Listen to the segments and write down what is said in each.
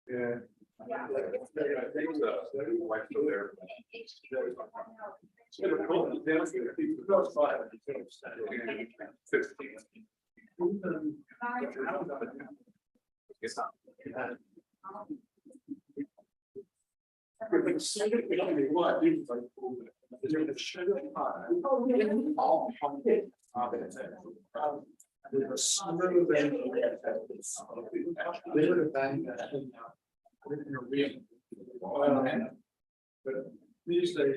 Yeah. Yeah. I think so. Wife's still there. It's not. These days,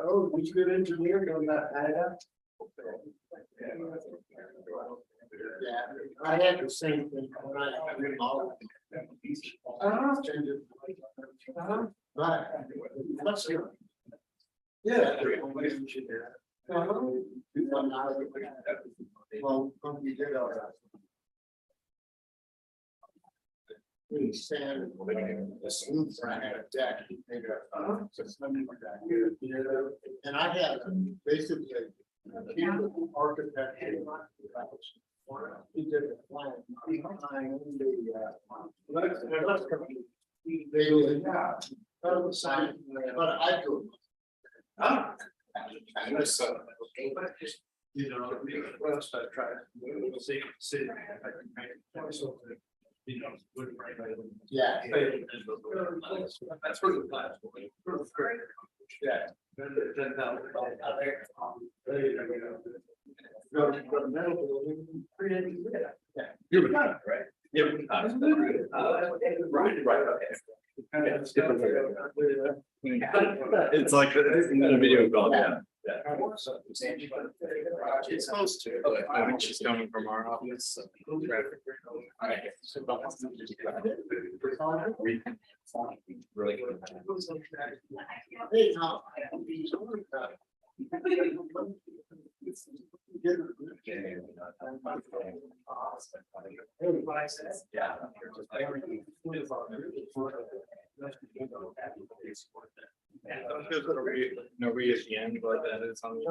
Oh, he's a good engineer on that item. Yeah, I had the same thing when I. But. Let's see. Yeah. Well, we did all that. We stand a smooth I had a deck. And I had basically a architect. He did the plan behind the sign, but I do. You know, first I tried to see if I can make it so that, you know, yeah. That's where the class will be. Yeah. Then go to the metal building. Yeah. You're right. Yeah. Right. Okay. It's like a video call. Yeah. It's supposed to, but I think she's coming from our office. Really good. Yeah. No read at the end, but that is on the.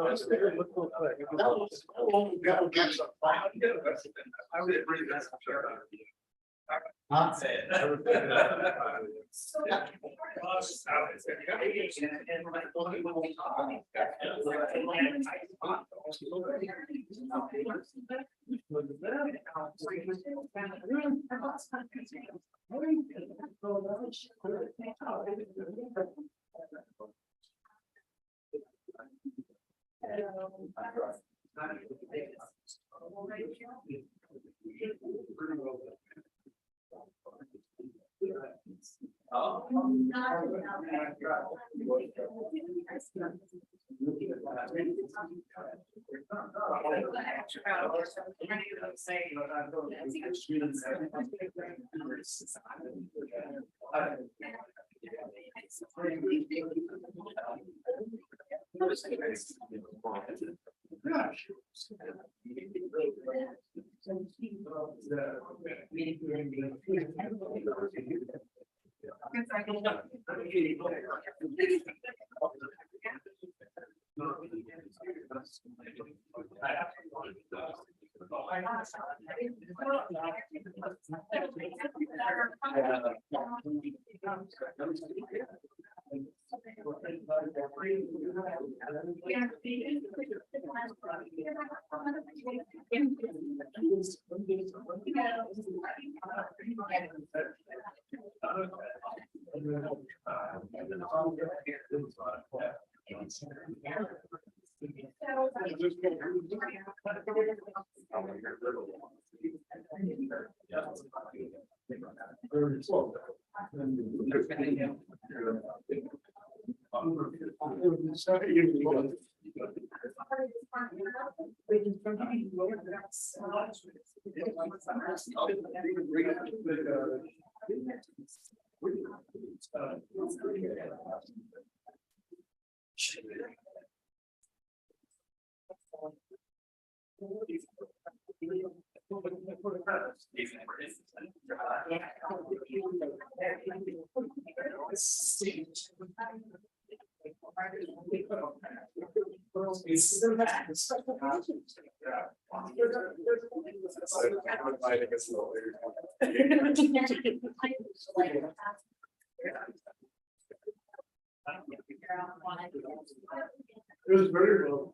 It was very well.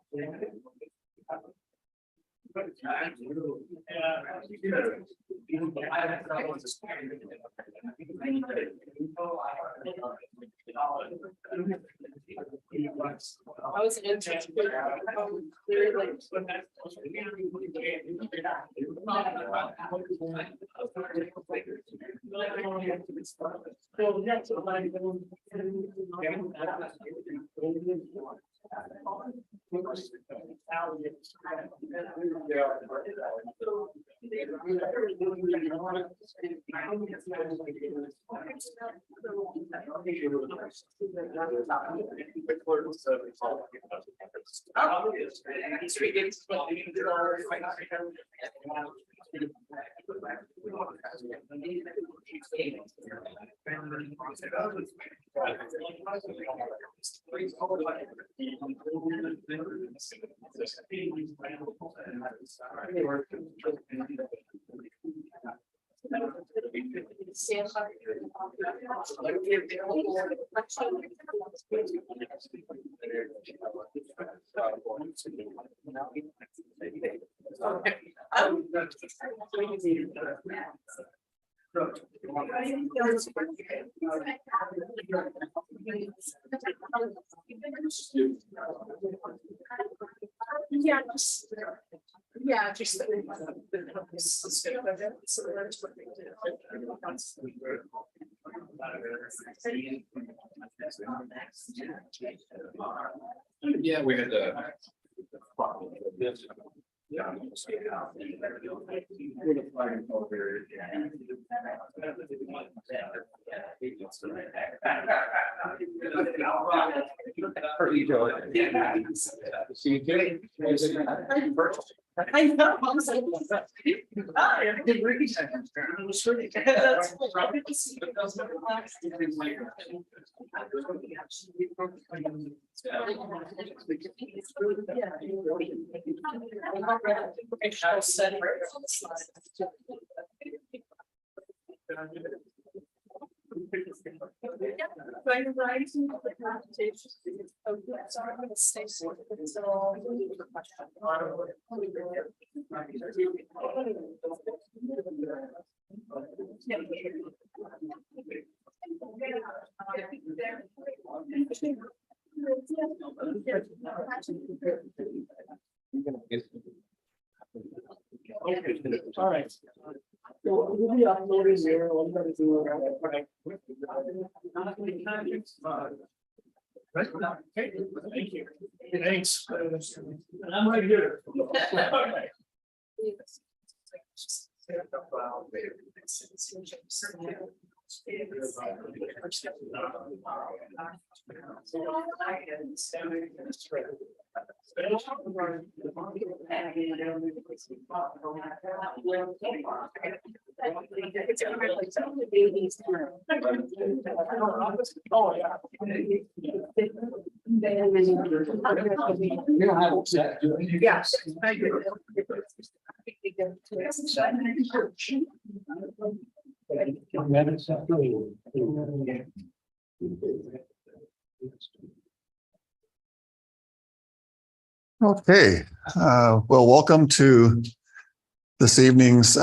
I was interested. Very late. Yeah, just. Yeah, we had the. I know. I'm saying, I did research. That's all right. So we'll be uploading here. I'm going to do thank you. Thanks. And I'm right here. Oh, yeah. Yes. Thank you. Okay, well, welcome to this evening's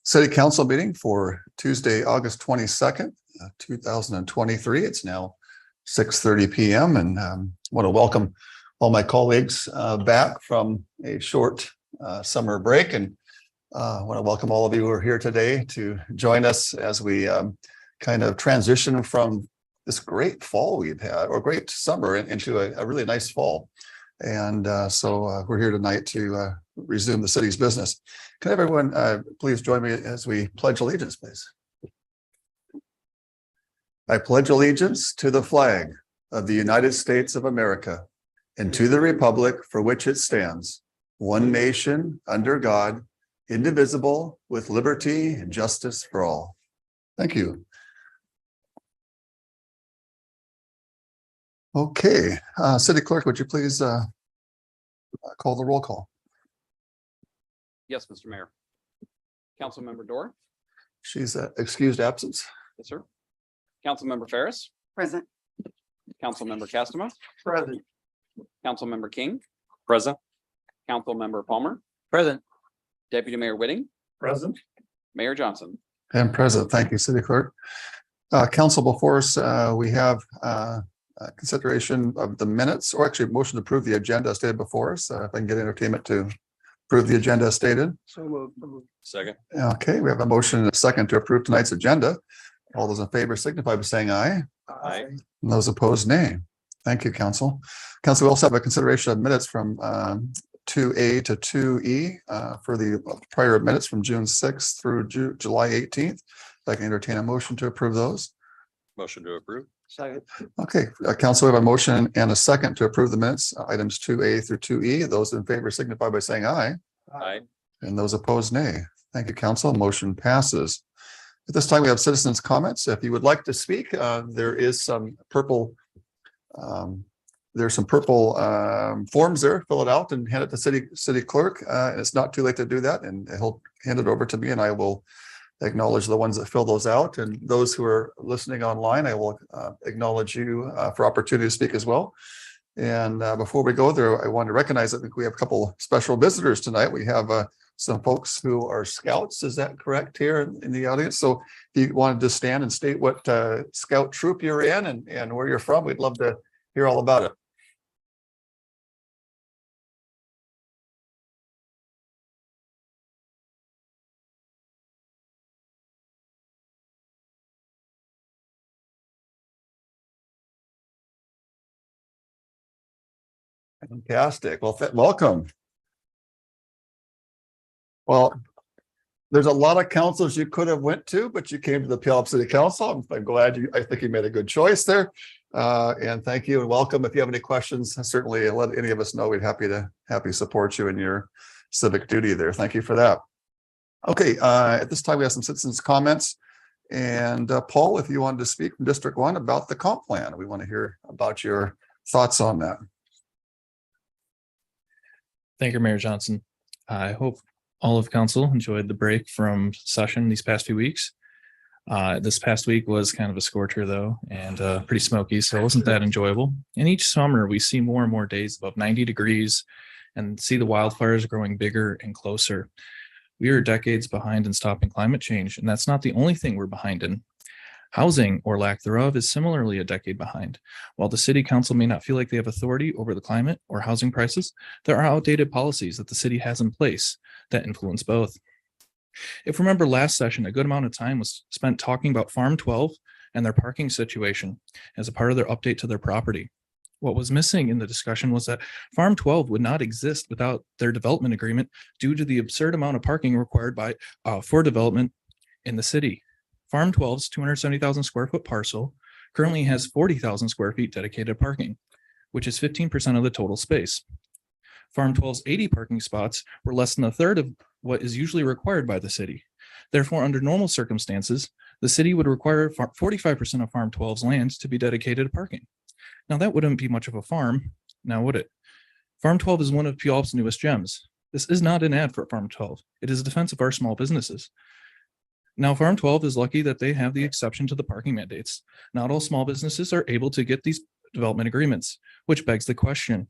City Council meeting for Tuesday, August 22nd, 2023. It's now 6:30 p.m. and want to welcome all my colleagues back from a short summer break, and want to welcome all of you who are here today to join us as we kind of transition from this great fall we've had, or great summer, into a really nice fall. And so we're here tonight to resume the city's business. Can everyone please join me as we pledge allegiance, please? I pledge allegiance to the flag of the United States of America and to the republic for which it stands, one nation under God, indivisible, with liberty and justice for all. Thank you. Okay, City Clerk, would you please call the roll call? Yes, Mr. Mayor. Councilmember Dorr? She's excused absence. Yes, sir. Councilmember Ferris? Present. Councilmember Castama? Present. Councilmember King? Present. Councilmember Palmer? Present. Deputy Mayor Whitting? Present. Mayor Johnson? And present. Thank you, City Clerk. Council, before us, we have consideration of the minutes, or actually motion to approve the agenda stated before us. If I can get entertainment to approve the agenda as stated. So Second. Okay, we have a motion and a second to approve tonight's agenda. All those in favor signify by saying aye. Aye. And those opposed, nay. Thank you, Council. Council, we also have a consideration of minutes from 2A to 2E for the prior minutes from June 6th through July 18th. I can entertain a motion to approve those. Motion to approve. Second. Okay, Council, we have a motion and a second to approve the minutes, items 2A through 2E. Those in favor signify by saying aye. Aye. And those opposed, nay. Thank you, Council. Motion passes. At this time, we have citizens' comments. If you would like to speak, there is some purple forms there. Fill it out and hand it to city clerk. And it's not too late to do that. And he'll hand it over to me and I will acknowledge the ones that fill those out. And those who are listening online, I will acknowledge you for opportunity to speak as well. And before we go there, I want to recognize, I think we have a couple special visitors tonight. We have some folks who are scouts. Is that correct here in the audience? So if you wanted to stand and state what scout troop you're in and where you're from, we'd love to hear all about it. Fantastic. Well, welcome. Well, there's a lot of councils you could have went to, but you came to the Puyallup City Council. I'm glad I think you made a good choice there. And thank you and welcome. If you have any questions, certainly let any of us know. We'd happy to support you in your civic duty there. Thank you for that. Okay, at this time we have some citizens' comments. And Paul, if you wanted to speak from District 1 about the comp plan, we want to hear about your thoughts on that. Thank you, Mayor Johnson. I hope all of council enjoyed the break from session these past few weeks. This past week was kind of a scorcher though, and pretty smoky, so it wasn't that enjoyable. And each summer we see more and more days above 90 degrees and see the wildfires growing bigger and closer. We are decades behind in stopping climate change, and that's not the only thing we're behind in. Housing, or lack thereof, is similarly a decade behind. While the city council may not feel like they have authority over the climate or housing prices, there are outdated policies that the city has in place that influence both. If you remember last session, a good amount of time was spent talking about Farm 12 and their parking situation as a part of their update to their property. What was missing in the discussion was that Farm 12 would not exist without their development agreement due to the absurd amount of parking required for development in the city. Farm 12's 270,000 square foot parcel currently has 40,000 square feet dedicated parking, which is 15% of the total space. Farm 12's 80 parking spots were less than a third of what is usually required by the city. Therefore, under normal circumstances, the city would require 45% of Farm 12's land to be dedicated to parking. Now, that wouldn't be much of a farm, now would it? Farm 12 is one of Puyallup's newest gems. This is not an ad for Farm 12. It is a defense of our small businesses. Now, Farm 12 is lucky that they have the exception to the parking mandates. Not all small businesses are able to get these development agreements, which begs the question,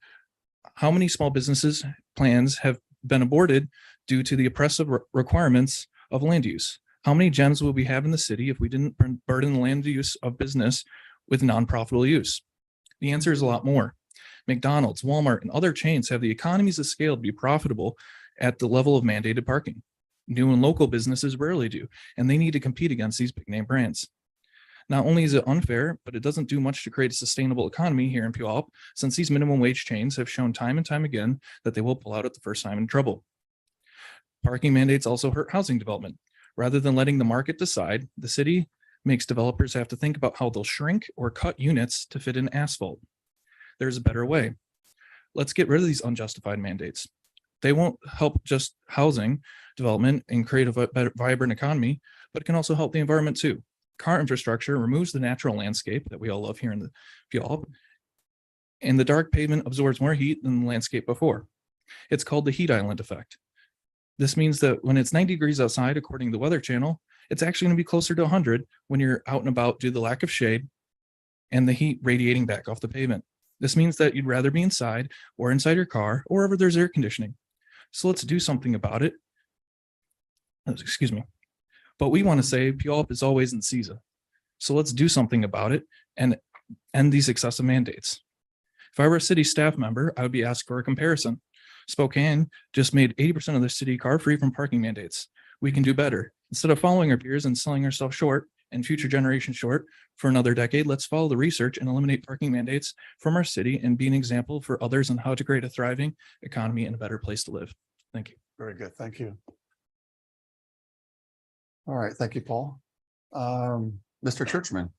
how many small businesses plans have been aborted due to the oppressive requirements of land use? How many gems would we have in the city if we didn't burden the land use of business with non-profitable use? The answer is a lot more. McDonald's, Walmart, and other chains have the economies of scale to be profitable at the level of mandated parking. New and local businesses rarely do, and they need to compete against these big name brands. Not only is it unfair, but it doesn't do much to create a sustainable economy here in Puyallup, since these minimum wage chains have shown time and time again that they will pull out at the first time in trouble. Parking mandates also hurt housing development. Rather than letting the market decide, the city makes developers have to think about how they'll shrink or cut units to fit in asphalt. There's a better way. Let's get rid of these unjustified mandates. They won't help just housing development and create a better, vibrant economy, but it can also help the environment too. Car infrastructure removes the natural landscape that we all love here in the Puyallup, and the dark pavement absorbs more heat than the landscape before. It's called the heat island effect. This means that when it's 90 degrees outside, according to the Weather Channel, it's actually going to be closer to 100 when you're out and about due to the lack of shade and the heat radiating back off the pavement. This means that you'd rather be inside or inside your car or wherever there's air conditioning. So let's do something about it. Excuse me. But we want to say Puyallup is always in season. So let's do something about it and end these excessive mandates. If I were a city staff member, I would be asked for a comparison. Spokane just made 80% of the city car-free from parking mandates. We can do better. Instead of following our peers and selling ourselves short and future generations short for another decade, let's follow the research and eliminate parking mandates from our city and be an example for others on how to create a thriving economy and a better place to live. Thank you. Very good. Thank you. All right. Thank you, Paul. Mr. Churchman.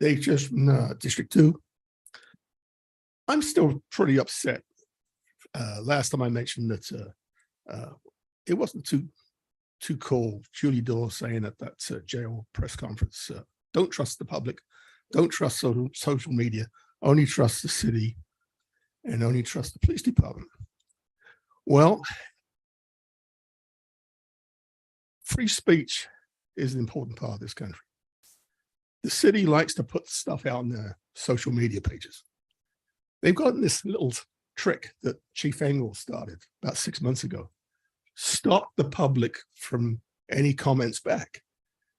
District 2. I'm still pretty upset. Last time I mentioned that it wasn't too cool. Julie Dawes saying at that jail press conference, don't trust the public, don't trust social media, only trust the city and only trust the police department. Well, free speech is an important part of this country. The city likes to put stuff out on their social media pages. They've gotten this little trick that Chief Engel started about 6 months ago. Stop the public from any comments back.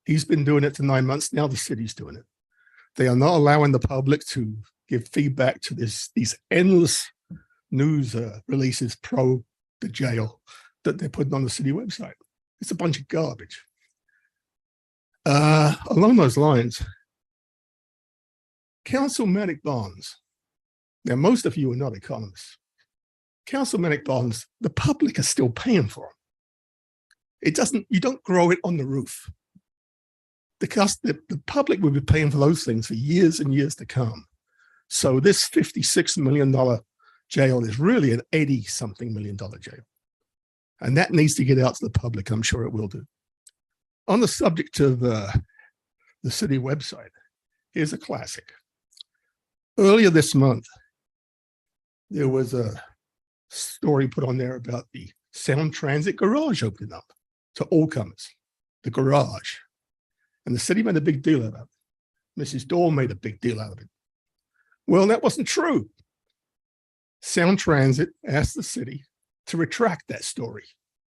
He's been doing it for 9 months. Now the city's doing it. They are not allowing the public to give feedback to these endless news releases pro the jail that they're putting on the city website. It's a bunch of garbage. Along those lines, councilmanic bonds. Now, most of you are not economists. Councilmanic bonds, the public are still paying for them. You don't grow it on the roof. The public will be paying for those things for years and years to come. So this $56 million jail is really an $80-something million jail. And that needs to get out to the public. I'm sure it will do. On the subject of the city website, here's a classic. Earlier this month, there was a story put on there about the Sound Transit garage opening up to all comers, the garage. And the city made a big deal out of it. Mrs. Dole made a big deal out of it. Well, that wasn't true. Sound Transit asked the city to retract that story.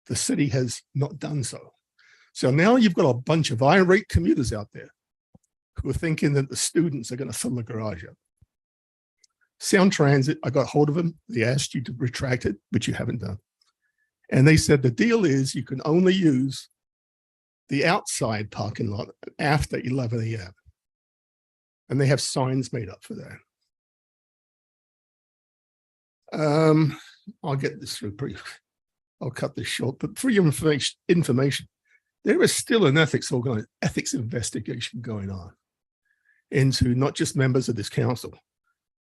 The city has not done so. So now you've got a bunch of irate commuters out there who are thinking that the students are going to fill the garage up. Sound Transit, I got hold of them. They asked you to retract it, but you haven't done. And they said the deal is you can only use the outside parking lot after 11 a.m. And they have signs made up for that. I'll get this through brief. I'll cut this short, but for your information, there is still an ethics investigation going on into not just members of this council,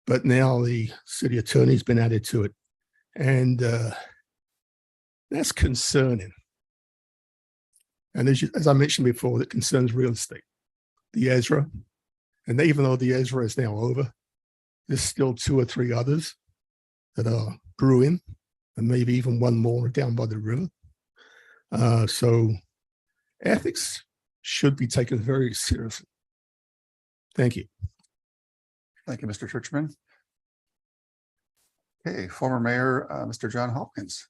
but now the city attorney's been added to it. And that's concerning. And as I mentioned before, that concerns real estate, the Ezra. And even though the Ezra is now over, there's still 2 or 3 others that are brewing, and maybe even one more down by the river. So ethics should be taken very seriously. Thank you. Thank you, Mr. Churchman. Okay, former Mayor, Mr. John Hopkins.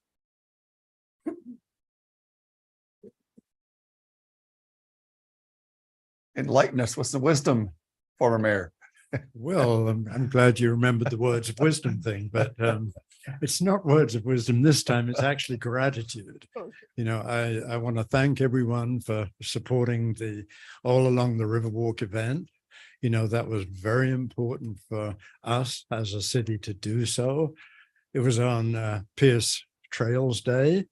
Enlighten us with some wisdom, former Mayor. Well, I'm glad you remembered the words of wisdom thing, but it's not words of wisdom this time. It's actually gratitude. You know, I want to thank everyone for supporting the All Along the Riverwalk event. You know, that was very important for us as a city to do so. It was on Pierce Trails Day.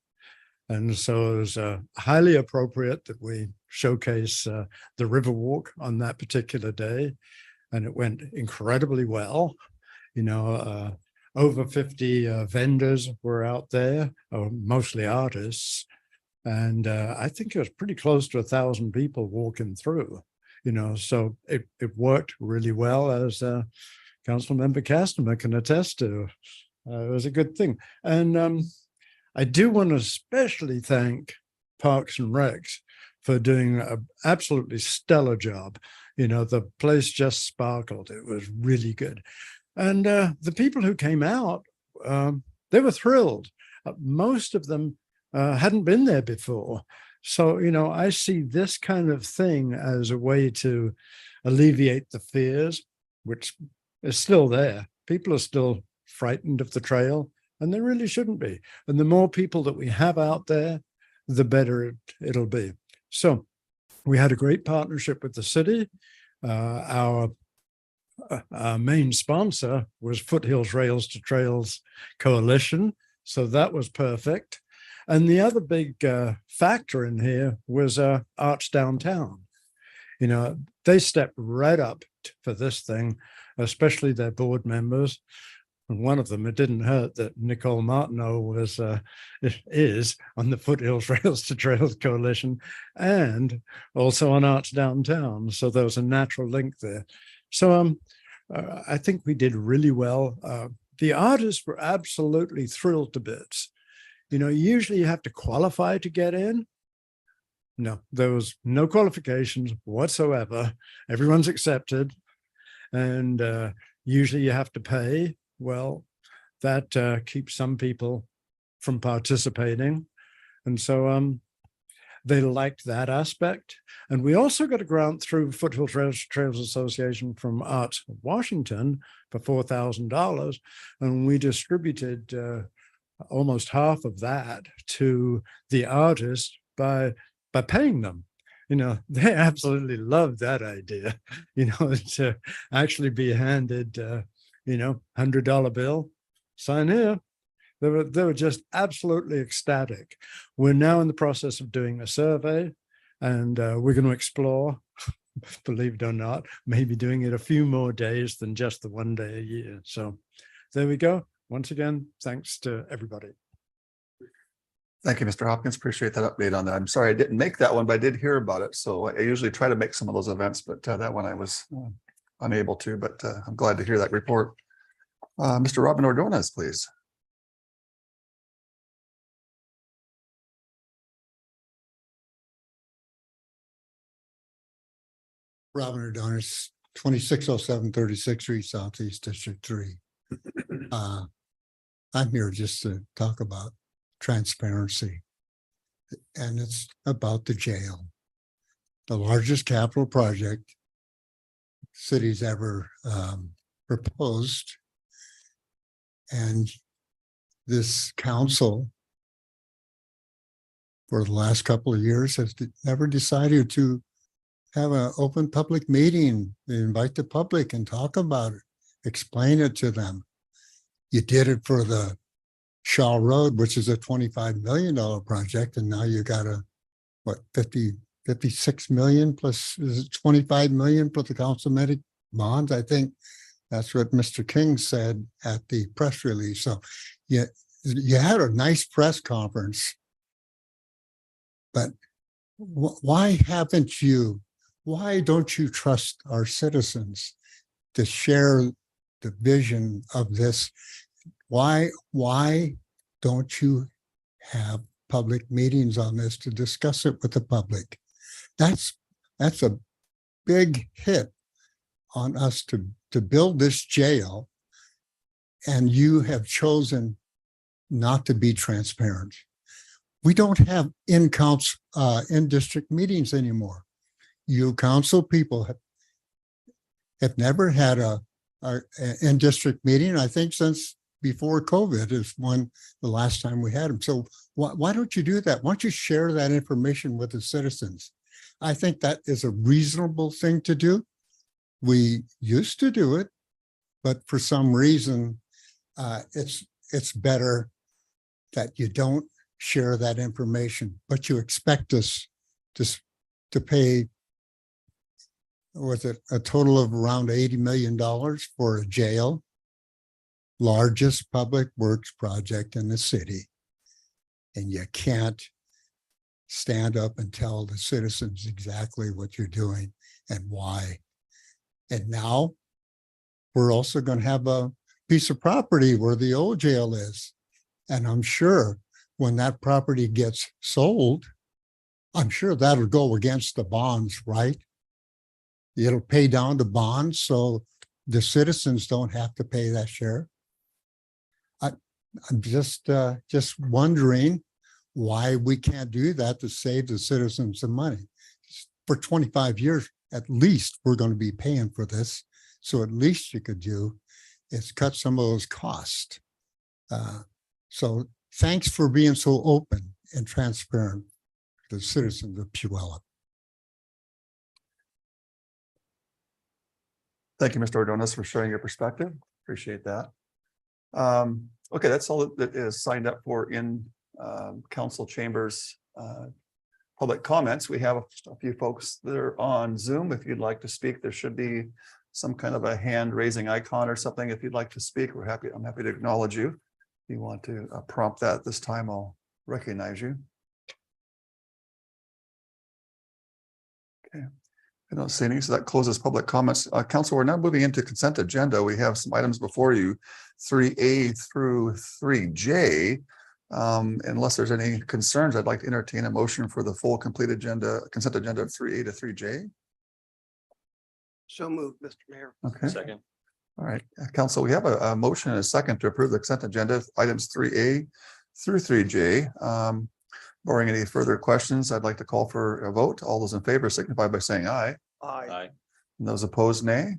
And so it was highly appropriate that we showcase the Riverwalk on that particular day. And it went incredibly well. You know, over 50 vendors were out there, mostly artists, And I think it was pretty close to 1,000 people walking through, so it worked really well, as Councilmember Castamer can attest to. It was a good thing. And I do want to especially thank Parks and Recs for doing an absolutely stellar job. The place just sparkled. It was really good. And the people who came out, they were thrilled. Most of them hadn't been there before. So, I see this kind of thing as a way to alleviate the fears, which is still there. People are still frightened of the trail, and they really shouldn't be. And the more people that we have out there, the better it'll be. So we had a great partnership with the city. Our main sponsor was Foothills Rails to Trails Coalition. So that was perfect. And the other big factor in here was Arts Downtown. They stepped right up for this thing, especially their board members. And one of them, it didn't hurt that Nicole Martineau is on the Foothills Rails to Trails Coalition and also on Arts Downtown. So there was a natural link there. So I think we did really well. The artists were absolutely thrilled to bits. Usually you have to qualify to get in. No, there was no qualifications whatsoever. Everyone's accepted. And usually you have to pay. Well, that keeps some people from participating. And so they liked that aspect. And we also got a grant through Foothills Trails Association from Arts Washington for $4,000. And we distributed almost half of that to the artists by paying them. They absolutely loved that idea, to actually be handed $100 bill, sign here. They were just absolutely ecstatic. We're now in the process of doing a survey, and we're going to explore, believe it or not, maybe doing it a few more days than just the one day a year. So there we go. Once again, thanks to everybody. Thank you, Mr. Hopkins. Appreciate that update on that. I'm sorry I didn't make that one, but I did hear about it. So I usually try to make some of those events, but that one I was unable to, but I'm glad to hear that report. Mr. Robin Ordonez, please. Robin Ordonez, 2607 36th Street Southeast District 3. I'm here just to talk about transparency, and it's about the jail, the largest capital project city's ever proposed. And this council for the last couple of years has never decided to have an open public meeting, invite the public and talk about it, explain it to them. You did it for the Shaw Road, which is a $25 million project, and now you got a, 56 million plus, is it 25 million for the councilmanic bonds? I think that's what Mr. King said at the press release. So you had a nice press conference, but why don't you trust our citizens to share the vision of this? Why don't you have public meetings on this to discuss it with the public? That's a big hit on us to build this jail, and you have chosen not to be transparent. We don't have in-district meetings anymore. You council people have never had a in-district meeting, I think, since before COVID is the last time we had them. So why don't you do that? Why don't you share that information with the citizens? I think that is a reasonable thing to do. We used to do it, but for some reason, it's better that you don't share that information, but you expect us to pay, was it a total of around $80 million for a jail, largest public works project in the city. And you can't stand up and tell the citizens exactly what you're doing and why. And now we're also going to have a piece of property where the old jail is. And I'm sure when that property gets sold, I'm sure that'll go against the bonds, right? It'll pay down the bonds so the citizens don't have to pay that share. I'm just wondering why we can't do that to save the citizens some money. For 25 years, at least we're going to be paying for this. So at least you could do is cut some of those costs. So thanks for being so open and transparent to the citizens of Puyallup. Thank you, Mr. Ordonez, for sharing your perspective. Appreciate that. Okay, that's all that is signed up for in council chambers public comments. We have a few folks that are on Zoom. If you'd like to speak, there should be some kind of a hand raising icon or something. If you'd like to speak, I'm happy to acknowledge you. If you want to prompt that this time, I'll recognize you. Okay. I don't see any, so that closes public comments. Council, we're now moving into consent agenda. We have some items before you, 3A through 3J. Unless there's any concerns, I'd like to entertain a motion for the full complete agenda, consent agenda of 3A to 3J. So moved, Mr. Mayor. Okay. Second. All right, Council, we have a motion and a second to approve the consent agenda, items 3A through 3J. Barring any further questions, I'd like to call for a vote. All those in favor signify by saying aye. Aye. Aye. And those opposed, nay.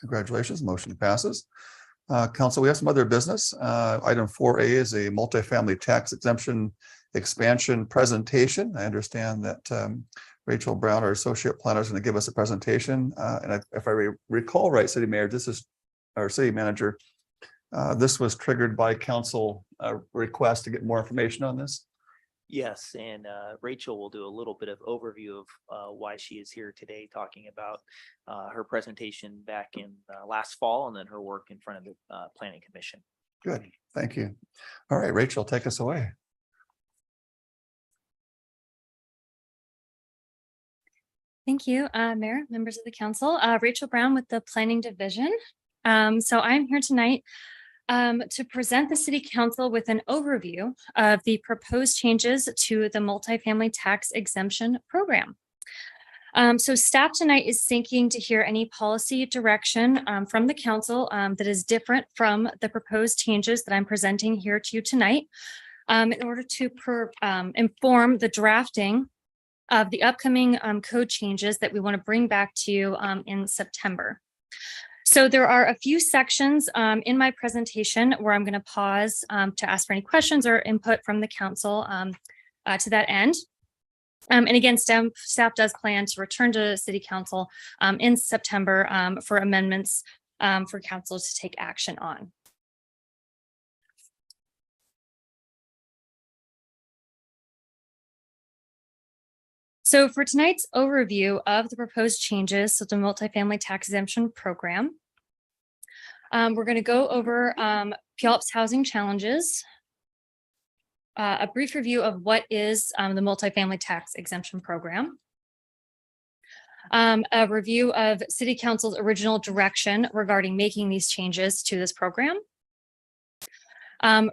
Congratulations, motion passes. Council, we have some other business. Item 4A is a multifamily tax exemption expansion presentation. I understand that Rachel Brown, our associate planner, is going to give us a presentation. And if I recall right, City Mayor, this is our city manager. This was triggered by council request to get more information on this. Yes, and Rachel will do a little bit of overview of why she is here today, talking about her presentation back in last fall and then her work in front of the Planning Commission. Good, thank you. All right, Rachel, take us away. Thank you, Mayor, members of the council. Rachel Brown with the Planning Division. So I'm here tonight to present the City Council with an overview of the proposed changes to the multifamily tax exemption program. So staff tonight is seeking to hear any policy direction from the council that is different from the proposed changes that I'm presenting here to you tonight in order to inform the drafting of the upcoming code changes that we want to bring back to you in September. So there are a few sections in my presentation where I'm going to pause to ask for any questions or input from the council to that end. And again, staff does plan to return to City Council in September for amendments for council to take action on. So for tonight's overview of the proposed changes to the multifamily tax exemption program, we're going to go over Puyallup's housing challenges, a brief review of what is the multifamily tax exemption program, a review of City Council's original direction regarding making these changes to this program,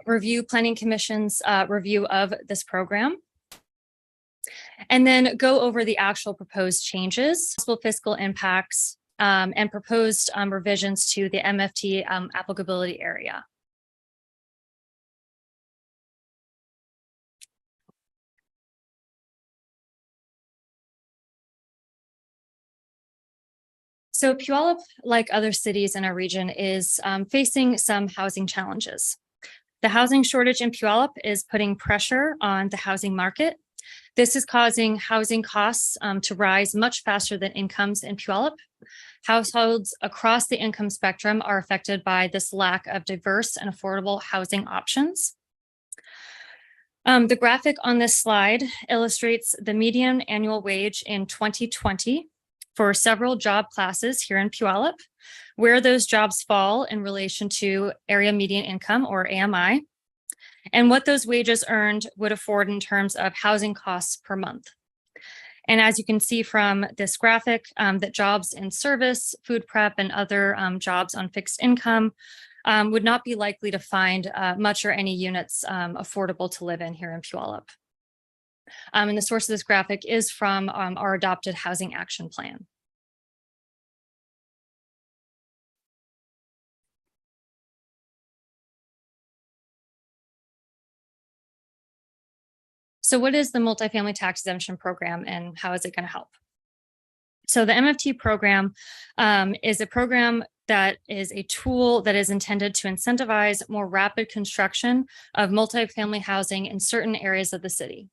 review Planning Commission's review of this program, and then go over the actual proposed changes, possible fiscal impacts, and proposed revisions to the MFT applicability area. So Puyallup, like other cities in our region, is facing some housing challenges. The housing shortage in Puyallup is putting pressure on the housing market. This is causing housing costs to rise much faster than incomes in Puyallup. Households across the income spectrum are affected by this lack of diverse and affordable housing options. The graphic on this slide illustrates the median annual wage in 2020 for several job classes here in Puyallup, where those jobs fall in relation to area median income, or AMI. and what those wages earned would afford in terms of housing costs per month. And as you can see from this graphic, that jobs in service, food prep, and other jobs on fixed income would not be likely to find much or any units affordable to live in here in Puyallup. And the source of this graphic is from our adopted housing action plan. So what is the multifamily tax exemption program and how is it going to help? So the MFT program is a program that is a tool that is intended to incentivize more rapid construction of multifamily housing in certain areas of the city.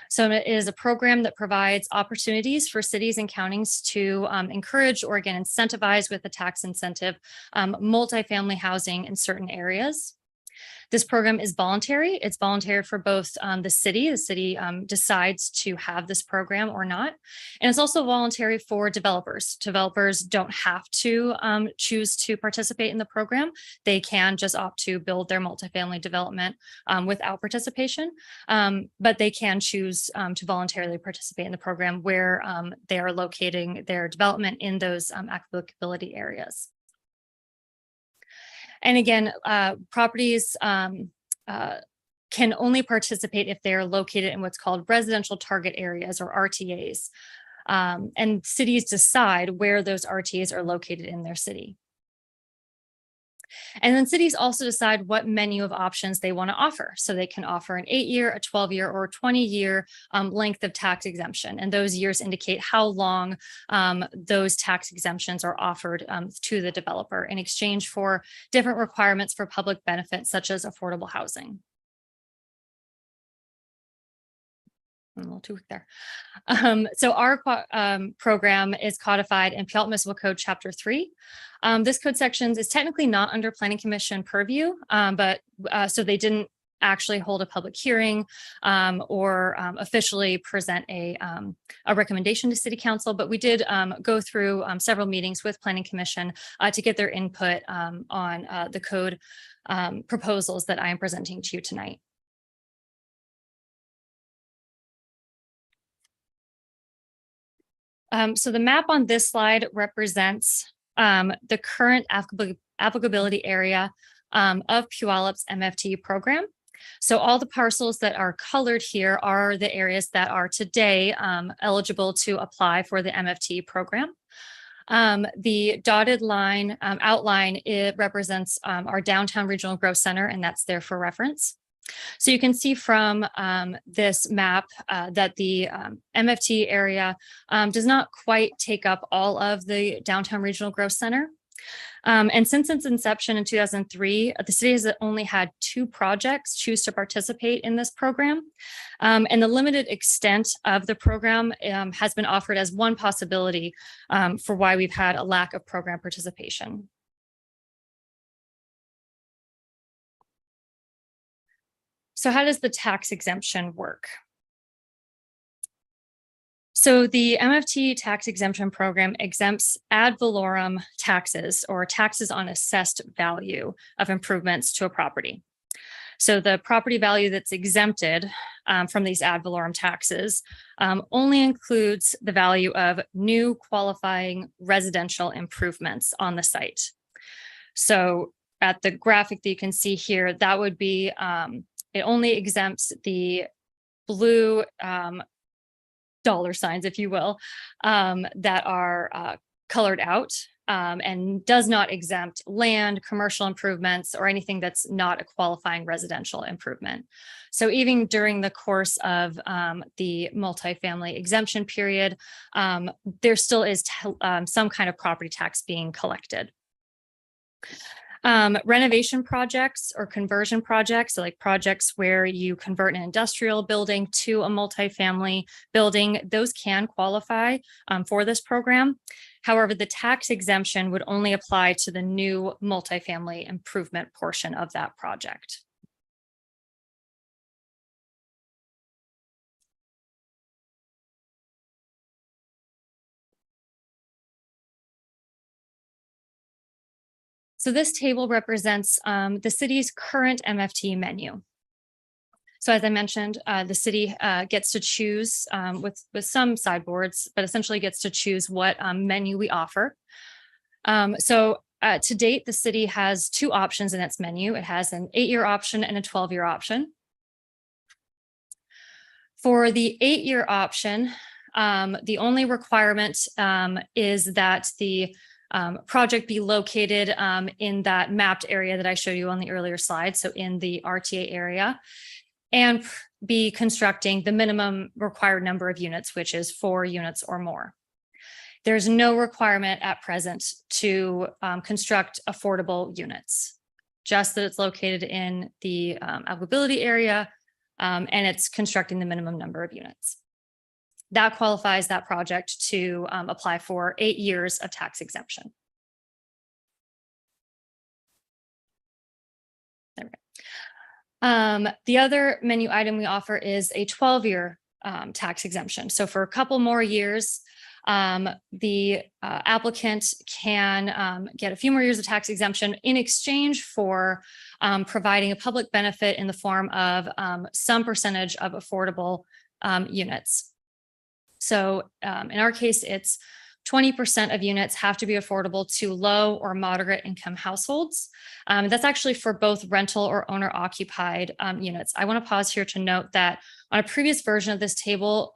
So it is a program that provides opportunities for cities and counties to encourage or again incentivize with a tax incentive multifamily housing in certain areas. This program is voluntary. It's voluntary for both the city. The city decides to have this program or not. And it's also voluntary for developers. Developers don't have to choose to participate in the program. They can just opt to build their multifamily development without participation, but they can choose to voluntarily participate in the program where they are locating their development in those applicability areas. And again, properties can only participate if they are located in what's called residential target areas or RTAs. And cities decide where those RTAs are located in their city. And then cities also decide what menu of options they want to offer. So they can offer an 8-year, a 12-year, or a 20-year length of tax exemption. And those years indicate how long those tax exemptions are offered to the developer in exchange for different requirements for public benefits, such as affordable housing. I'm a little too weak there. So our program is codified in Puyallup Municipal Code Chapter 3. This code section is technically not under Planning Commission purview, but so they didn't actually hold a public hearing or officially present a recommendation to City Council, but we did go through several meetings with Planning Commission to get their input on the code proposals that I am presenting to you tonight. So the map on this slide represents the current applicability area of Puyallup's MFT program. So all the parcels that are colored here are the areas that are today eligible to apply for the MFT program. The dotted line outline, it represents our downtown regional growth center, and that's there for reference. So you can see from this map that the MFT area does not quite take up all of the downtown regional growth center. And since its inception in 2003, the city has only had 2 projects choose to participate in this program. And the limited extent of the program has been offered as one possibility for why we've had a lack of program participation. So how does the tax exemption work? So the MFT tax exemption program exempts ad valorem taxes or taxes on assessed value of improvements to a property. So the property value that's exempted from these ad valorem taxes only includes the value of new qualifying residential improvements on the site. So at the graphic that you can see here, that would be it only exempts the blue dollar signs, if you will, that are colored out and does not exempt land, commercial improvements, or anything that's not a qualifying residential improvement. So even during the course of the multifamily exemption period, there still is some kind of property tax being collected. Renovation projects or conversion projects, so like projects where you convert an industrial building to a multifamily building, those can qualify for this program. However, the tax exemption would only apply to the new multifamily improvement portion of that project. So this table represents the city's current MFT menu. So as I mentioned, the city gets to choose with some sideboards, but essentially gets to choose what menu we offer. To date, the city has two options in its menu. It has an 8-year option and a 12-year option. For the 8-year option, the only requirement is that the project be located in that mapped area that I showed you on the earlier slide, so in the RTA area, and be constructing the minimum required number of units, which is 4 units or more. There's no requirement at present to construct affordable units, just that it's located in the applicability area and it's constructing the minimum number of units. That qualifies that project to apply for 8 years of tax exemption. There we go. The other menu item we offer is a 12-year tax exemption. So for a couple more years, the applicant can get a few more years of tax exemption in exchange for providing a public benefit in the form of some percentage of affordable units. So in our case, it's 20% of units have to be affordable to low or moderate income households. That's actually for both rental or owner occupied units. I want to pause here to note that on a previous version of this table,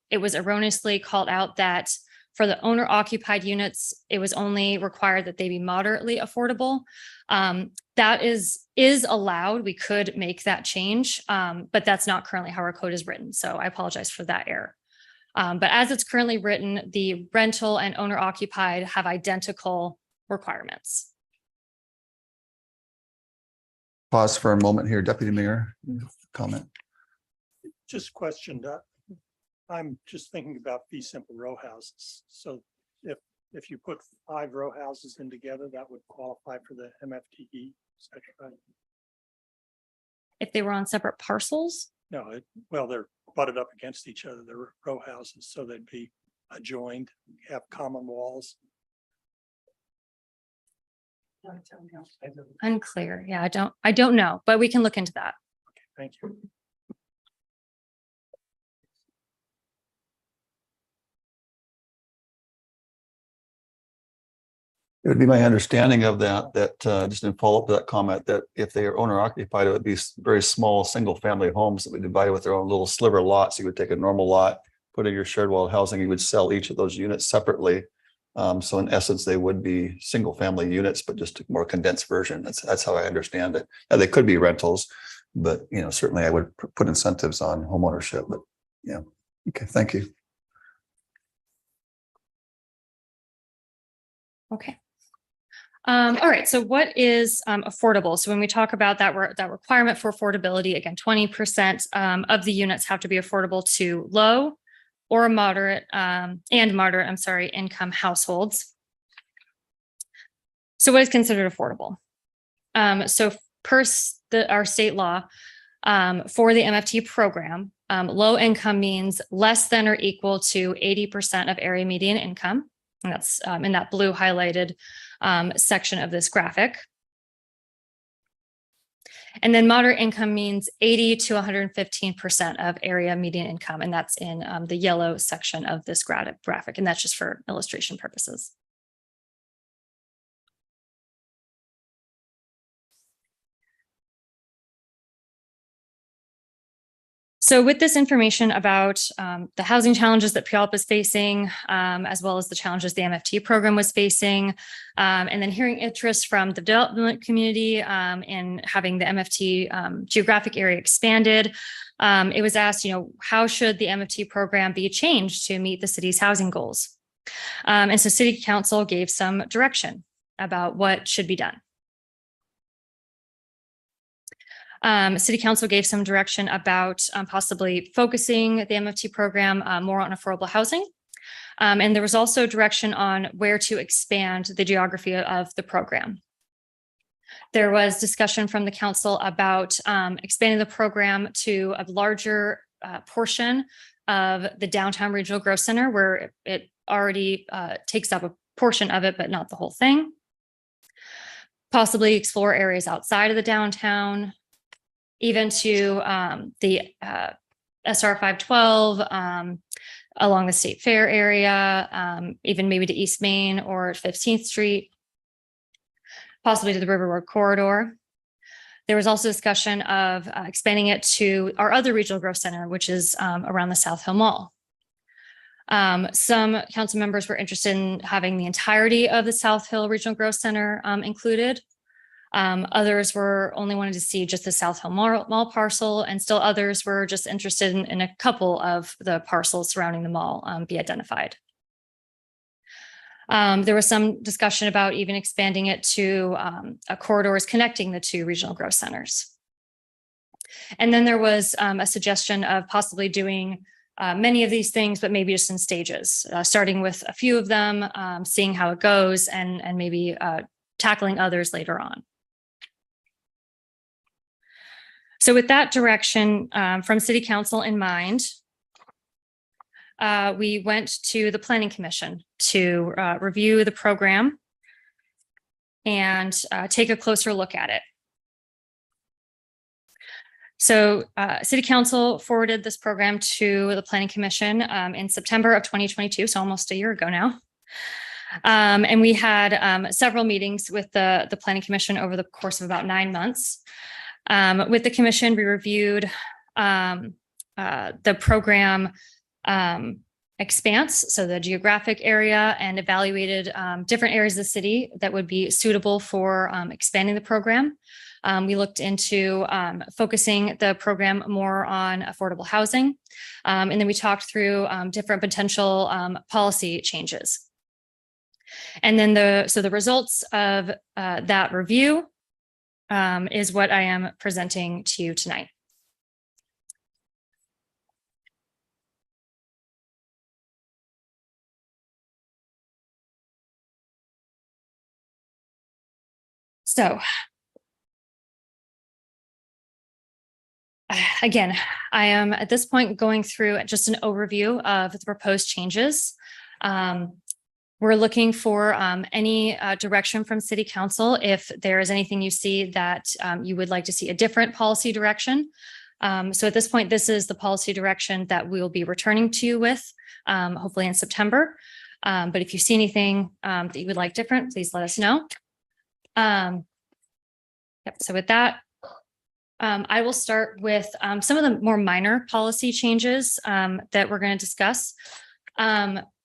it was erroneously called out that for the owner occupied units, it was only required that they be moderately affordable. That is allowed. We could make that change, but that's not currently how our code is written. So I apologize for that error. But as it's currently written, the rental and owner occupied have identical requirements. Pause for a moment here, Deputy Mayor, comment. Just questioned. I'm just thinking about fee simple row houses. So if you put 5 row houses in together, that would qualify for the MFTE. Is that right? If they were on separate parcels? No, well, they're butted up against each other. They're row houses, so they'd be adjoined, have common walls. Unclear. Yeah, I don't know, but we can look into that. Okay, thank you. It would be my understanding of that, just in follow up to that comment, that if they are owner occupied, it would be very small, single family homes that would be divided with their own little sliver lots. You would take a normal lot, put in your shared wall housing, you would sell each of those units separately. So in essence, they would be single family units, but just a more condensed version. That's how I understand it. Now, they could be rentals, but certainly I would put incentives on home ownership. But yeah, okay, thank you. Okay. All right. So what is affordable? So when we talk about that requirement for affordability, again, 20% of the units have to be affordable to low or moderate income households. So what is considered affordable? So per our state law, for the MFT program, low income means less than or equal to 80% of area median income. And that's in that blue highlighted section of this graphic. And then moderate income means 80 to 115% of area median income. And that's in the yellow section of this graphic. And that's just for illustration purposes. So with this information about the housing challenges that Puyallup is facing, as well as the challenges the MFT program was facing, and then hearing interest from the development community in having the MFT geographic area expanded, it was asked, how should the MFT program be changed to meet the city's housing goals? And so City Council gave some direction about what should be done. City Council gave some direction about possibly focusing the MFT program more on affordable housing. And there was also direction on where to expand the geography of the program. There was discussion from the council about expanding the program to a larger portion of the downtown regional growth center, where it already takes up a portion of it, but not the whole thing. possibly explore areas outside of the downtown, even to the SR 512, along the State Fair area, even maybe to East Main or 15th Street, possibly to the River Road corridor. There was also discussion of expanding it to our other regional growth center, which is around the South Hill Mall. Some council members were interested in having the entirety of the South Hill Regional Growth Center included. Others were only wanted to see just the South Hill Mall parcel, and still others were just interested in a couple of the parcels surrounding the mall be identified. There was some discussion about even expanding it to corridors connecting the two regional growth centers. And then there was a suggestion of possibly doing many of these things, but maybe just in stages, starting with a few of them, seeing how it goes, and maybe tackling others later on. So with that direction from City Council in mind, we went to the Planning Commission to review the program and take a closer look at it. So City Council forwarded this program to the Planning Commission in September of 2022, so almost a year ago now. And we had several meetings with the Planning Commission over the course of about 9 months. With the commission, we reviewed the program expanse, so the geographic area, and evaluated different areas of the city that would be suitable for expanding the program. We looked into focusing the program more on affordable housing. And then we talked through different potential policy changes. And then the results of that review is what I am presenting to you tonight. So again, I am at this point going through just an overview of the proposed changes. We're looking for any direction from City Council if there is anything you see that you would like to see a different policy direction. So at this point, this is the policy direction that we'll be returning to you with, hopefully in September. But if you see anything that you would like different, please let us know. So with that, I will start with some of the more minor policy changes that we're going to discuss.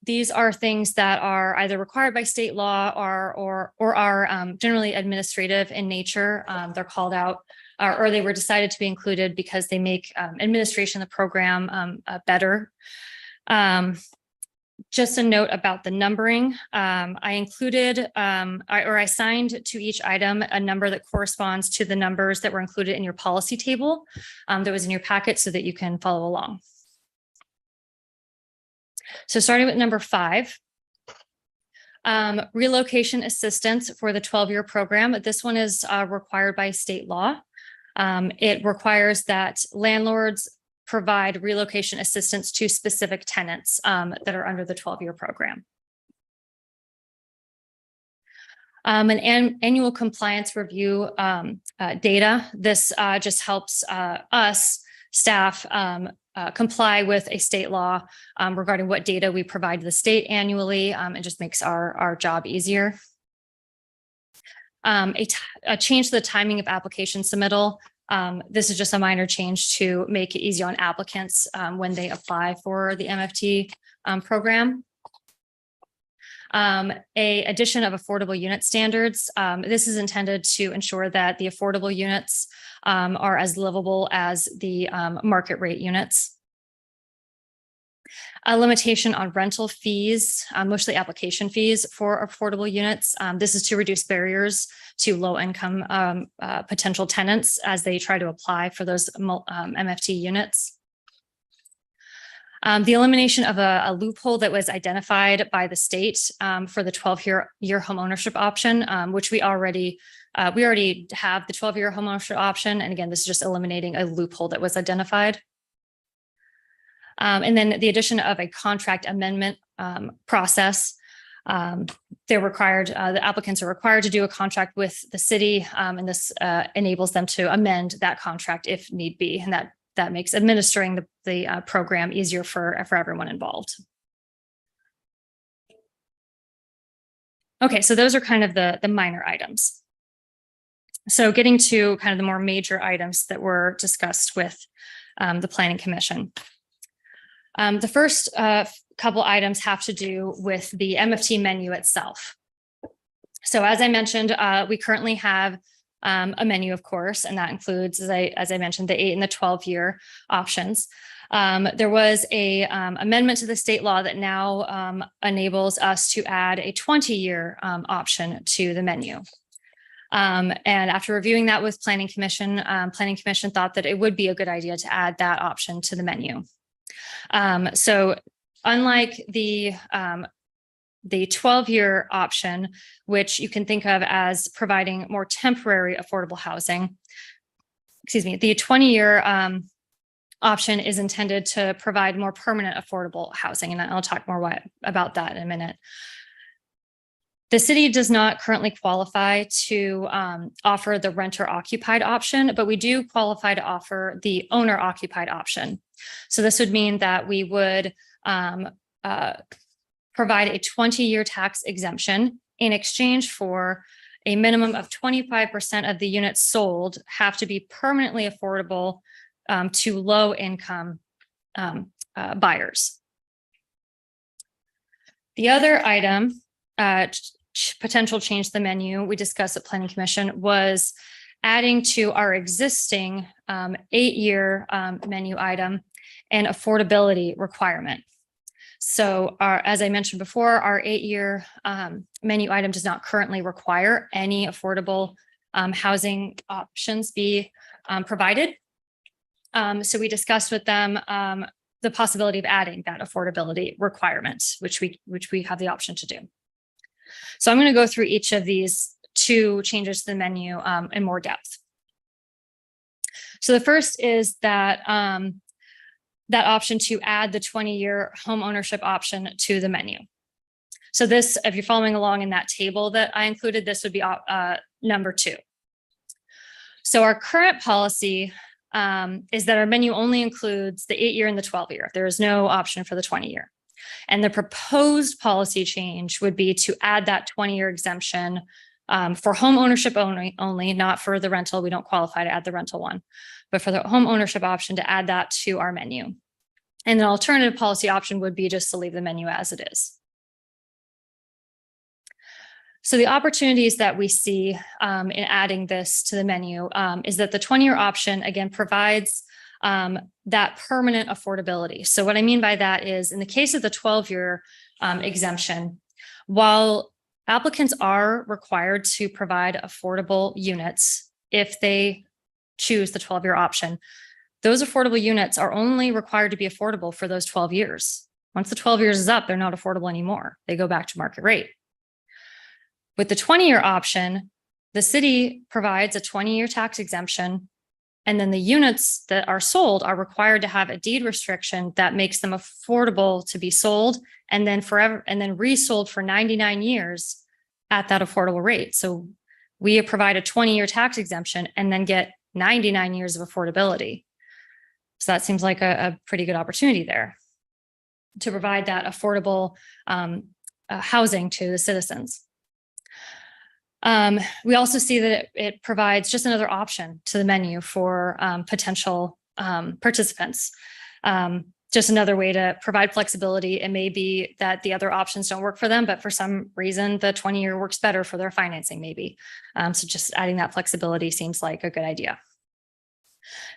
These are things that are either required by state law or are generally administrative in nature. They're called out or they were decided to be included because they make administration of the program better. Just a note about the numbering. I included I assigned to each item a number that corresponds to the numbers that were included in your policy table that was in your packet so that you can follow along. So starting with number 5, relocation assistance for the 12-year program. This one is required by state law. It requires that landlords provide relocation assistance to specific tenants that are under the 12-year program. An annual compliance review data. This just helps us, staff, comply with a state law regarding what data we provide to the state annually. It just makes our job easier. A change to the timing of application submittal. This is just a minor change to make it easy on applicants when they apply for the MFT program. A addition of affordable unit standards. This is intended to ensure that the affordable units are as livable as the market rate units. A limitation on rental fees, mostly application fees for affordable units. This is to reduce barriers to low income potential tenants as they try to apply for those MFT units. The elimination of a loophole that was identified by the state for the 12-year home ownership option, which we already have the 12-year home ownership option. And again, this is just eliminating a loophole that was identified. And then the addition of a contract amendment process. They're required, the applicants are required to do a contract with the city, and this enables them to amend that contract if need be. And that makes administering the program easier for everyone involved. Okay, so those are kind of the minor items. So getting to kind of the more major items that were discussed with the Planning Commission. The first couple items have to do with the MFT menu itself. So as I mentioned, we currently have a menu, of course, and that includes, as I mentioned, the 8 and the 12-year options. There was a amendment to the state law that now enables us to add a 20-year option to the menu. And after reviewing that with Planning Commission thought that it would be a good idea to add that option to the menu. So unlike the 12-year option, which you can think of as providing more temporary affordable housing, the 20-year option is intended to provide more permanent affordable housing. And I'll talk more about that in a minute. The city does not currently qualify to offer the renter occupied option, but we do qualify to offer the owner occupied option. So this would mean that we would provide a 20-year tax exemption in exchange for a minimum of 25% of the units sold have to be permanently affordable to low income buyers. The other item, potential change to the menu we discussed at Planning Commission, was adding to our existing 8-year menu item an affordability requirement. So as I mentioned before, our 8-year menu item does not currently require any affordable housing options be provided. So we discussed with them the possibility of adding that affordability requirement, which we have the option to do. So I'm going to go through each of these 2 changes to the menu in more depth. So the first is that that option to add the 20-year home ownership option to the menu. So this, if you're following along in that table that I included, this would be number 2. So our current policy is that our menu only includes the 8-year and the 12-year. There is no option for the 20-year. And the proposed policy change would be to add that 20-year exemption for home ownership only, not for the rental. We don't qualify to add the rental one, but for the home ownership option to add that to our menu. And an alternative policy option would be just to leave the menu as it is. So the opportunities that we see in adding this to the menu is that the 20-year option, again, provides that permanent affordability. So what I mean by that is, in the case of the 12-year exemption, while applicants are required to provide affordable units if they choose the 12-year option, those affordable units are only required to be affordable for those 12 years. Once the 12 years is up, they're not affordable anymore. They go back to market rate. With the 20-year option, the city provides a 20-year tax exemption, and then the units that are sold are required to have a deed restriction that makes them affordable to be sold and then forever, and then resold for 99 years at that affordable rate. So we provide a 20-year tax exemption and then get 99 years of affordability. So that seems like a pretty good opportunity there to provide that affordable housing to the citizens. We also see that it provides just another option to the menu for potential participants. Just another way to provide flexibility. It may be that the other options don't work for them, but for some reason, the 20-year works better for their financing, maybe. So just adding that flexibility seems like a good idea.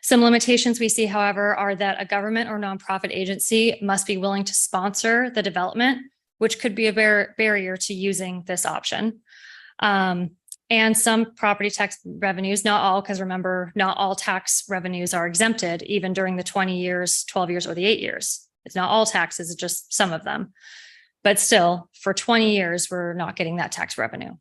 Some limitations we see, however, are that a government or nonprofit agency must be willing to sponsor the development, which could be a barrier to using this option. And some property tax revenues, not all, because remember, not all tax revenues are exempted, even during the 20 years, 12 years, or the 8 years. It's not all taxes, it's just some of them. But still, for 20 years, we're not getting that tax revenue.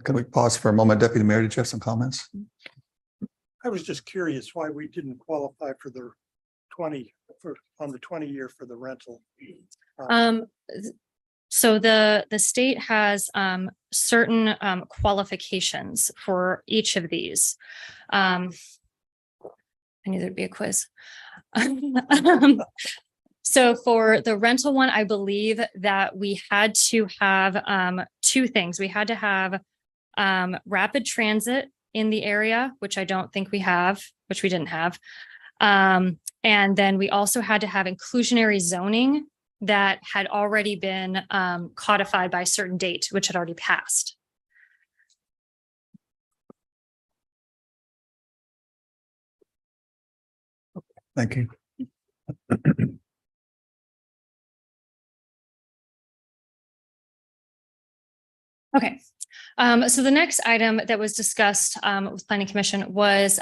Can we pause for a moment? Deputy Mayor, did you have some comments? I was just curious why we didn't qualify for the 20-year for the rental. So the state has certain qualifications for each of these. I knew there'd be a quiz. So for the rental one, I believe that we had to have two things. We had to have rapid transit in the area, which I don't think we have, which we didn't have. And then we also had to have inclusionary zoning that had already been codified by a certain date, which had already passed. Thank you. Okay. So the next item that was discussed with Planning Commission was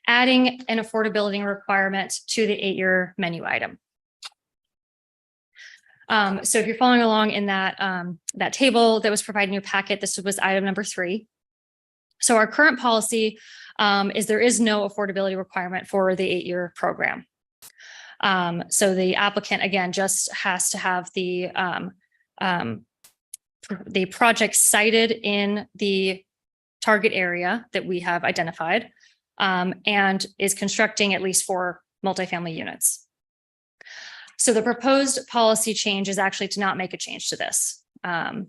adding an affordability requirement to the 8-year menu item. So if you're following along in that that table that was provided in your packet, this was item number 3. So our current policy is there is no affordability requirement for the 8-year program. So the applicant, again, just has to have the project cited in the target area that we have identified and is constructing at least 4 multifamily units. So the proposed policy change is actually to not make a change to this. And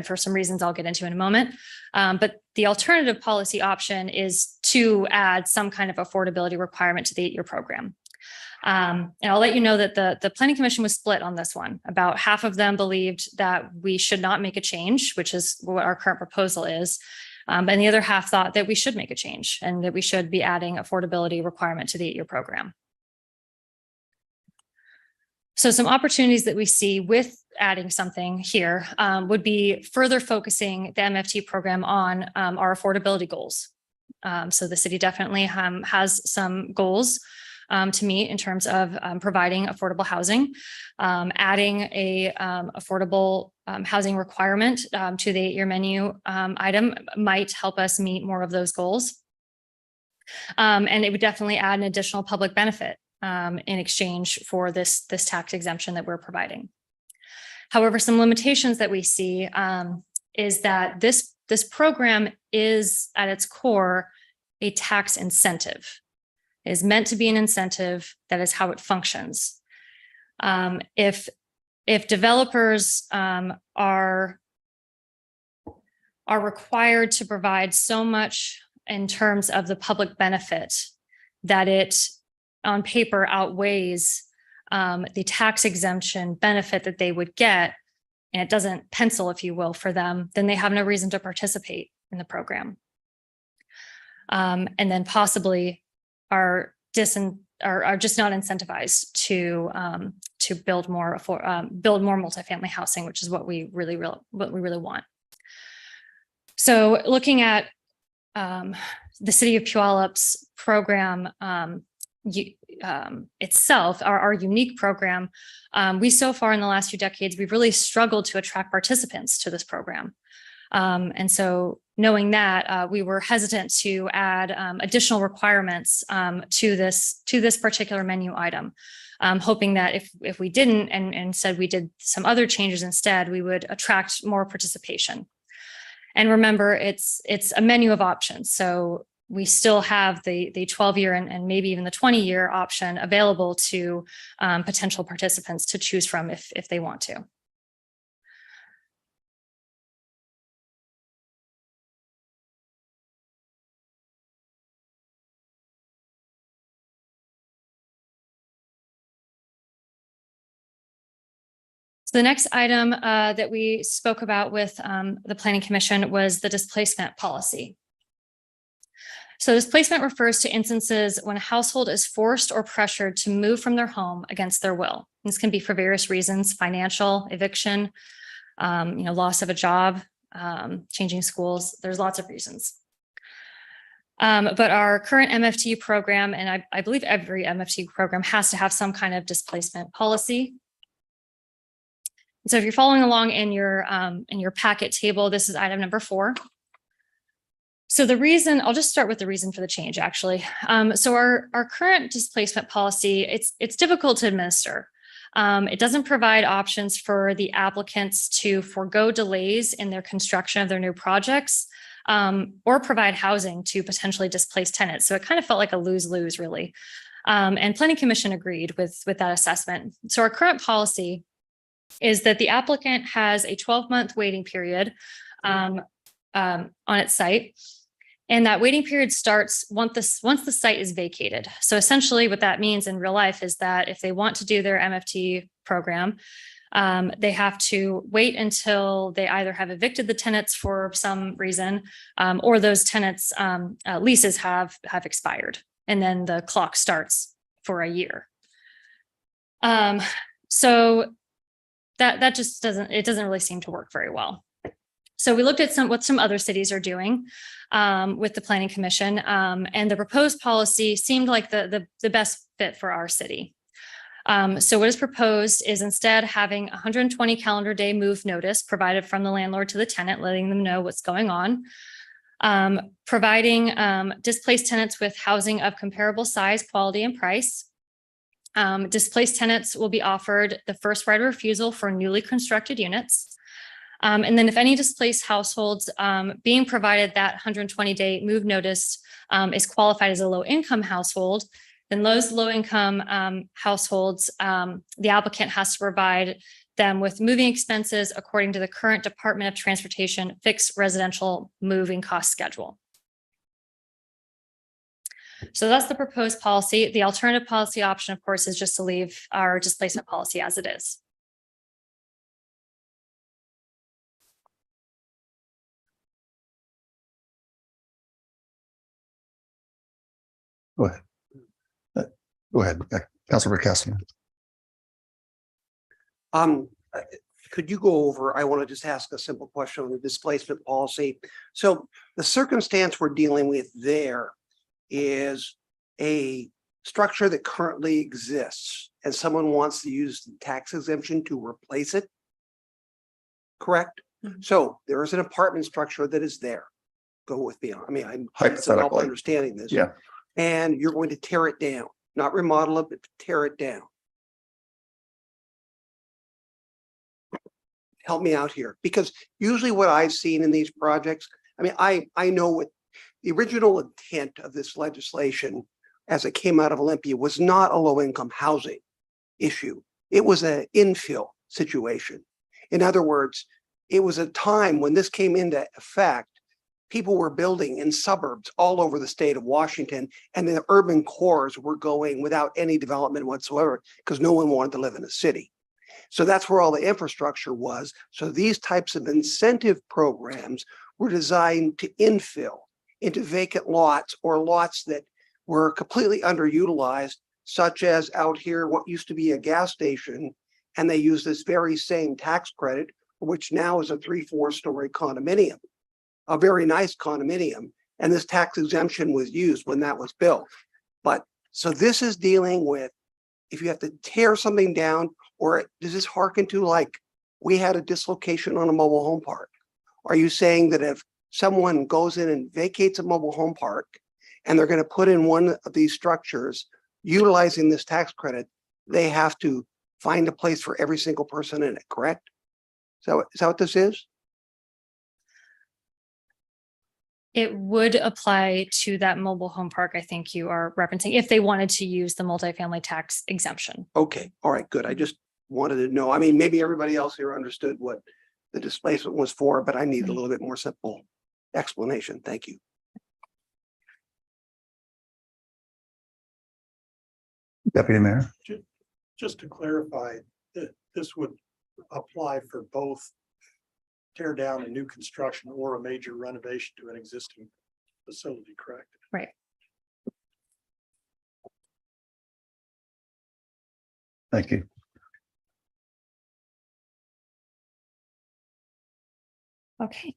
for some reasons I'll get into in a moment. But the alternative policy option is to add some kind of affordability requirement to the 8-year program. And I'll let you know that the Planning Commission was split on this one. About half of them believed that we should not make a change, which is what our current proposal is. And the other half thought that we should make a change and that we should be adding affordability requirement to the 8-year program. So some opportunities that we see with adding something here would be further focusing the MFT program on our affordability goals. So the city definitely has some goals to meet in terms of providing affordable housing. Adding a affordable housing requirement to the 8-year menu item might help us meet more of those goals. And it would definitely add an additional public benefit in exchange for this tax exemption that we're providing. However, some limitations that we see is that this program is at its core a tax incentive. It is meant to be an incentive. That is how it functions. If developers are required to provide so much in terms of the public benefit that it on paper outweighs the tax exemption benefit that they would get, and it doesn't pencil, if you will, for them, then they have no reason to participate in the program. And then possibly are just not incentivized to build more multifamily housing, which is what we really want. So looking at the city of Puyallup's program itself, our unique program, we so far in the last few decades, we've really struggled to attract participants to this program. And so knowing that, we were hesitant to add additional requirements to this particular menu item, hoping that if we didn't and said we did some other changes instead, we would attract more participation. And remember, it's a menu of options. So we still have the 12-year and maybe even the 20-year option available to potential participants to choose from if they want to. So the next item that we spoke about with the Planning Commission was the displacement policy. So displacement refers to instances when a household is forced or pressured to move from their home against their will. This can be for various reasons: financial, eviction, loss of a job, changing schools. There's lots of reasons. But our current MFT program, and I believe every MFT program has to have some kind of displacement policy. So if you're following along in your packet table, this is item number 4. So I'll just start with the reason for the change, actually. So our current displacement policy, it's difficult to administer. It doesn't provide options for the applicants to forego delays in their construction of their new projects, or provide housing to potentially displaced tenants. So it kind of felt like a lose-lose, really. And Planning Commission agreed with that assessment. So our current policy is that the applicant has a 12-month waiting period on its site. And that waiting period starts once the site is vacated. So essentially what that means in real life is that if they want to do their MFT program, they have to wait until they either have evicted the tenants for some reason, or those tenants' leases have expired. And then the clock starts for a year. So that just doesn't really seem to work very well. So we looked at what some other cities are doing with the Planning Commission, and the proposed policy seemed like the best fit for our city. So what is proposed is instead having 120 calendar day move notice provided from the landlord to the tenant, letting them know what's going on. Providing displaced tenants with housing of comparable size, quality, and price. Displaced tenants will be offered the first right of refusal for newly constructed units. And then if any displaced households being provided that 120-day move notice is qualified as a low-income household, then those low-income households, the applicant has to provide them with moving expenses according to the current Department of Transportation fixed residential moving cost schedule. So that's the proposed policy. The alternative policy option, of course, is just to leave our displacement policy as it is. Go ahead. Go ahead, Councilor Castleman. Could you go over, I want to just ask a simple question on the displacement policy. So the circumstance we're dealing with there is a structure that currently exists and someone wants to use the tax exemption to replace it. Correct? Mm-hmm. So there is an apartment structure that is there. Go with me. I mean, I'm hypothetically understanding this. Yeah. And you're going to tear it down, not remodel it, but tear it down. Help me out here, because usually what I've seen in these projects, I mean, I know what the original intent of this legislation as it came out of Olympia was not a low-income housing issue. It was an infill situation. In other words, it was a time when this came into effect, people were building in suburbs all over the state of Washington, and the urban cores were going without any development whatsoever because no one wanted to live in a city. So that's where all the infrastructure was. So these types of incentive programs were designed to infill into vacant lots or lots that were completely underutilized, such as out here, what used to be a gas station, and they use this very same tax credit, which now is a 3-4 story condominium, a very nice condominium. And this tax exemption was used when that was built. But so this is dealing with if you have to tear something down, or does this harken to like we had a dislocation on a mobile home park? Are you saying that if someone goes in and vacates a mobile home park and they're going to put in one of these structures utilizing this tax credit, they have to find a place for every single person in it, correct? Is that what this is? It would apply to that mobile home park I think you are referencing if they wanted to use the multifamily tax exemption. Okay, all right, good. I just wanted to know. I mean, maybe everybody else here understood what the displacement was for, but I need a little bit more simple explanation. Thank you. Deputy Mayor. Just to clarify, this would apply for both tear down a new construction or a major renovation to an existing facility, correct? Right. Thank you. Okay.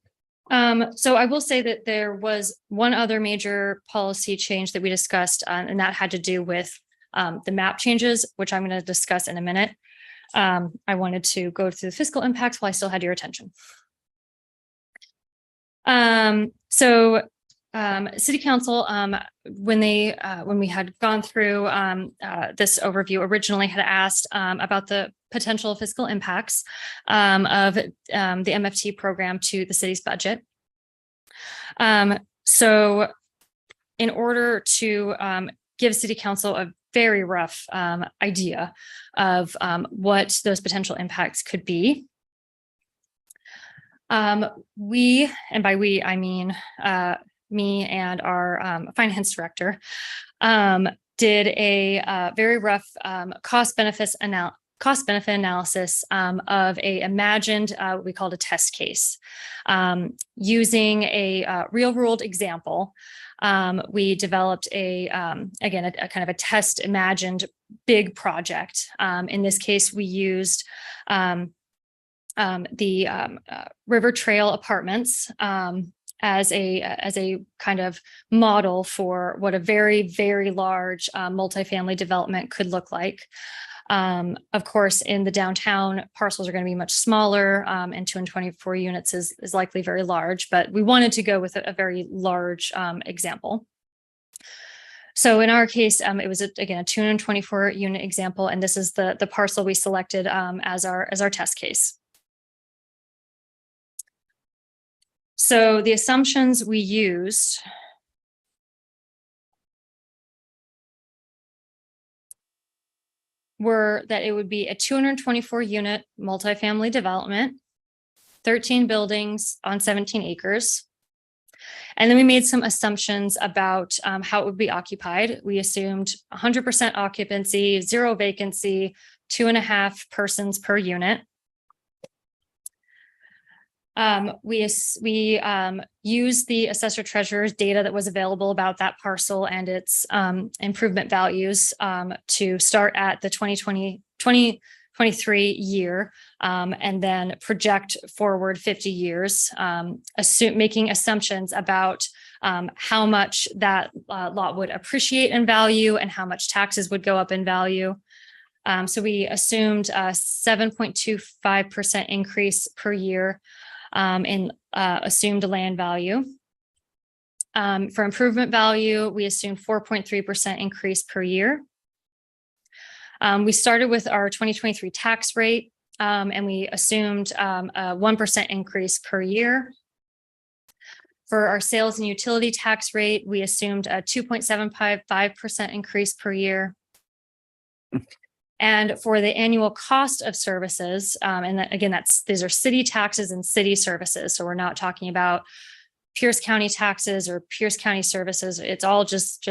So I will say that there was one other major policy change that we discussed, and that had to do with the map changes, which I'm going to discuss in a minute. I wanted to go through the fiscal impacts while I still had your attention. So City Council, when we had gone through this overview, originally had asked about the potential fiscal impacts of the MFT program to the city's budget. So in order to give City Council a very rough idea of what those potential impacts could be, we, and by we, I mean me and our finance director, did a very rough cost benefit analysis of a imagined, what we called a test case. Using a real world example, we developed again, a kind of a test imagined big project. In this case, we used the River Trail Apartments as a kind of model for what a very, very large multifamily development could look like. Of course, in the downtown, parcels are going to be much smaller, and 224 units is likely very large, but we wanted to go with a very large example. So in our case, it was again a 224 unit example, and this is the parcel we selected as our test case. So the assumptions we used were that it would be a 224 unit multifamily development, 13 buildings on 17 acres. And then we made some assumptions about how it would be occupied. We assumed 100% occupancy, 0 vacancy, 2.5 persons per unit. We used the assessor treasurer's data that was available about that parcel and its improvement values to start at the 2023 year and then project forward 50 years, making assumptions about how much that lot would appreciate in value and how much taxes would go up in value. So we assumed a 7.25% increase per year in assumed land value. For improvement value, we assumed 4.3% increase per year. We started with our 2023 tax rate, and we assumed a 1% increase per year. For our sales and utility tax rate, we assumed a 2.755% increase per year. And for the annual cost of services, and that, again, these are city taxes and city services. So we're not talking about Pierce County taxes or Pierce County services. It's all just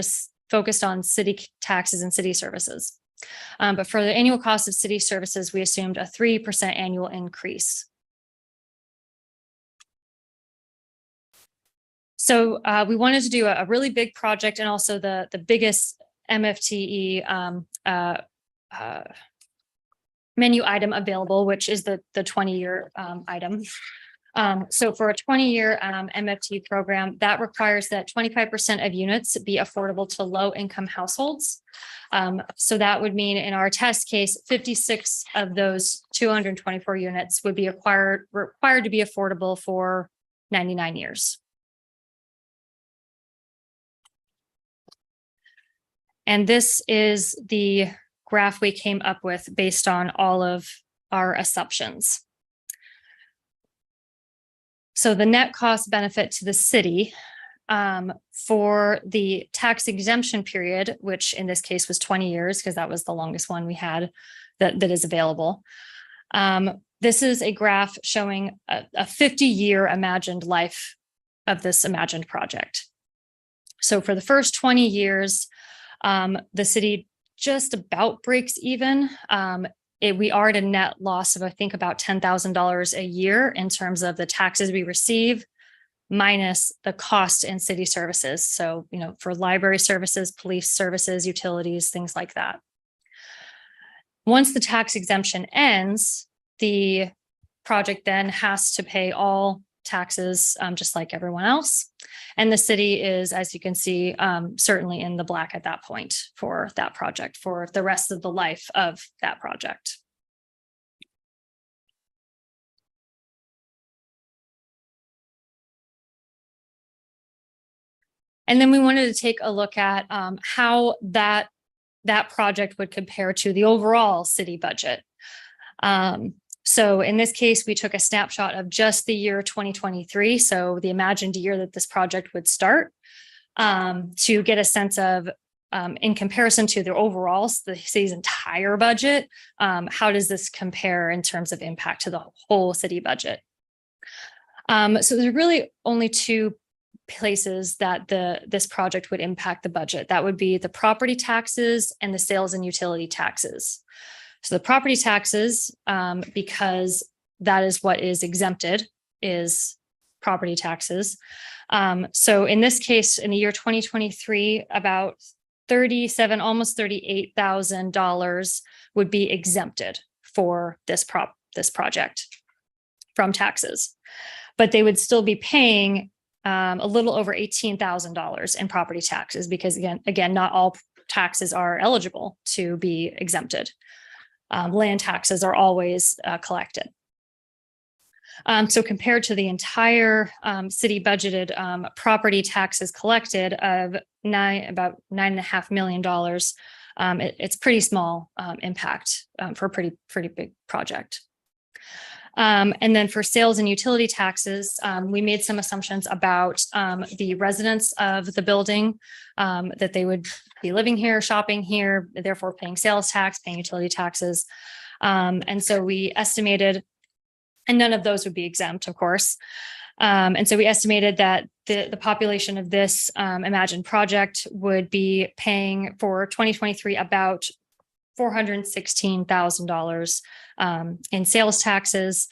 focused on city taxes and city services. But for the annual cost of city services, we assumed a 3% annual increase. So we wanted to do a really big project and also the biggest MFTE menu item available, which is the 20-year item. So for a 20-year MFT program, that requires that 25% of units be affordable to low-income households. So that would mean in our test case, 56 of those 224 units would be required to be affordable for 99 years. And this is the graph we came up with based on all of our assumptions. So the net cost benefit to the city for the tax exemption period, which in this case was 20 years, because that was the longest one we had that is available. This is a graph showing a 50-year imagined life of this imagined project. So for the first 20 years, the city just about breaks even. We are at a net loss of, I think, about $10,000 a year in terms of the taxes we receive, minus the cost in city services. So, for library services, police services, utilities, things like that. Once the tax exemption ends, the project then has to pay all taxes, just like everyone else. And the city is, as you can see, certainly in the black at that point for that project, for the rest of the life of that project. And then we wanted to take a look at how that project would compare to the overall city budget. So in this case, we took a snapshot of just the year 2023, so the imagined year that this project would start, to get a sense of, in comparison to the overall, the city's entire budget, how does this compare in terms of impact to the whole city budget? So there's really only two places that this project would impact the budget. That would be the property taxes and the sales and utility taxes. So the property taxes, because that is what is exempted, is property taxes. So in this case, in the year 2023, about almost $38,000 would be exempted for this project from taxes, but they would still be paying a little over $18,000 in property taxes, because again, not all taxes are eligible to be exempted. Land taxes are always collected. So compared to the entire city budgeted property taxes collected of about $9.5 million, it's pretty small impact for a pretty big project. And then for sales and utility taxes, we made some assumptions about the residents of the building, that they would be living here, shopping here, therefore paying sales tax, paying utility taxes. And so we estimated, and none of those would be exempt, of course. And so we estimated that the population of this imagined project would be paying for 2023 about $416,000 in sales taxes,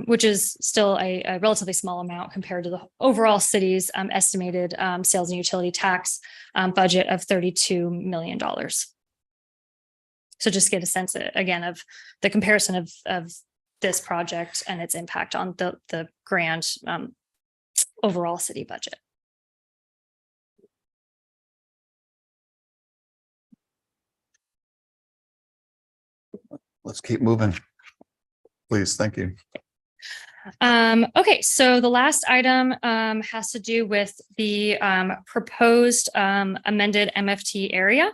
which is still a relatively small amount compared to the overall city's estimated sales and utility tax budget of $32 million. So just get a sense again of the comparison of this project and its impact on the grand overall city budget. Let's keep moving. Please, thank you. Okay, so the last item has to do with the proposed amended MFT area.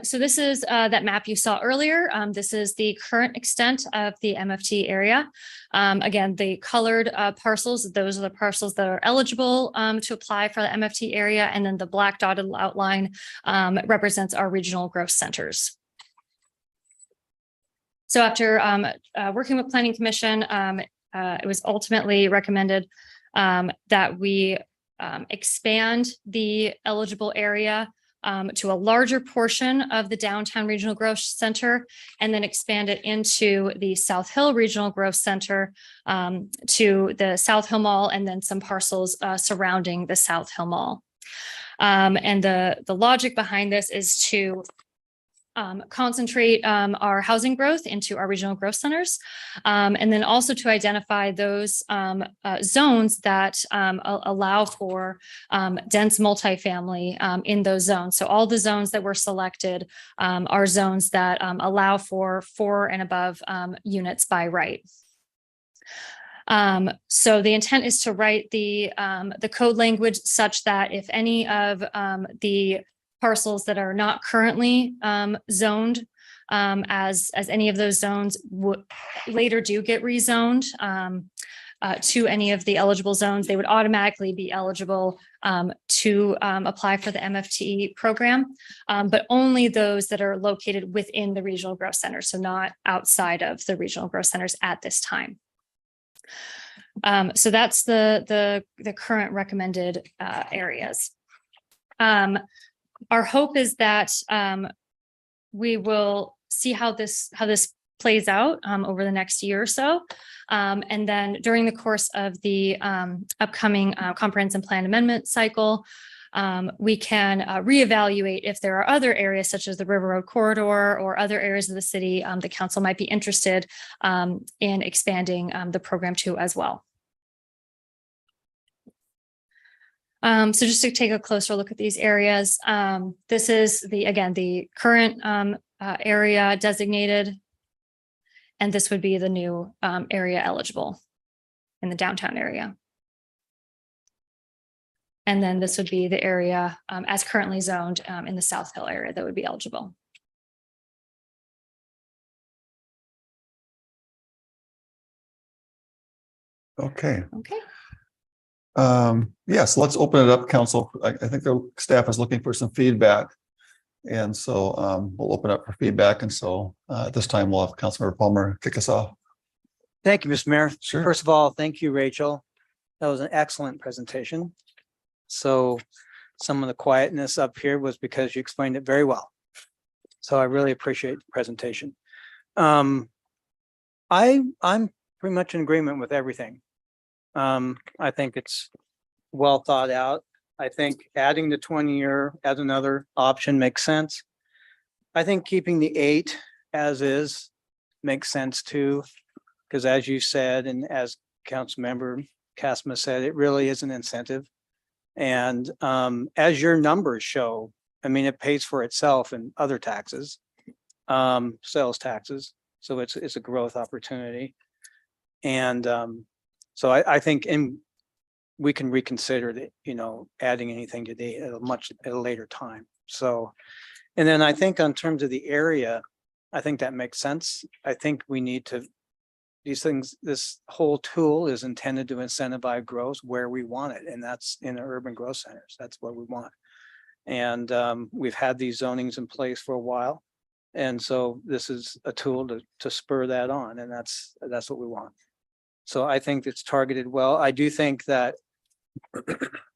So this is that map you saw earlier. This is the current extent of the MFT area. Again, the colored parcels, those are the parcels that are eligible to apply for the MFT area. And then the black dotted outline represents our regional growth centers. So after working with Planning Commission, it was ultimately recommended that we expand the eligible area to a larger portion of the downtown regional growth center, and then expand it into the South Hill Regional Growth Center, to the South Hill Mall, and then some parcels surrounding the South Hill Mall. And the logic behind this is to concentrate our housing growth into our regional growth centers, and then also to identify those zones that allow for dense multifamily in those zones. So all the zones that were selected are zones that allow for 4 and above units by right. So the intent is to write the code language such that if any of the parcels that are not currently zoned as any of those zones later do get rezoned to any of the eligible zones, they would automatically be eligible to apply for the MFT program, but only those that are located within the regional growth center, so not outside of the regional growth centers at this time. So that's the current recommended areas. Our hope is that we will see how this plays out over the next year or so. And then during the course of the upcoming comprehensive plan amendment cycle, we can reevaluate if there are other areas such as the River Road Corridor or other areas of the city the council might be interested in expanding the program to as well. So just to take a closer look at these areas, this is the current area designated, and this would be the new area eligible in the downtown area. And then this would be the area as currently zoned in the South Hill area that would be eligible. Okay. Okay. Yes, let's open it up, council. I think the staff is looking for some feedback. And so we'll open up for feedback. And so at this time, we'll have Councilmember Palmer kick us off. Thank you, Mr. Mayor. Sure. First of all, thank you, Rachel. That was an excellent presentation. So some of the quietness up here was because you explained it very well. So I really appreciate the presentation. I'm pretty much in agreement with everything. I think it's well thought out. I think adding the 20-year as another option makes sense. I think keeping the 8 as is makes sense too, because as you said, and as Councilmember Casma said, it really is an incentive. And as your numbers show, I mean, it pays for itself in other taxes, sales taxes. So it's a growth opportunity. And so I think we can reconsider that, adding anything today at a later time. So, and then I think on terms of the area, I think that makes sense. I think we need to, these things, this whole tool is intended to incentivize growth where we want it. And that's in the urban growth centers. That's what we want. And we've had these zonings in place for a while. And so this is a tool to spur that on. And that's what we want. So I think it's targeted well. I do think that,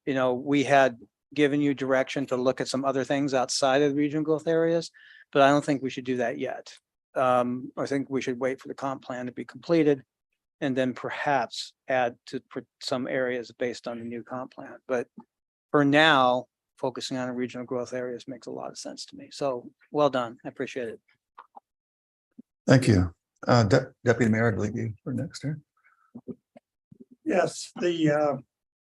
we had given you direction to look at some other things outside of the regional growth areas, but I don't think we should do that yet. I think we should wait for the comp plan to be completed and then perhaps add to some areas based on the new comp plan. But for now, focusing on the regional growth areas makes a lot of sense to me. So well done. I appreciate it. Thank you. Deputy Mayor, I believe you were next here. Yes,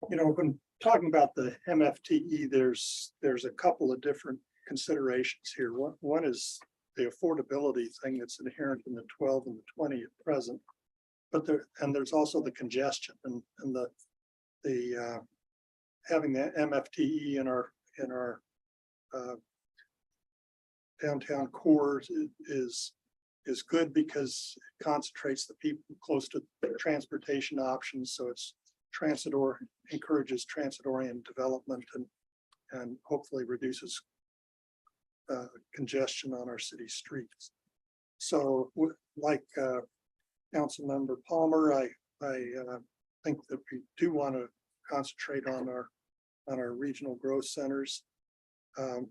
when talking about the MFTE, there's a couple of different considerations here. One is the affordability thing that's inherent in the 12 and the 20 at present, but there's also the congestion and the having the MFTE in our downtown cores is good because it concentrates the people close to transportation options. So it's encourages transit-oriented development and hopefully reduces congestion on our city streets. So like Councilmember Palmer, I think that we do want to concentrate on our regional growth centers. But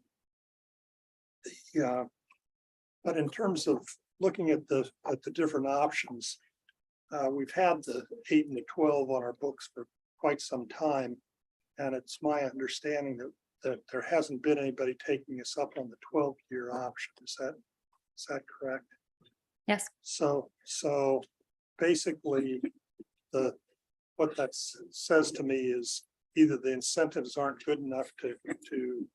in terms of looking at the different options, we've had the 8 and the 12 on our books for quite some time. And it's my understanding that there hasn't been anybody taking us up on the 12-year option. Is that correct? Yes. So basically what that says to me is either the incentives aren't good enough to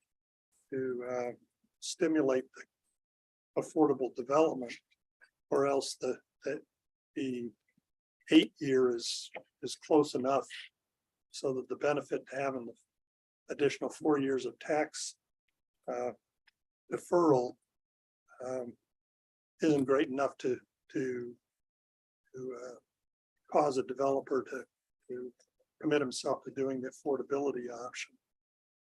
stimulate the affordable development, or else the 8-year is close enough so that the benefit to having the additional 4 years of tax deferral isn't great enough to cause a developer to commit himself to doing the affordability option.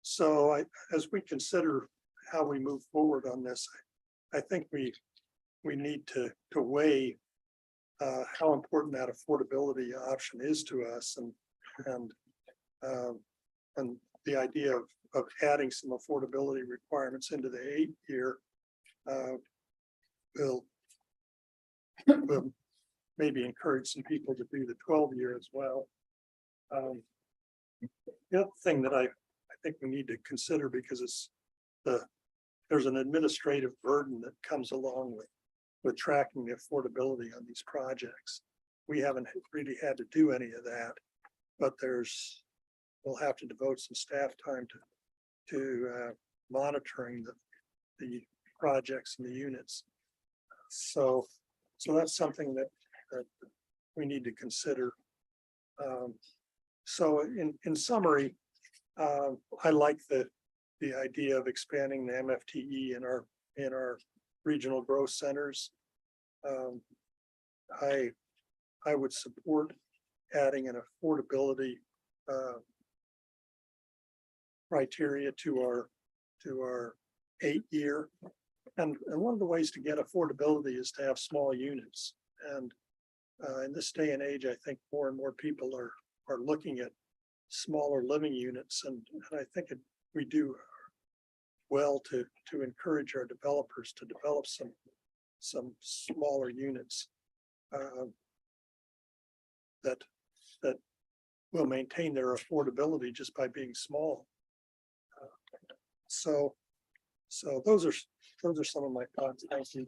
So as we consider how we move forward on this, I think we need to weigh how important that affordability option is to us, and the idea of adding some affordability requirements into the 8-year will maybe encourage some people to do the 12-year as well. The other thing that I think we need to consider, because there's an administrative burden that comes along with tracking the affordability on these projects. We haven't really had to do any of that, but we'll have to devote some staff time to monitoring the projects and the units. So that's something that we need to consider. So in summary, I like the idea of expanding the MFTE in our regional growth centers. I would support adding an affordability criteria to our 8-year. And one of the ways to get affordability is to have small units. And in this day and age, I think more and more people are looking at smaller living units. And I think we do well to encourage our developers to develop some smaller units that will maintain their affordability just by being small. So those are some of my thoughts. Thank you.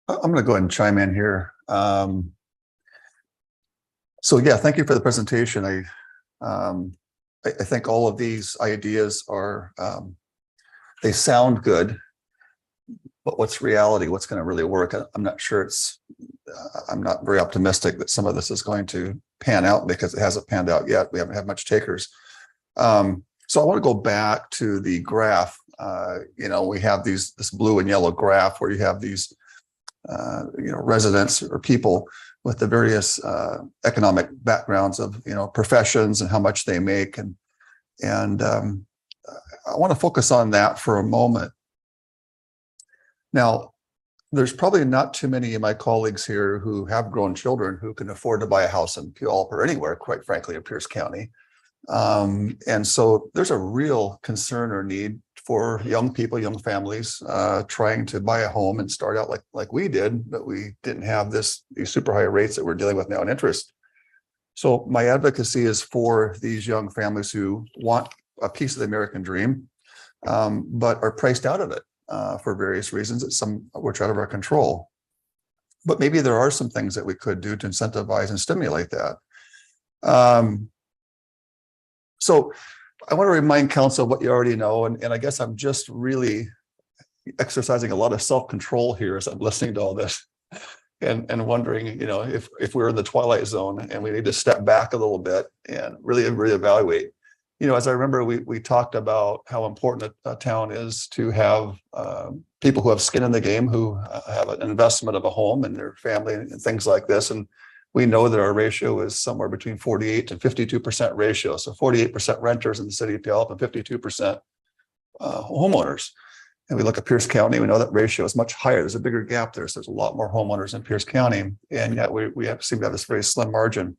I'm going to go ahead and chime in here. So yeah, thank you for the presentation. I think all of these ideas are, they sound good, but what's reality? What's going to really work? I'm not sure I'm not very optimistic that some of this is going to pan out because it hasn't panned out yet. We haven't had much takers. So I want to go back to the graph. We have this blue and yellow graph where you have these, residents or people with the various economic backgrounds of, professions and how much they make. And I want to focus on that for a moment. Now, there's probably not too many of my colleagues here who have grown children who can afford to buy a house in Puyallup or anywhere, quite frankly, in Pierce County. And so there's a real concern or need for young people, young families, trying to buy a home and start out like we did, but we didn't have these super high rates that we're dealing with now in interest. So my advocacy is for these young families who want a piece of the American dream, but are priced out of it for various reasons, which are out of our control. But maybe there are some things that we could do to incentivize and stimulate that. So I want to remind council of what you already know, and I guess I'm just really exercising a lot of self-control here as I'm listening to all this and wondering, if we're in the twilight zone and we need to step back a little bit and really reevaluate. As I remember, we talked about how important a town is to have people who have skin in the game, who have an investment of a home and their family and things like this. And we know that our ratio is somewhere between 48 and 52% ratio. So 48% renters in the city of Puyallup and 52% homeowners. And we look at Pierce County, we know that ratio is much higher. There's a bigger gap there. So there's a lot more homeowners in Pierce County. And yet we seem to have this very slim margin.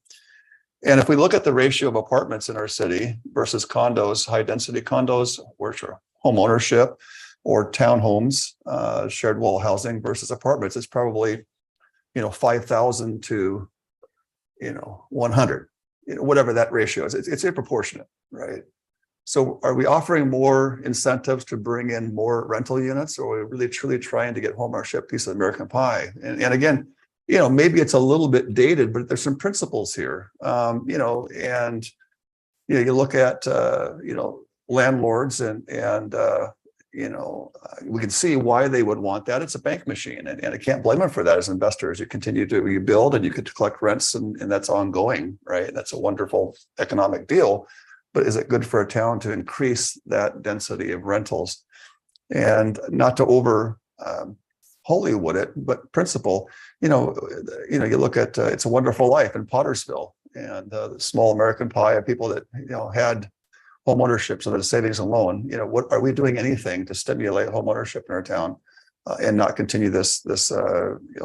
And if we look at the ratio of apartments in our city versus condos, high density condos, which are home ownership, or townhomes, shared wall housing versus apartments, it's probably, 5,000 to 100, whatever that ratio is. It's disproportionate, right? So are we offering more incentives to bring in more rental units, or are we really truly trying to get home ownership piece of the American pie? And again, maybe it's a little bit dated, but there's some principles here. You look at landlords and we can see why they would want that. It's a bank machine, and I can't blame them for that as investors. You continue to build and you could collect rents, and that's ongoing, right? That's a wonderful economic deal. But is it good for a town to increase that density of rentals? And not to over Hollywood it, but principle, you look at It's a Wonderful Life in Pottersville, and the small American pie of people that had home ownership, so that savings and loan. What are we doing anything to stimulate home ownership in our town and not continue this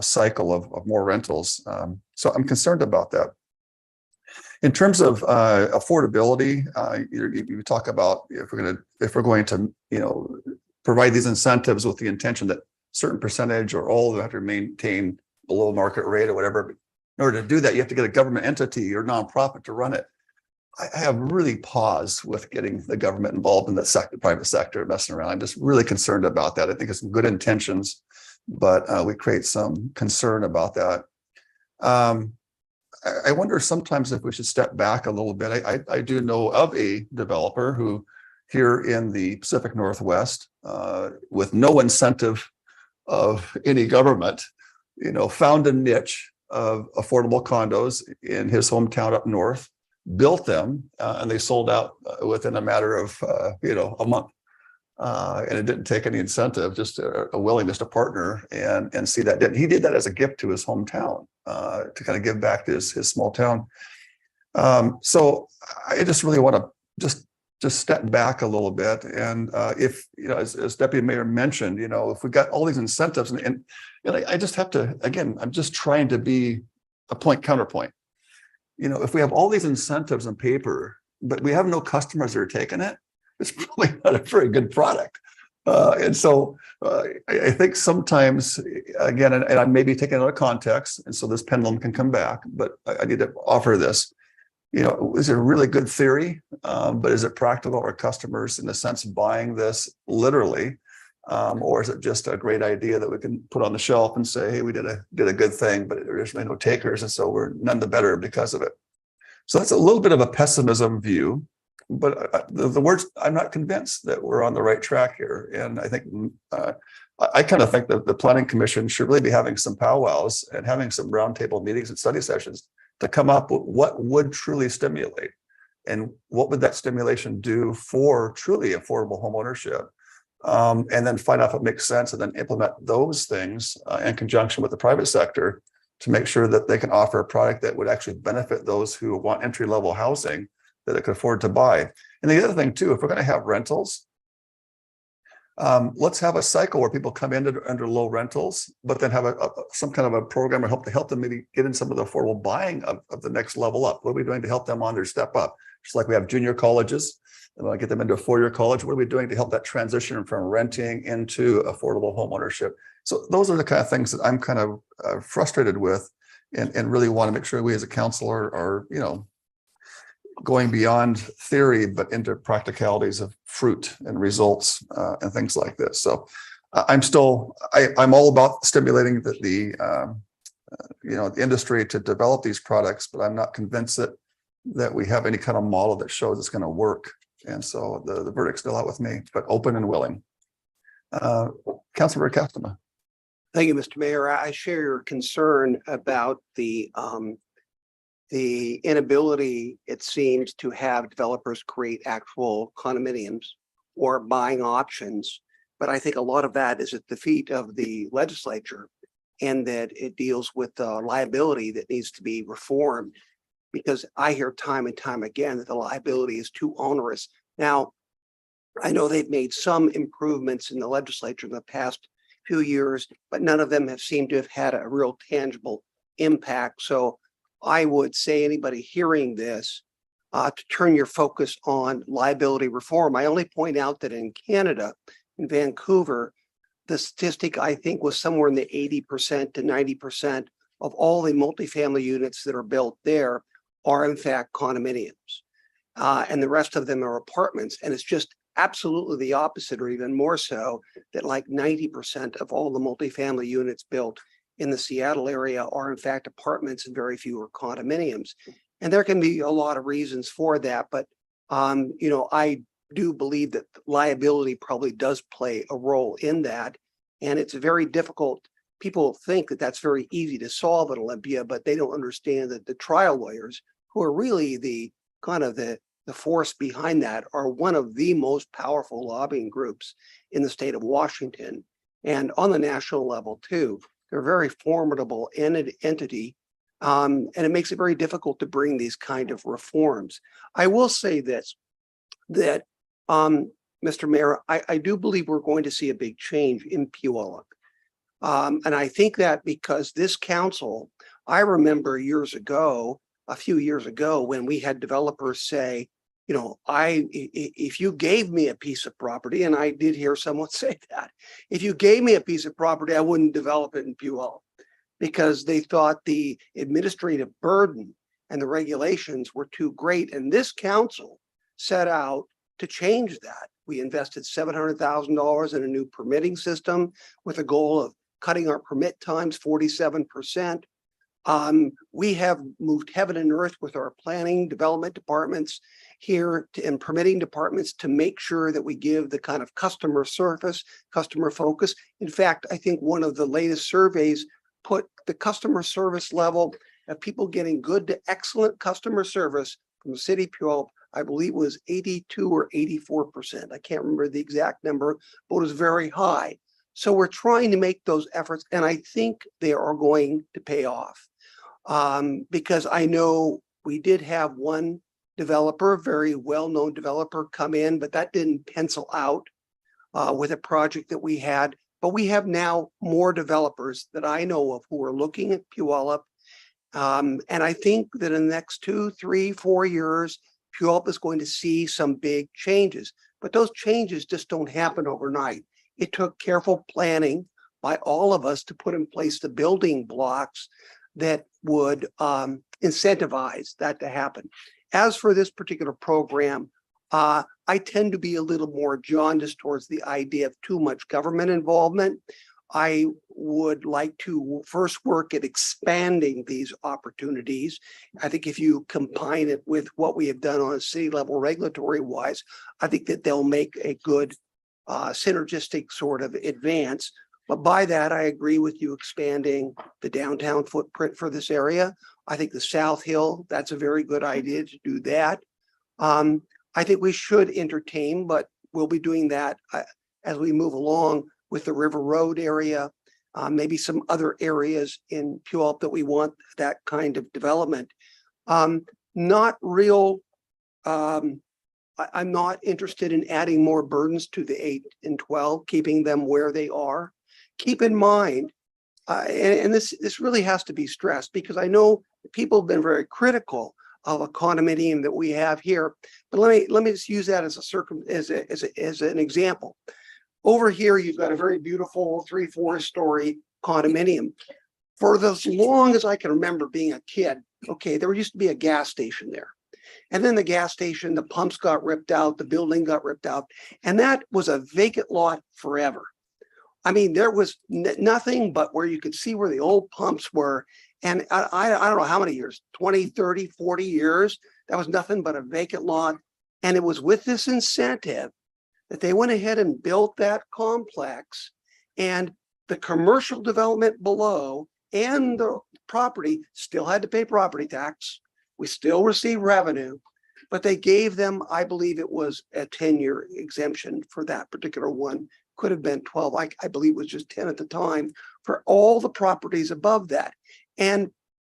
cycle of more rentals? So I'm concerned about that. In terms of affordability, you talk about if we're going to provide these incentives with the intention that certain percentage or all of them have to maintain below market rate or whatever. But in order to do that, you have to get a government entity or nonprofit to run it. I have really paused with getting the government involved in the private sector, messing around. I'm just really concerned about that. I think it's good intentions, but we create some concern about that. I wonder sometimes if we should step back a little bit. I do know of a developer who here in the Pacific Northwest, with no incentive of any government, found a niche of affordable condos in his hometown up north. built them, and they sold out within a matter of, a month. And it didn't take any incentive, just a willingness to partner and see that. He did that as a gift to his hometown, to kind of give back to his small town. So I just really want to just step back a little bit. And if, as Deputy Mayor mentioned, if we got all these incentives and I just have to, again, I'm just trying to be a counterpoint. If we have all these incentives on paper, but we have no customers that are taking it, it's probably not a very good product. And so I think sometimes, again, and I may be taking it out of context, and so this pendulum can come back, but I need to offer this. Is it a really good theory? But is it practical? Are customers, in a sense, buying this literally? Or is it just a great idea that we can put on the shelf and say, hey, we did a good thing, but there's no takers, and so we're none the better because of it. So that's a little bit of a pessimism view. But the words, I'm not convinced that we're on the right track here. And I think I kind of think that the Planning Commission should really be having some powwows and having some roundtable meetings and study sessions to come up with what would truly stimulate and what would that stimulation do for truly affordable home ownership. And then find out if it makes sense and then implement those things in conjunction with the private sector to make sure that they can offer a product that would actually benefit those who want entry-level housing that they could afford to buy. And the other thing too, if we're going to have rentals, let's have a cycle where people come in under low rentals, but then have some kind of a program or help them maybe get in some of the affordable buying of the next level up. What are we doing to help them on their step up? Just like we have junior colleges, and I get them into a four-year college. What are we doing to help that transition from renting into affordable home ownership? So those are the kind of things that I'm kind of frustrated with, and really want to make sure we as a council are going beyond theory, but into practicalities of fruit and results and things like this. So I'm all about stimulating the industry to develop these products, but I'm not convinced that we have any kind of model that shows it's going to work. And so the verdict's still out with me, but open and willing. Councilor Castema. Thank you, Mr. Mayor. I share your concern about the inability, it seems, to have developers create actual condominiums or buying options. But I think a lot of that is at the feet of the legislature, and that it deals with liability that needs to be reformed, because I hear time and time again that the liability is too onerous. Now, I know they've made some improvements in the legislature in the past few years, but none of them have seemed to have had a real tangible impact. So I would say anybody hearing this to turn your focus on liability reform. I only point out that in Canada, in Vancouver, the statistic I think was somewhere in the 80% to 90% of all the multifamily units that are built there are in fact condominiums. And the rest of them are apartments. And it's just absolutely the opposite, or even more so, that like 90% of all the multifamily units built in the Seattle area are in fact apartments, and very few are condominiums. And there can be a lot of reasons for that, but I do believe that liability probably does play a role in that. And it's very difficult. People think that that's very easy to solve at Olympia, but they don't understand that the trial lawyers, who are really the kind of the force behind that, are one of the most powerful lobbying groups in the state of Washington, and on the national level too. They're a very formidable entity, and it makes it very difficult to bring these kind of reforms. I will say this, that Mr. Mayor, I do believe we're going to see a big change in Puyallup. And I think that because this council, I remember a few years ago, when we had developers say, if you gave me a piece of property, and I did hear someone say that, if you gave me a piece of property, I wouldn't develop it in Puyallup, because they thought the administrative burden and the regulations were too great. And this council set out to change that. We invested $700,000 in a new permitting system with a goal of cutting our permit times 47%. We have moved heaven and earth with our planning development departments here and permitting departments to make sure that we give the kind of customer service, customer focus. In fact, I think one of the latest surveys put the customer service level of people getting good to excellent customer service from the city of Puyallup, I believe was 82 or 84%. I can't remember the exact number, but it was very high. So we're trying to make those efforts, and I think they are going to pay off. Because I know we did have one developer, very well-known developer, come in, but that didn't pencil out with a project that we had. But we have now more developers that I know of who are looking at Puyallup. And I think that in the next 2, 3, 4 years, Puyallup is going to see some big changes. But those changes just don't happen overnight. It took careful planning by all of us to put in place the building blocks that would incentivize that to happen. As for this particular program, I tend to be a little more jaundiced towards the idea of too much government involvement. I would like to first work at expanding these opportunities. I think if you combine it with what we have done on a city level regulatory wise, I think that they'll make a good synergistic sort of advance. But by that, I agree with you expanding the downtown footprint for this area. I think the South Hill, that's a very good idea to do that. I think we should entertain, but we'll be doing that as we move along with the River Road area, maybe some other areas in Puyallup that we want that kind of development. Not real, I'm not interested in adding more burdens to the 8 and 12, keeping them where they are. Keep in mind, and this really has to be stressed because I know people have been very critical of a condominium that we have here, but let me just use that as an example. Over here, you've got a very beautiful 3-4 story condominium. For as long as I can remember being a kid, okay, there used to be a gas station there. And then the gas station, the pumps got ripped out, the building got ripped out, and that was a vacant lot forever. I mean, there was nothing but where you could see where the old pumps were. And I don't know how many years, 20, 30, 40 years, that was nothing but a vacant lot. And it was with this incentive that they went ahead and built that complex, and the commercial development below and the property still had to pay property tax. We still receive revenue, but they gave them, I believe it was a 10-year exemption for that particular one. Could have been 12. I believe it was just 10 at the time for all the properties above that. And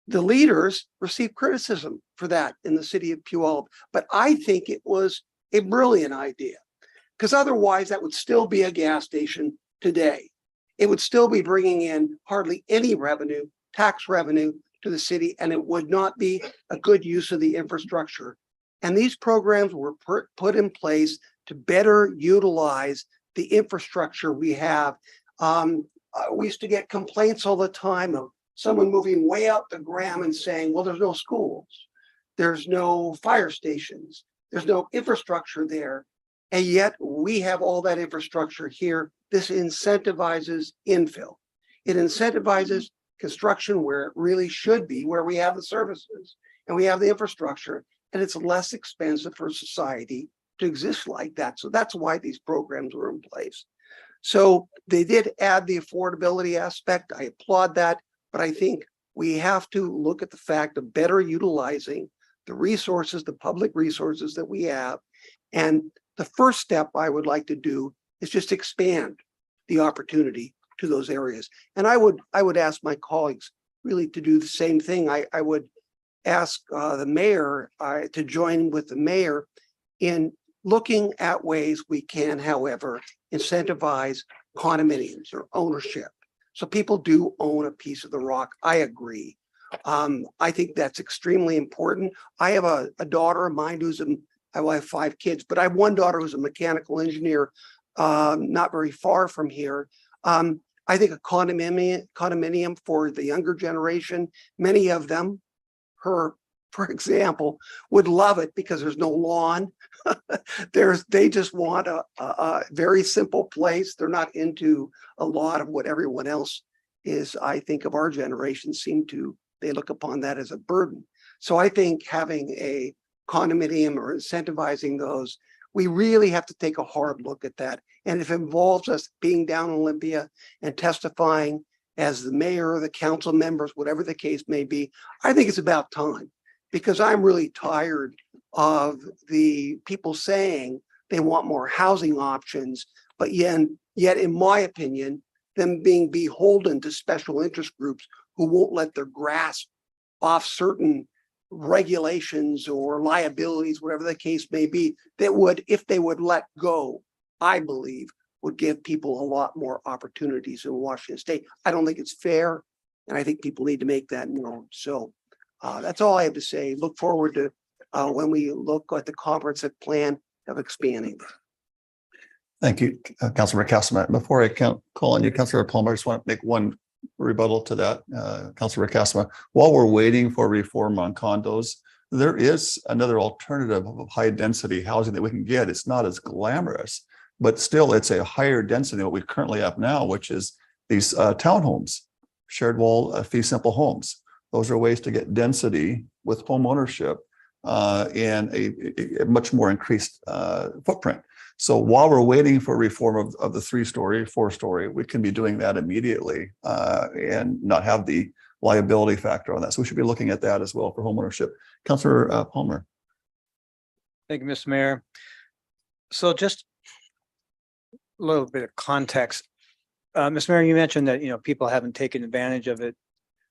the leaders received criticism for that in the city of Puyallup. But I think it was a brilliant idea, because otherwise that would still be a gas station today. It would still be bringing in hardly any revenue, tax revenue to the city, and it would not be a good use of the infrastructure. And these programs were put in place to better utilize the infrastructure we have. We used to get complaints all the time of someone moving way out the Graham and saying, well, there's no schools, there's no fire stations, there's no infrastructure there. And yet we have all that infrastructure here. This incentivizes infill. It incentivizes construction where it really should be, where we have the services and we have the infrastructure, and it's less expensive for society to exist like that. So that's why these programs were in place. So they did add the affordability aspect. I applaud that, but I think we have to look at the fact of better utilizing the resources, the public resources that we have. And the first step I would like to do is just expand the opportunity to those areas. And I would ask my colleagues really to do the same thing. I would ask the mayor to join with the mayor in looking at ways we can, however, incentivize condominiums or ownership. So people do own a piece of the rock. I agree. I think that's extremely important. I have a daughter of mine who's I have 5 kids, but I have one daughter who's a mechanical engineer, not very far from here. I think a condominium for the younger generation, many of them, her, for example, would love it because there's no lawn. They just want a very simple place. They're not into a lot of what everyone else is. I think of our generation they look upon that as a burden. So I think having a condominium or incentivizing those, we really have to take a hard look at that. And if it involves us being down in Olympia and testifying as the mayor or the council members, whatever the case may be, I think it's about time. because I'm really tired of the people saying they want more housing options, but yet in my opinion, them being beholden to special interest groups who won't let their grasp off certain regulations or liabilities, whatever the case may be, that would, if they would let go, I believe, would give people a lot more opportunities in Washington State. I don't think it's fair, and I think people need to make that known. So that's all I have to say. Look forward to when we look at the comprehensive plan of expanding. Thank you, Councilor Castleman. Before I call on you, Councilor Palmer, I just want to make one rebuttal to that, Councilor Castleman. While we're waiting for reform on condos, there is another alternative of high density housing that we can get. It's not as glamorous, but still it's a higher density than what we currently have now, which is these townhomes, shared wall fee simple homes. Those are ways to get density with home ownership and a much more increased footprint. So while we're waiting for reform of the 3-story, 4-story, we can be doing that immediately and not have the liability factor on that. So we should be looking at that as well for homeownership. Councilor Palmer. Thank you, Mr. Mayor. So just a little bit of context. Mr. Mayor, you mentioned that, people haven't taken advantage of it.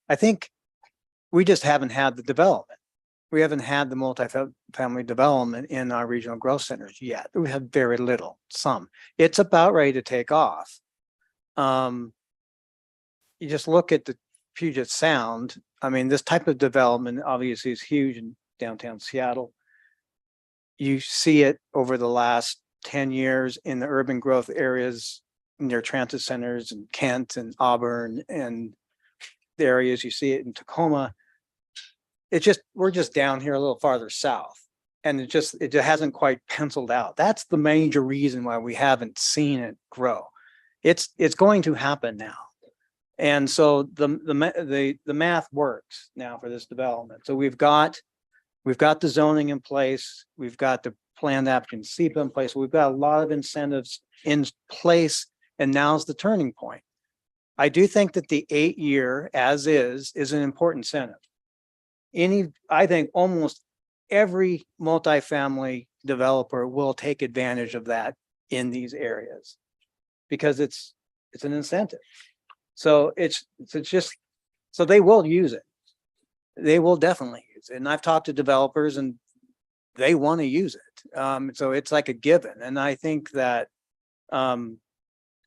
I think we just haven't had the development. We haven't had the multifamily development in our regional growth centers yet. We have very little, some. It's about ready to take off. You just look at the Puget Sound. I mean, this type of development obviously is huge in downtown Seattle. You see it over the last 10 years in the urban growth areas near transit centers in Kent and Auburn and the areas. You see it in Tacoma. We're just down here a little farther south, and it just hasn't quite penciled out. That's the major reason why we haven't seen it grow. It's going to happen now, and so the math works now for this development. So we've got the zoning in place, we've got the planned application SEPA in place. We've got a lot of incentives in place, and now's the turning point. I do think that the 8-year as is an important incentive. I think almost every multifamily developer will take advantage of that in these areas because it's an incentive. So it's just, so they will use it. They will definitely use it. And I've talked to developers and they want to use it. So it's like a given. And I think that, I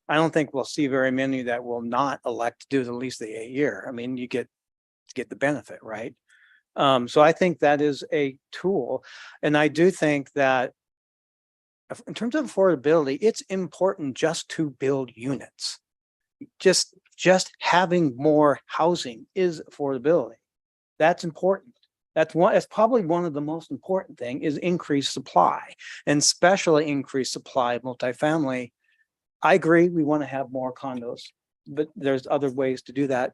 don't think we'll see very many that will not elect to do at least the 8-year. I mean, you get the benefit, right? So I think that is a tool. And I do think that in terms of affordability, it's important just to build units. Just having more housing is affordability. That's important. That's probably one of the most important thing is increased supply, and especially increased supply of multifamily. I agree, we want to have more condos, but there's other ways to do that.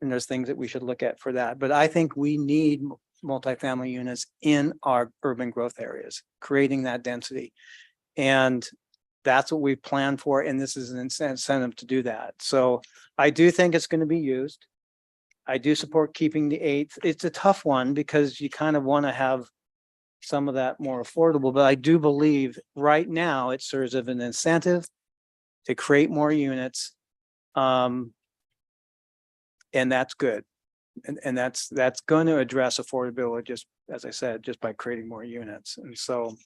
And there's things that we should look at for that. But I think we need multifamily units in our urban growth areas, creating that density. And that's what we've planned for. And this is an incentive to do that. So I do think it's going to be used. I do support keeping the 8th. It's a tough one because you kind of want to have some of that more affordable. But I do believe right now it serves as an incentive to create more units. And that's good. And that's going to address affordability, just as I said, just by creating more units. And so,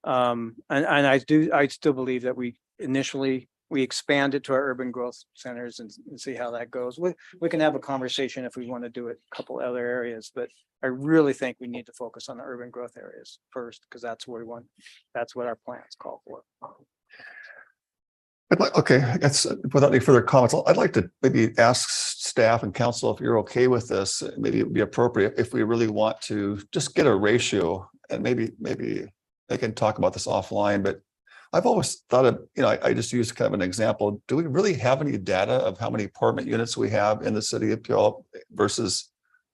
and I still believe that we expand it to our urban growth centers and see how that goes. We can have a conversation if we want to do it a couple other areas, but I really think we need to focus on the urban growth areas first, because that's what our plans call for. Okay, that's without any further comments. I'd like to maybe ask staff and council if you're okay with this. Maybe it would be appropriate if we really want to just get a ratio, and maybe I can talk about this offline. But I've always thought of, I just use kind of an example. Do we really have any data of how many apartment units we have in the city of Puyallup versus,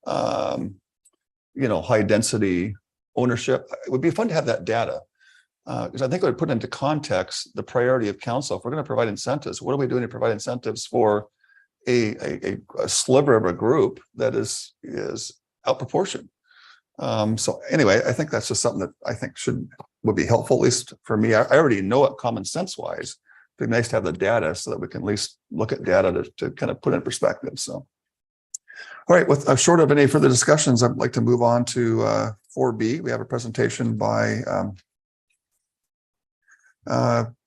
high density ownership? It would be fun to have that data. Because I think it would put into context the priority of council. If we're going to provide incentives, what are we doing to provide incentives for a sliver of a group that is out proportion? So anyway, I think that's just something that I think would be helpful, at least for me. I already know it common sense wise. It'd be nice to have the data so that we can at least look at data to kind of put in perspective. So. All right, with short of any further discussions, I'd like to move on to 4B. We have a presentation by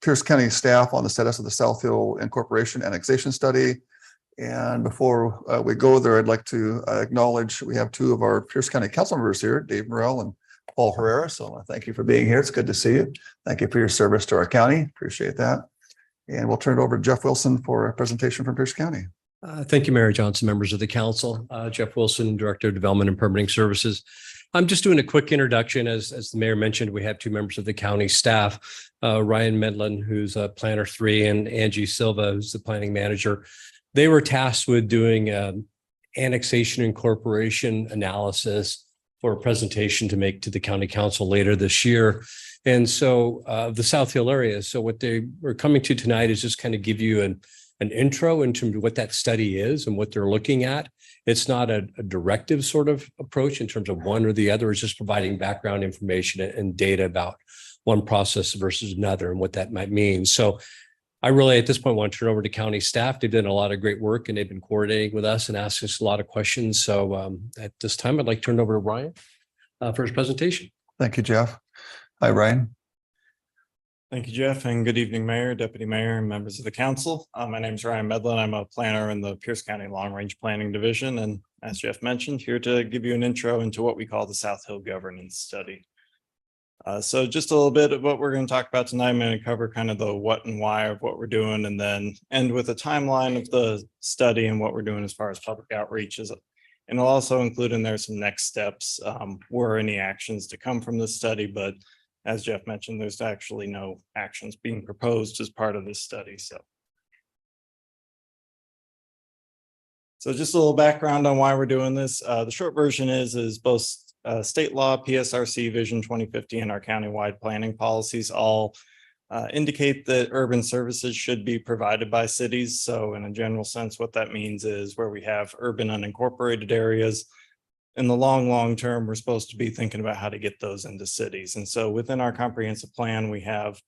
Pierce County staff on the status of the South Hill Incorporation annexation study. And before we go there, I'd like to acknowledge we have two of our Pierce County council members here, Dave Morrell and Paul Herrera. So thank you for being here. It's good to see you. Thank you for your service to our county. Appreciate that. And we'll turn it over to Jeff Wilson for a presentation from Pierce County. Thank you, Mayor Johnson, members of the council. Jeff Wilson, Director of Development and Permitting Services. I'm just doing a quick introduction. As the mayor mentioned, we have two members of the county staff, Ryan Medlin, who's a planner 3, and Angie Silva, who's the planning manager. They were tasked with doing annexation incorporation analysis for a presentation to make to the county council later this year. And so the South Hill area. So what they were coming to tonight is just kind of give you an intro into what that study is and what they're looking at. It's not a directive sort of approach in terms of one or the other. It's just providing background information and data about one process versus another and what that might mean. So I really, at this point, want to turn over to county staff. They've done a lot of great work and they've been coordinating with us and asking us a lot of questions. So at this time, I'd like to turn it over to Ryan for his presentation. Thank you, Jeff. Hi, Ryan. Thank you, Jeff, and good evening, Mayor, Deputy Mayor, and members of the council. My name is Ryan Medlin. I'm a planner in the Pierce County Long Range Planning Division, and as Jeff mentioned, here to give you an intro into what we call the South Hill Governance Study. So just a little bit of what we're going to talk about tonight. I'm going to cover kind of the what and why of what we're doing, and then end with a timeline of the study and what we're doing as far as public outreach is. And I'll also include in there some next steps, were any actions to come from this study, but as Jeff mentioned, there's actually no actions being proposed as part of this study. So just a little background on why we're doing this. The short version is both state law, PSRC, Vision 2050, and our countywide planning policies all indicate that urban services should be provided by cities. So in a general sense, what that means is where we have urban unincorporated areas, in the long term, we're supposed to be thinking about how to get those into cities. And so within our comprehensive plan, we have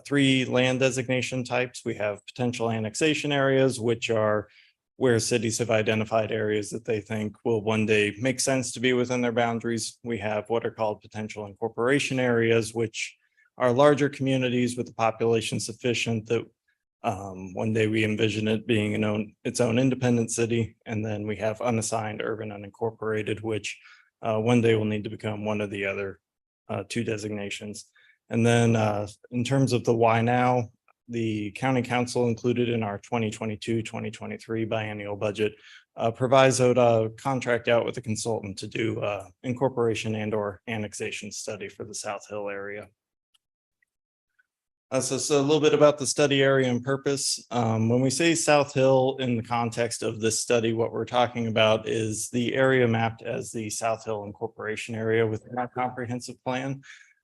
3 land designation types. We have potential annexation areas, which are where cities have identified areas that they think will one day make sense to be within their boundaries. We have what are called potential incorporation areas, which are larger communities with a population sufficient that one day we envision it being its own independent city. And then we have unassigned urban unincorporated, which one day will need to become one of the other 2 designations. And then in terms of the why now, the county council included in our 2022-2023 biennial budget proviso to contract out with a consultant to do incorporation and/or annexation study for the South Hill area. So a little bit about the study area and purpose. When we say South Hill in the context of this study, what we're talking about is the area mapped as the South Hill Incorporation area within our comprehensive plan.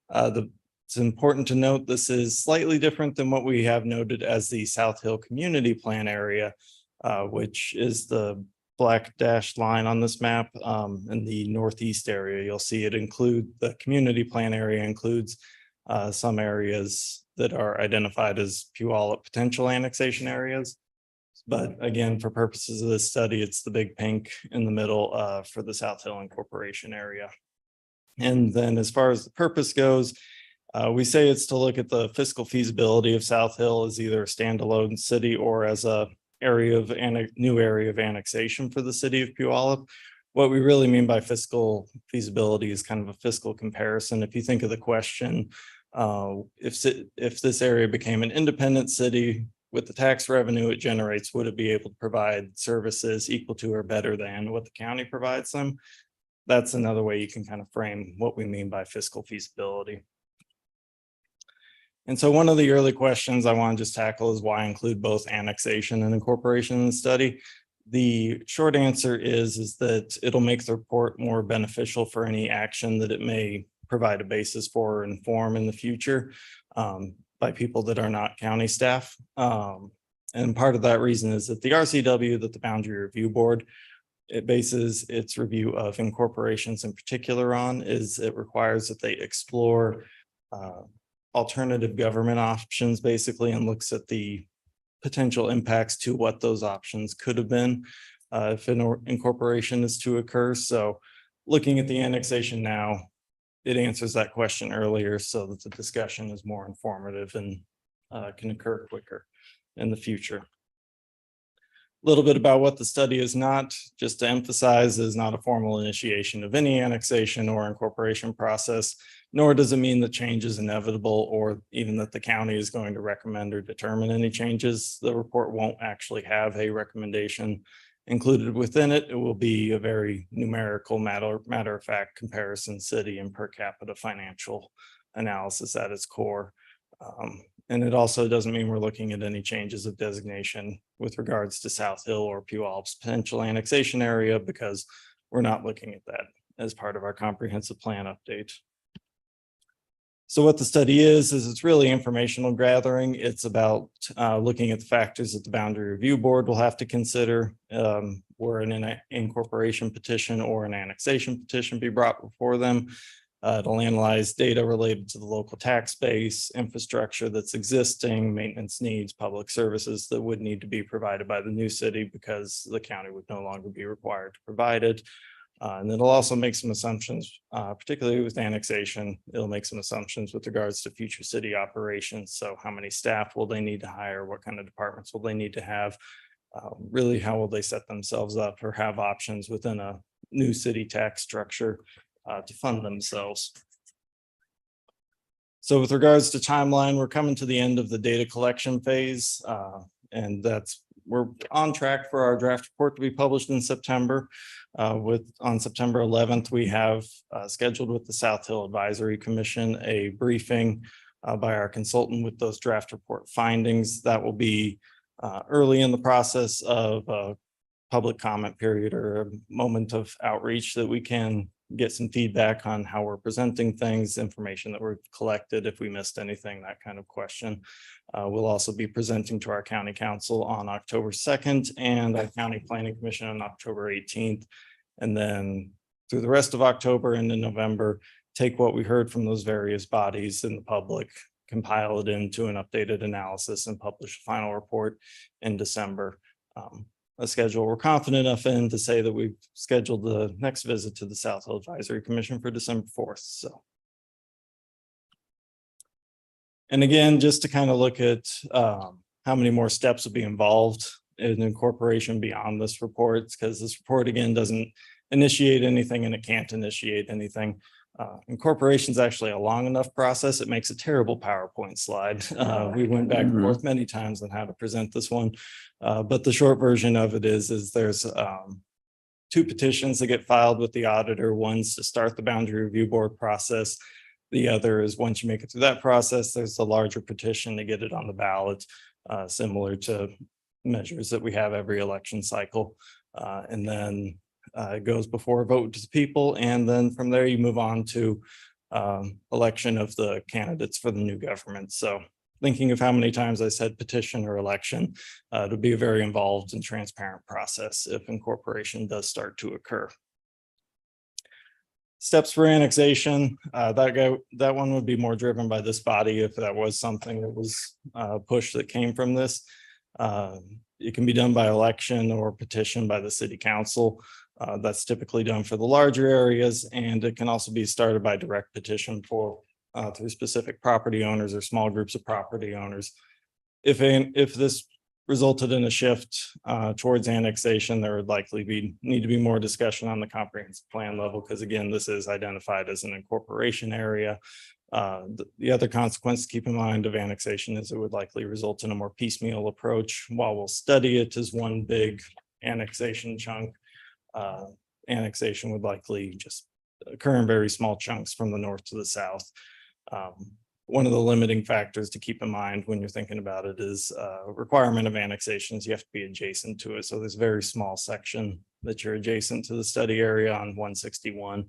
It's important to note this is slightly different than what we have noted as the South Hill Community Plan area, which is the black dashed line on this map in the northeast area. You'll see it include the community plan area includes some areas that are identified as Puyallup potential annexation areas. But again, for purposes of this study, it's the big pink in the middle for the South Hill Incorporation area. And then as far as the purpose goes, we say it's to look at the fiscal feasibility of South Hill as either a standalone city or as a new area of annexation for the city of Puyallup. What we really mean by fiscal feasibility is kind of a fiscal comparison. If you think of the question, if this area became an independent city with the tax revenue it generates, would it be able to provide services equal to or better than what the county provides them? That's another way you can kind of frame what we mean by fiscal feasibility. And so one of the early questions I want to just tackle is why include both annexation and incorporation in the study. The short answer is that it'll make the report more beneficial for any action that it may provide a basis for or inform in the future by people that are not county staff. And part of that reason is that the RCW, that the Boundary Review Board, it bases its review of incorporations in particular on is it requires that they explore alternative government options basically, and looks at the potential impacts to what those options could have been if an incorporation is to occur. So looking at the annexation now, it answers that question earlier so that the discussion is more informative and can occur quicker in the future. A little bit about what the study is not, just to emphasize, is not a formal initiation of any annexation or incorporation process, nor does it mean that change is inevitable or even that the county is going to recommend or determine any changes. The report won't actually have a recommendation included within it. It will be a very numerical matter of fact comparison, city and per capita financial analysis at its core. And it also doesn't mean we're looking at any changes of designation with regards to South Hill or Puyallup's potential annexation area, because we're not looking at that as part of our comprehensive plan update. So what the study is it's really informational gathering. It's about looking at the factors that the Boundary Review Board will have to consider were an incorporation petition or an annexation petition be brought before them. It'll analyze data related to the local tax base, infrastructure that's existing, maintenance needs, public services that would need to be provided by the new city because the county would no longer be required to provide it. And it'll also make some assumptions, particularly with annexation. It'll make some assumptions with regards to future city operations. So how many staff will they need to hire? What kind of departments will they need to have? Really, how will they set themselves up or have options within a new city tax structure to fund themselves? So with regards to timeline, we're coming to the end of the data collection phase. And we're on track for our draft report to be published in September. On September 11th, we have scheduled with the South Hill Advisory Commission a briefing by our consultant with those draft report findings. That will be early in the process of a public comment period or a moment of outreach that we can get some feedback on how we're presenting things, information that we've collected, if we missed anything, that kind of question. We'll also be presenting to our county council on October 2nd and our county planning commission on October 18th. And then through the rest of October and in November, take what we heard from those various bodies in the public, compile it into an updated analysis and publish a final report in December. A schedule we're confident enough in to say that we've scheduled the next visit to the South Hill Advisory Commission for December 4th. So. And again, just to kind of look at how many more steps will be involved in incorporation beyond this report, because this report again doesn't initiate anything and it can't initiate anything. Incorporation is actually a long enough process. It makes a terrible PowerPoint slide. We went back and forth many times on how to present this one. But the short version of it is there's 2 petitions that get filed with the auditor. One's to start the Boundary Review Board process. The other is once you make it through that process, there's a larger petition to get it on the ballot, similar to measures that we have every election cycle. And then it goes before a vote to the people. And then from there, you move on to election of the candidates for the new government. So thinking of how many times I said petition or election, it'll be a very involved and transparent process if incorporation does start to occur. Steps for annexation, that one would be more driven by this body if that was something that was pushed that came from this. It can be done by election or petition by the city council. That's typically done for the larger areas, and it can also be started by direct petition for through specific property owners or small groups of property owners. If this resulted in a shift towards annexation, there would likely need to be more discussion on the comprehensive plan level, because again, this is identified as an incorporation area. The other consequence to keep in mind of annexation is it would likely result in a more piecemeal approach. While we'll study it as one big annexation chunk, annexation would likely just occur in very small chunks from the north to the south. One of the limiting factors to keep in mind when you're thinking about it is requirement of annexations. You have to be adjacent to it. So there's a very small section that you're adjacent to the study area on 161.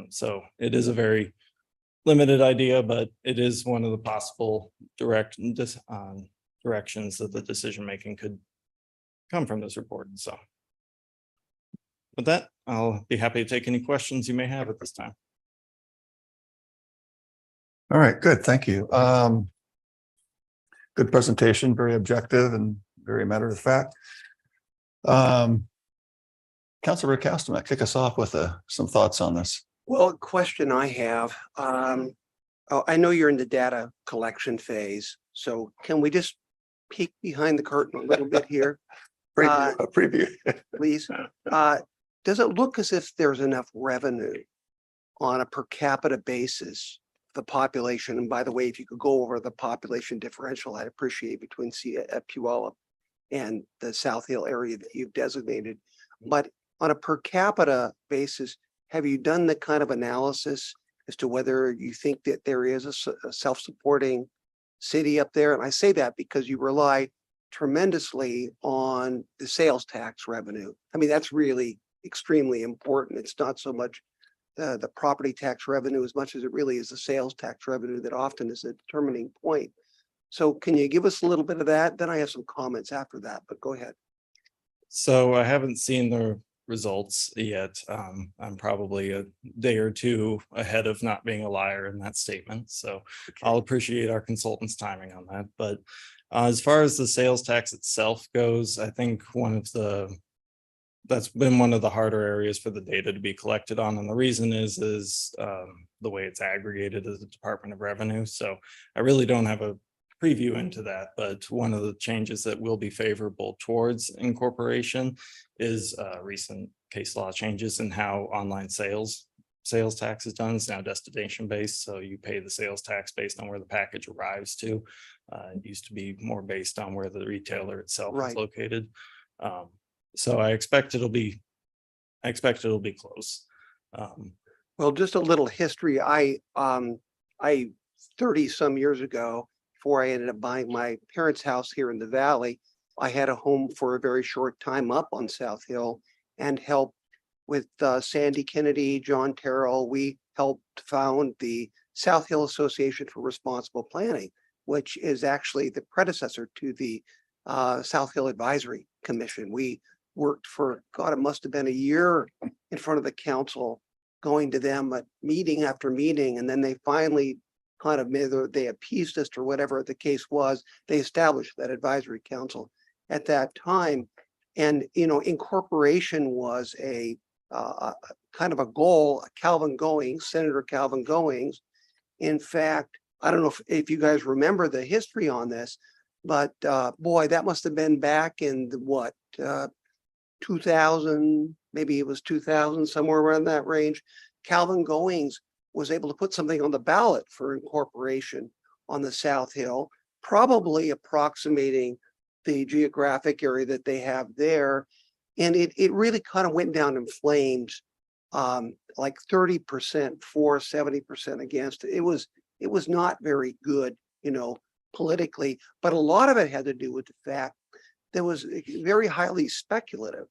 So it is a very limited idea, but it is one of the possible directions that the decision making could come from this report. So. with that, I'll be happy to take any questions you may have at this time. All right, good. Thank you. Good presentation, very objective and very matter of fact. Councilor Castleman, kick us off with some thoughts on this. Well, a question I have, I know you're in the data collection phase, so can we just peek behind the curtain a little bit here, A preview. please? Does it look as if there's enough revenue on a per capita basis, the population? And by the way, if you could go over the population differential, I'd appreciate between Puyallup and the South Hill area that you've designated. But on a per capita basis, have you done the kind of analysis as to whether you think that there is a self-supporting city up there? And I say that because you rely tremendously on the sales tax revenue. I mean, that's really extremely important. It's not so much the property tax revenue as much as it really is the sales tax revenue that often is a determining point. So can you give us a little bit of that? Then I have some comments after that, but go ahead. So I haven't seen the results yet. I'm probably a day or two ahead of not being a liar in that statement. So I'll appreciate our consultant's timing on that. But as far as the sales tax itself goes, I think that's been one of the harder areas for the data to be collected on. And the reason is the way it's aggregated as the Department of Revenue. So I really don't have a preview into that, but one of the changes that will be favorable towards incorporation is recent case law changes in how online sales tax is done. It's now destination based, so you pay the sales tax based on where the package arrives to. It used to be more based on where the retailer itself is located. So I expect it'll be close. Well, just a little history. I 30 some years ago, before I ended up buying my parents' house here in the Valley, I had a home for a very short time up on South Hill and helped with Sandy Kennedy, John Terrell. We helped found the South Hill Association for Responsible Planning, which is actually the predecessor to the South Hill Advisory Commission. We worked for, God, it must have been a year in front of the council, going to them at meeting after meeting, and then they finally kind of they appeased us or whatever the case was. They established that advisory council at that time. And, you know, incorporation was a kind of a goal. Senator Calvin Goings. In fact, I don't know if you guys remember the history on this, but boy, that must have been back in the 2000, maybe it was 2000, somewhere around that range. Calvin Goings was able to put something on the ballot for incorporation on the South Hill, probably approximating the geographic area that they have there. And it really kind of went down in flames, like 30% for, 70% against. It was not very good, you know, politically, but a lot of it had to do with the fact that was very highly speculative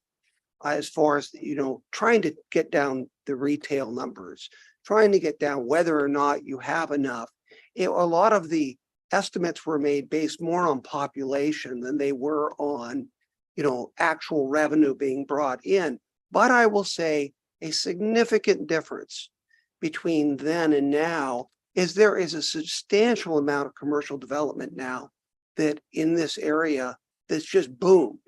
as far as, you know, trying to get down the retail numbers, trying to get down whether or not you have enough. A lot of the estimates were made based more on population than they were on, you know, actual revenue being brought in. But I will say a significant difference between then and now is there is a substantial amount of commercial development now that in this area that's just boomed.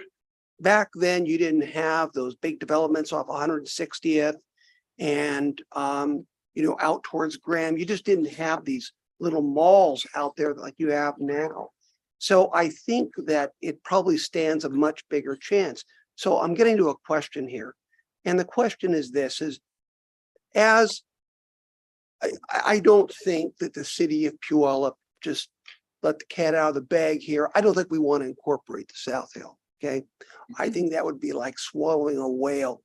Back then, you didn't have those big developments off 160th and, you know, out towards Graham. You just didn't have these little malls out there like you have now. So I think that it probably stands a much bigger chance. So I'm getting to a question here. And the question is this, is as I don't think that the city of Puyallup just let the cat out of the bag here. I don't think we want to incorporate the South Hill. Okay. I think that would be like swallowing a whale.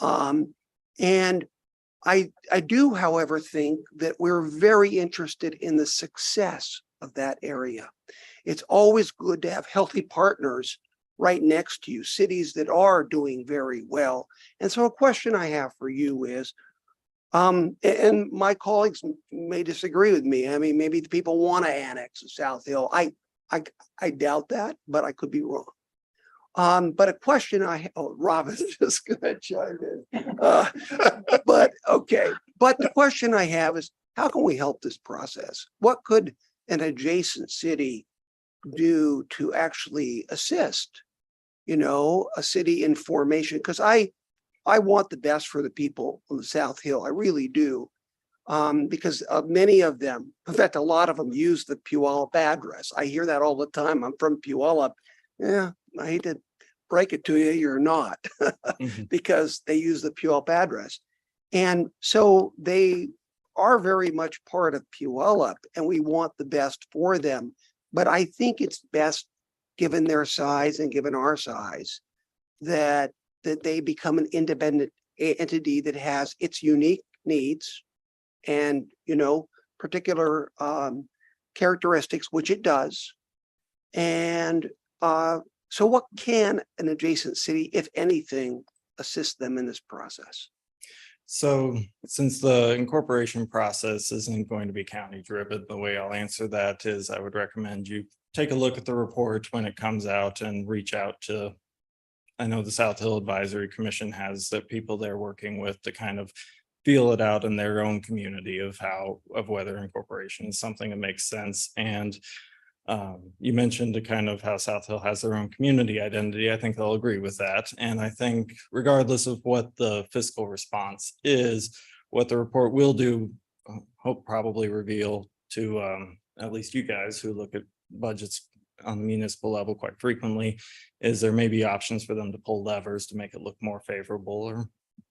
And I do, however, think that we're very interested in the success of that area. It's always good to have healthy partners right next to you, cities that are doing very well. And so a question I have for you is, and my colleagues may disagree with me. I mean, maybe the people want to annex the South Hill. I doubt that, but I could be wrong. But a question Robin just gonna chime in. But okay, but the question I have is, how can we help this process? What could an adjacent city do to actually assist, a city in formation? Because I want the best for the people on the South Hill. I really do. Because many of them, in fact, a lot of them use the Puyallup address. I hear that all the time. I'm from Puyallup. Yeah, I hate to break it to you, you're not, because they use the Puyallup address. And so they are very much part of Puyallup, and we want the best for them. But I think it's best, given their size and given our size, that they become an independent entity that has its unique needs and, particular characteristics, which it does. And so what can an adjacent city, if anything, assist them in this process? So since the incorporation process isn't going to be county driven, the way I'll answer that is I would recommend you take a look at the report when it comes out and reach out to, I know the South Hill Advisory Commission has the people they're working with to kind of feel it out in their own community of whether incorporation is something that makes sense. And you mentioned kind of how South Hill has their own community identity. I think they'll agree with that. And I think regardless of what the fiscal response is, what the report will do, hope probably reveal to at least you guys who look at budgets on the municipal level quite frequently, is there may be options for them to pull levers to make it look more favorable.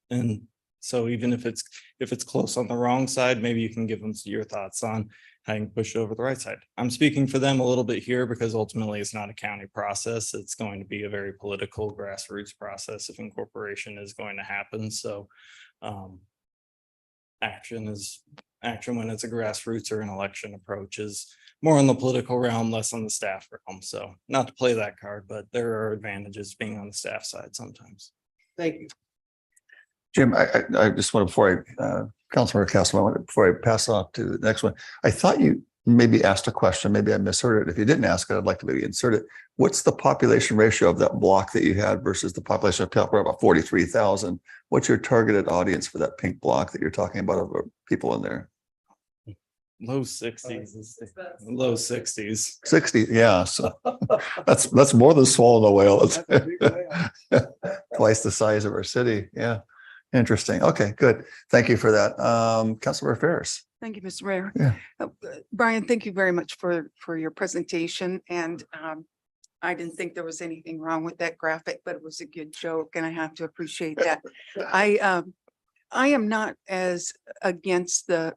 And so even if it's close on the wrong side, maybe you can give them your thoughts on how you can push it over the right side. I'm speaking for them a little bit here because ultimately it's not a county process. It's going to be a very political grassroots process if incorporation is going to happen. So action when it's a grassroots or an election approach is more on the political realm, less on the staff realm. So not to play that card, but there are advantages being on the staff side sometimes. Thank you. Jim, I just want to, before Councilmember Castleman, before I pass on to the next one, I thought you maybe asked a question, maybe I misheard it. If you didn't ask it, I'd like to maybe insert it. What's the population ratio of that block that you had versus the population of Puyallup? About 43,000. What's your targeted audience for that pink block that you're talking about of people in there? Low 60s, low 60s. 60, yeah. So that's more than swallowing a whale. Twice the size of our city. Yeah. Interesting. Okay, good. Thank you for that. Councilmember Ferris. Thank you, Mr. Mayor. Yeah. Brian, thank you very much for your presentation. And I didn't think there was anything wrong with that graphic, but it was a good joke, and I have to appreciate that. I am not as against the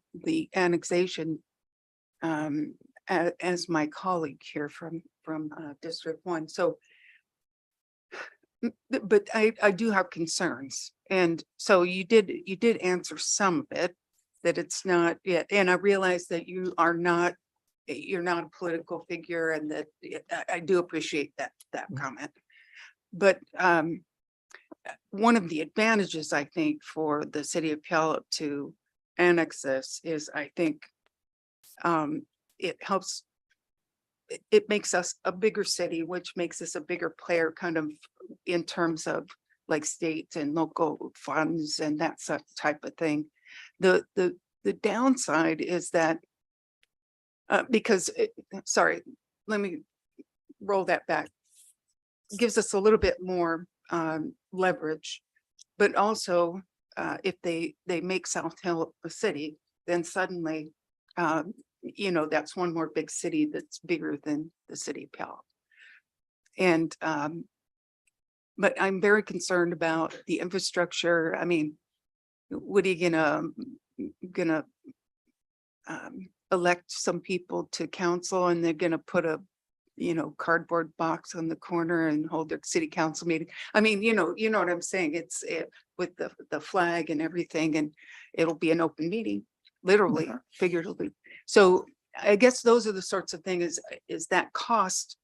annexation as my colleague here from District 1. So, but I do have concerns, and so you did answer some of it, that it's not yet. And I realize that you're not a political figure, and that I do appreciate that comment. But one of the advantages, I think, for the city of Puyallup to annex this is, I think, it helps. It makes us a bigger city, which makes us a bigger player, kind of in terms of like state and local funds and that type of thing. The downside is that because sorry, let me roll that back. Gives us a little bit more leverage, but also if they make South Hill a city, then suddenly that's one more big city that's bigger than the city of Puyallup. And but I'm very concerned about the infrastructure. I mean, what are you gonna elect some people to council, and they're gonna put a cardboard box on the corner and hold their city council meeting? I mean, you know what I'm saying? It's with the flag and everything, and it'll be an open meeting, literally, figuratively. So I guess those are the sorts of things, is that cost,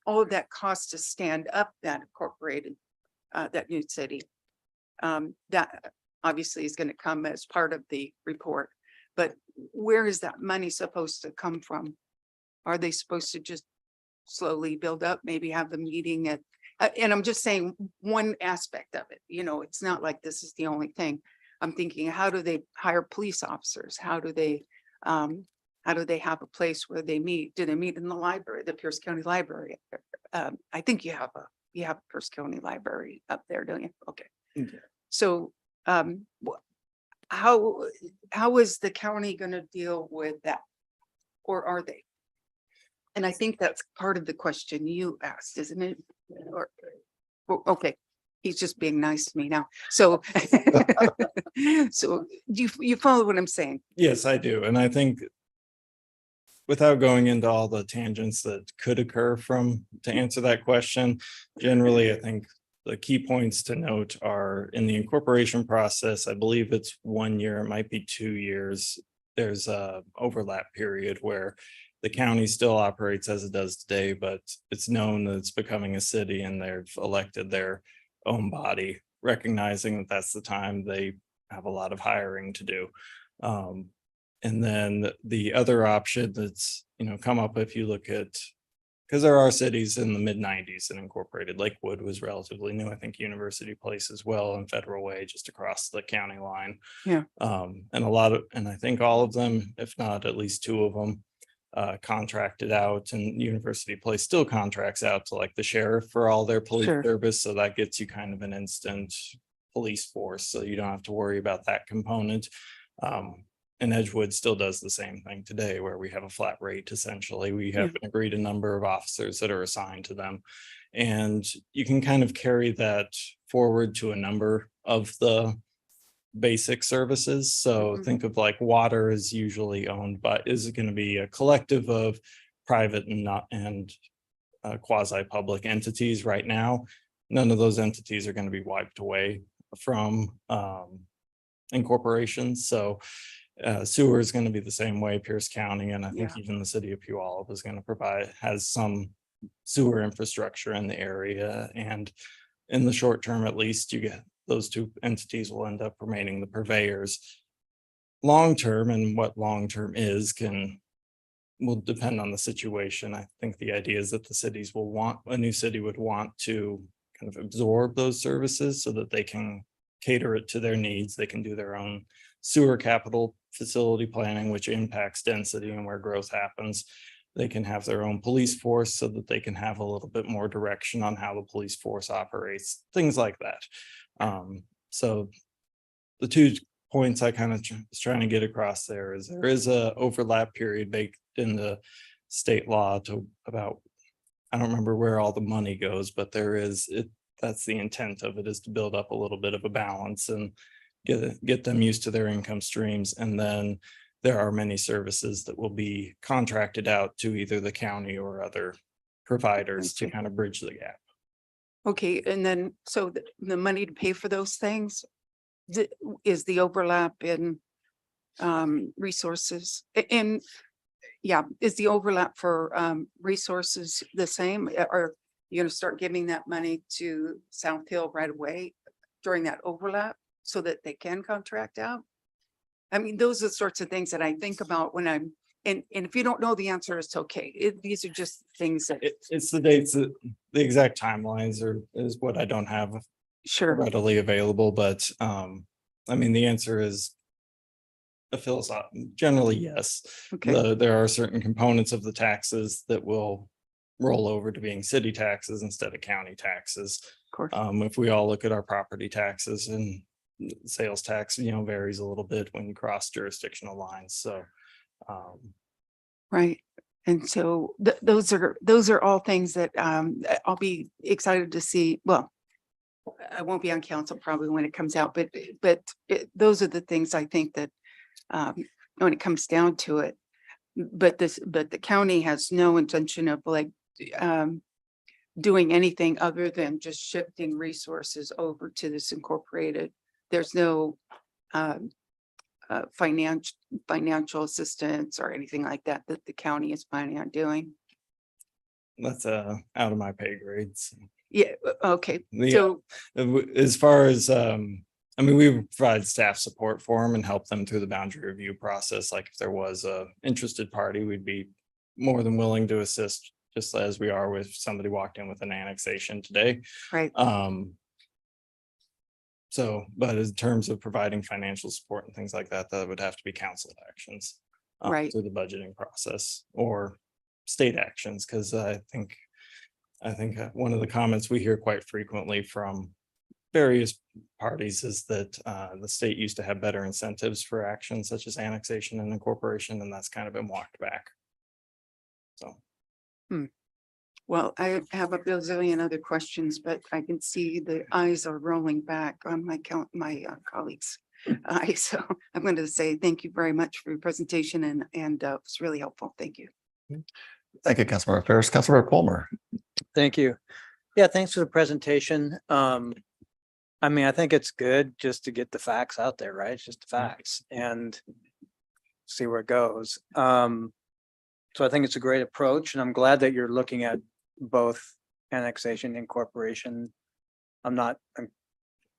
all of that cost to stand up that incorporated, that new city. That obviously is going to come as part of the report, but where is that money supposed to come from? Are they supposed to just slowly build up, maybe have the meeting at, and I'm just saying one aspect of it, you know, it's not like this is the only thing. I'm thinking, how do they hire police officers? How do they have a place where they meet? Do they meet in the library, the Pierce County Library? I think you have a Pierce County Library up there, don't you? Okay. Yeah. So, how is the county going to deal with that? Or are they? And I think that's part of the question you asked, isn't it? Or, okay, he's just being nice to me now. So, so you follow what I'm saying? Yes, I do. And I think without going into all the tangents that could occur to answer that question, generally, I think the key points to note are in the incorporation process, I believe it's 1 year, it might be 2 years. There's a overlap period where the county still operates as it does today, but it's known that it's becoming a city and they've elected their own body, recognizing that that's the time they have a lot of hiring to do. And then the other option that's, come up if you look at, because there are cities in the mid-90s that incorporated. Lakewood was relatively new. I think University Place as well, and Federal Way just across the county line. Yeah. And I think all of them, if not at least 2 of them, contracted out, and University Place still contracts out to like the sheriff for all their police Sure. service. So that gets you kind of an instant police force. So you don't have to worry about that component. And Edgewood still does the same thing today, where we have a flat rate. Essentially, we have an agreed number of officers that are assigned to them. And you can kind of carry that forward to a number of the basic services. So think of like water is usually owned by, is it going to be a collective of private and quasi-public entities right now? None of those entities are going to be wiped away from incorporations. So sewer is going to be the same way, Pierce County, and I think even the city of Puyallup is going to has some sewer infrastructure in the area. And in the short term, at least, you get those 2 entities will end up remaining the purveyors. Long term, and what long term is will depend on the situation. I think the idea is that a new city would want to kind of absorb those services so that they can cater it to their needs. They can do their own sewer capital facility planning, which impacts density and where growth happens. They can have their own police force so that they can have a little bit more direction on how the police force operates, things like that. So the 2 points I kind of was trying to get across there is a overlap period baked in the state law to about, I don't remember where all the money goes, but that's the intent of it, is to build up a little bit of a balance and get them used to their income streams. And then there are many services that will be contracted out to either the county or other providers to kind of bridge the gap. Okay, and then, so the money to pay for those things, is the overlap in resources? And is the overlap for resources the same? Are you going to start giving that money to South Hill right away during that overlap so that they can contract out? I mean, those are the sorts of things that I think about when I'm, and if you don't know the answer, it's okay. These are just things that it's the dates, the exact timelines is what I don't have readily available. But I mean, the answer is a philosophical, generally, yes. Okay. There are certain components of the taxes that will roll over to being city taxes instead of county taxes. Of course. If we all look at our property taxes, and sales tax, varies a little bit when you cross jurisdictional lines. So right. And so those are all things that I'll be excited to see. Well, I won't be on council probably when it comes out, but those are the things I think that when it comes down to it. But the county has no intention of like doing anything other than just shifting resources over to this incorporated. There's no financial assistance or anything like that the county is planning on doing. That's out of my pay grades. Yeah. Okay. So as far as I mean, we provide staff support for them and help them through the boundary review process. Like if there was a interested party, we'd be more than willing to assist just as we are with somebody walked in with an annexation today. Right. So, but in terms of providing financial support and things like that, that would have to be council actions. Right. Through the budgeting process or state actions, because I think one of the comments we hear quite frequently from various parties is that the state used to have better incentives for actions such as annexation and incorporation, and that's kind of been walked back. So. Well, I have a bazillion other questions, but I can see the eyes are rolling back on my colleagues' eyes. So I'm going to say thank you very much for your presentation and it's really helpful. Thank you. Thank you, Councilmember Ferris. Councilmember Palmer. Thank you. Yeah, thanks for the presentation. I mean, I think it's good just to get the facts out there, right? It's just the facts and see where it goes. So I think it's a great approach, and I'm glad that you're looking at both annexation and incorporation. I'm not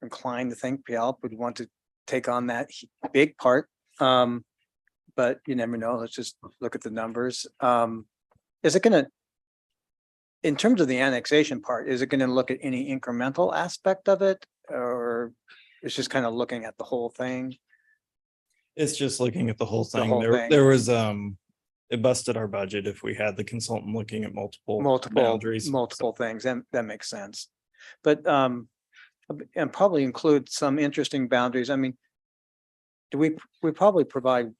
inclined to think Puyallup would want to take on that big part. But you never know. Let's just look at the numbers. Is it gonna, in terms of the annexation part, is it gonna look at any incremental aspect of it? Or it's just kind of looking at the whole thing? It's just looking at the whole thing. whole There, thing. there was, it busted our budget if we had the consultant looking at multiple boundaries. Multiple things, and that makes sense. But and probably include some interesting boundaries. I mean, do we probably provide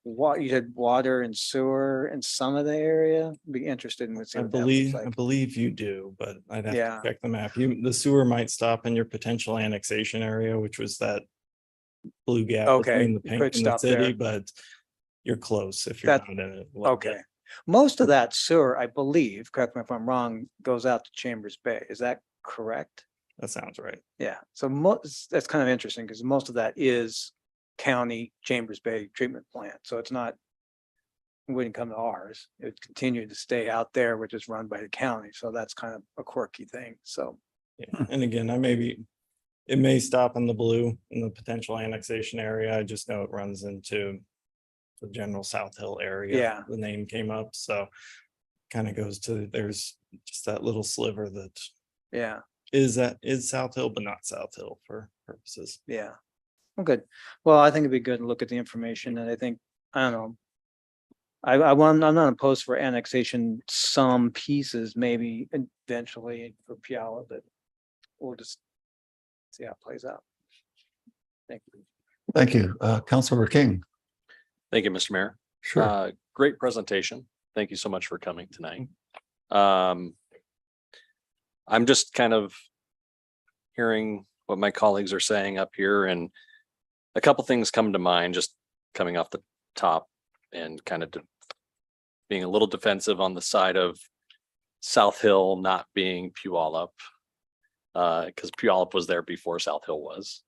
what you said, water and sewer in some of the area? Be interested in what I that looks like. believe you do, but I'd have Yeah. to check the map. The sewer might stop in your potential annexation area, which was that blue gap Okay, between the you pink could and the stop city, there. but you're close if you're That- not in it. Okay. Most of that sewer, I believe, correct me if I'm wrong, goes out to Chambers Bay. Is that correct? That sounds right. Yeah, so that's kind of interesting because most of that is county Chambers Bay treatment plant. So it's not, it wouldn't come to ours. It would continue to stay out there, which is run by the county. So that's kind of a quirky thing. So Yeah. And again, it may stop in the blue in the potential annexation area. I just know it runs into the general South Hill area. Yeah. The name came up, so kind of goes to, there's just that little sliver that yeah, is South Hill, but not South Hill for purposes. yeah. Well, good. Well, I think it'd be good to look at the information, and I think, I don't know. I'm not opposed for annexation, some pieces maybe eventually for Puyallup, but we'll just see how it plays out. Thank you. Thank you. Councilmember King. Thank you, Mr. Mayor. Sure. Great presentation. Thank you so much for coming tonight. I'm just kind of hearing what my colleagues are saying up here, and a couple things come to mind just coming off the top, and kind of being a little defensive on the side of South Hill not being Puyallup, because Puyallup was there before South Hill was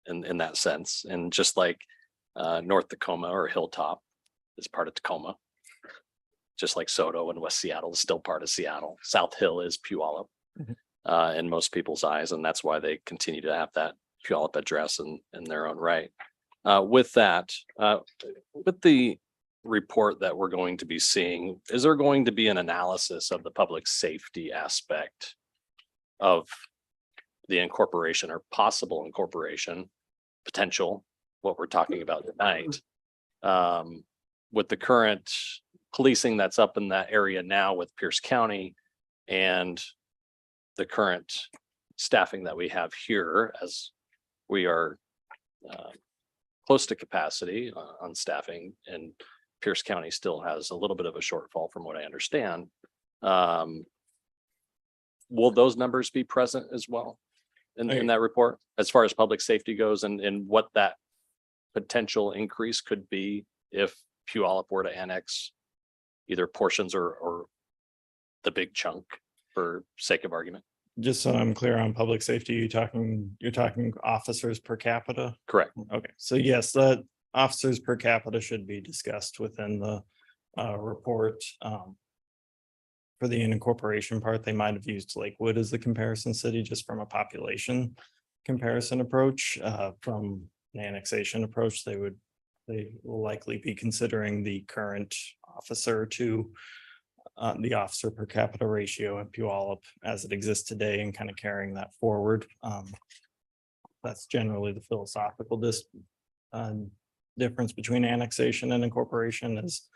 in that sense. And just like North Tacoma or Hilltop is part of Tacoma, just like Soto and West Seattle is still part of Seattle. South Hill is Puyallup in most people's eyes, and that's why they continue to have that Puyallup address in their own right. With that, with the report that we're going to be seeing, is there going to be an analysis of the public safety aspect of the incorporation or possible incorporation potential, what we're talking about tonight, with the current policing that's up in that area now with Pierce County and the current staffing that we have here, as we are close to capacity on staffing, and Pierce County still has a little bit of a shortfall from what I understand. Will those numbers be present as well in that report as far as public safety goes, and what that potential increase could be if Puyallup were to annex either portions or the big chunk for sake of argument? Just so I'm clear on public safety, you're talking officers per capita? Correct. Okay, so yes, the officers per capita should be discussed within the report. For the incorporation part, they might have used Lakewood as the comparison city just from a population comparison approach. From an annexation approach, they will likely be considering the current officer to the officer per capita ratio in Puyallup as it exists today and kind of carrying that forward. That's generally the philosophical difference between annexation and incorporation is